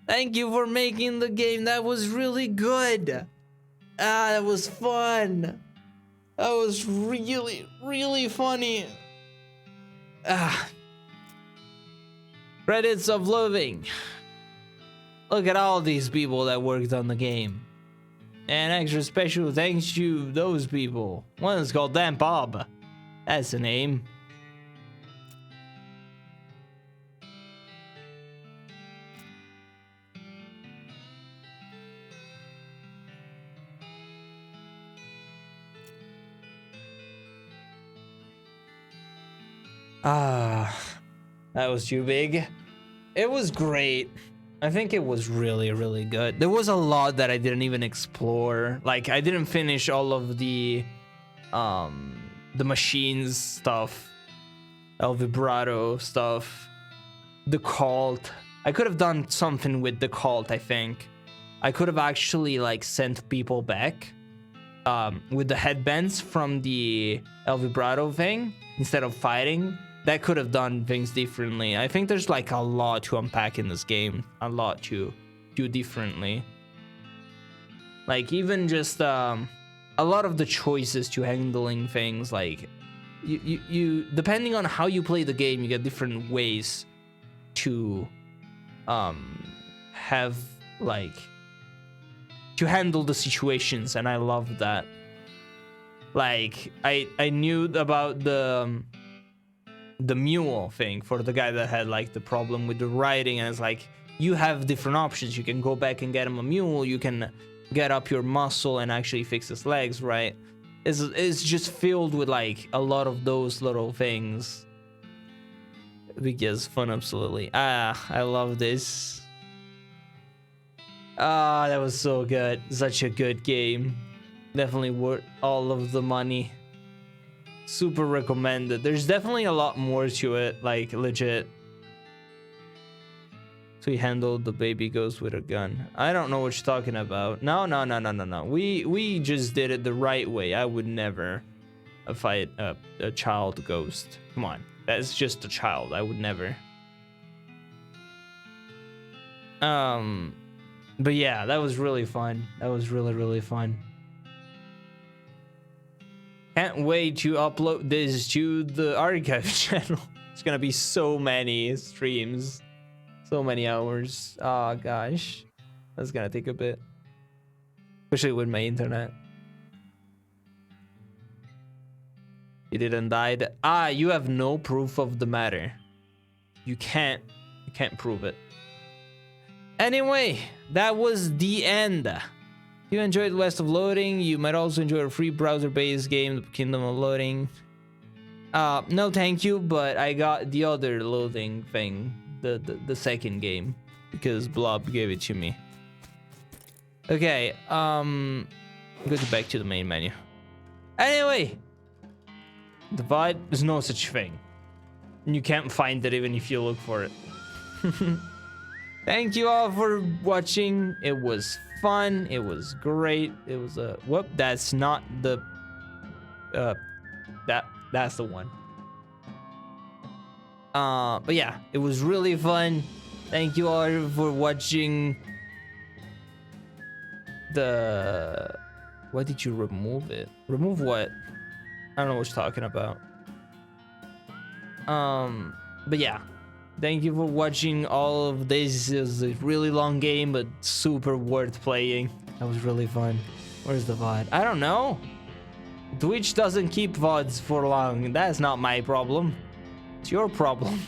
Thank you for making the game. That was really good. That was fun. That was really, really funny. Credits of living. Look at all these people that worked on the game. And extra special thanks to those people. One is called Dan Bob. That's the name. That was too big. It was great. I think it was really, really good. There was a lot that I didn't even explore. Like, I didn't finish all of the machines stuff, El Vibrato stuff, the cult. I could have done something with the cult, I think. I could have actually, like, sent people back with the headbands from the El Vibrato thing instead of fighting. That could have done things differently. I think there's like a lot to unpack in this game, a lot to do differently. Like even just a lot of the choices to handling things, like you depending on how you play the game, you get different ways to have like to handle the situations, and I love that. Like I knew about the mule thing for the guy that had like the problem with the riding, and it's like you have different options. You can go back and get him a mule, you can get up your muscle and actually fix his legs, right? It's just filled with like a lot of those little things. Because fun, absolutely. I love this. That was so good. Such a good game. Definitely worth all of the money. Super recommended. There's definitely a lot more to it, like legit. So he handled the baby ghost with a gun. I don't know what you're talking about. No. We just did it the right way. I would never fight a child ghost. Come on, that's just a child. I would never. But yeah, that was really fun. That was really, really fun. Can't wait to upload this to the archive channel. It's gonna be so many streams, so many hours. Oh gosh, that's gonna take a bit, especially with my internet. He didn't die. Ah, you have no proof of the matter. You can't prove it. Anyway, that was the end. If you enjoyed West of Loading, you might also enjoy a free browser-based game, Kingdom of Loading. No thank you, but I got the other loading thing, the second game, because Blob gave it to me. Okay, go back to the main menu. Anyway, the VOD, there's no such thing. You can't find it even if you look for it. Thank you all for watching. It was fun. It was great. It was a whoop. That's not the that's the one. But yeah, it was really fun. Thank you all for watching. Why did you remove it? Remove what? I don't know what you're talking about. But yeah, thank you for watching all of this. It was a really long game, but super worth playing. That was really fun. Where's the VOD? I don't know. Twitch doesn't keep VODs for long. That's not my problem. It's your problem.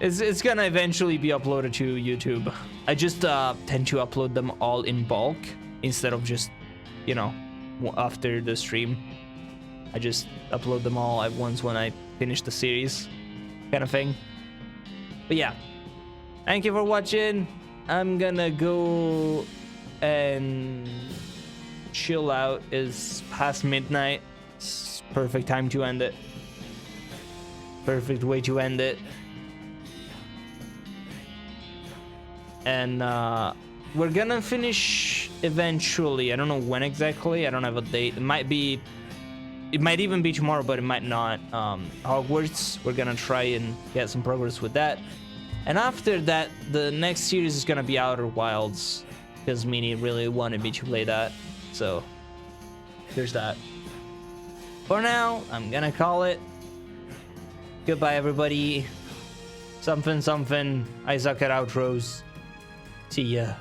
It's gonna eventually be uploaded to YouTube. I just tend to upload them all in bulk instead of just, you know, after the stream. I just upload them all at once when I finish the series, kind of thing. But yeah, thank you for watching. I'm gonna go and chill out. It's past midnight. It's perfect time to end it. Perfect way to end it. And we're gonna finish eventually. I don't know when exactly. I don't have a date. It might even be tomorrow, but it might not. Hogwarts, we're gonna try and get some progress with that. And after that, the next series is gonna be Outer Wilds, because Mini really wanted me to play that. So there's that. For now, I'm gonna call it. Goodbye, everybody. Something, something. I suck at outros. See ya.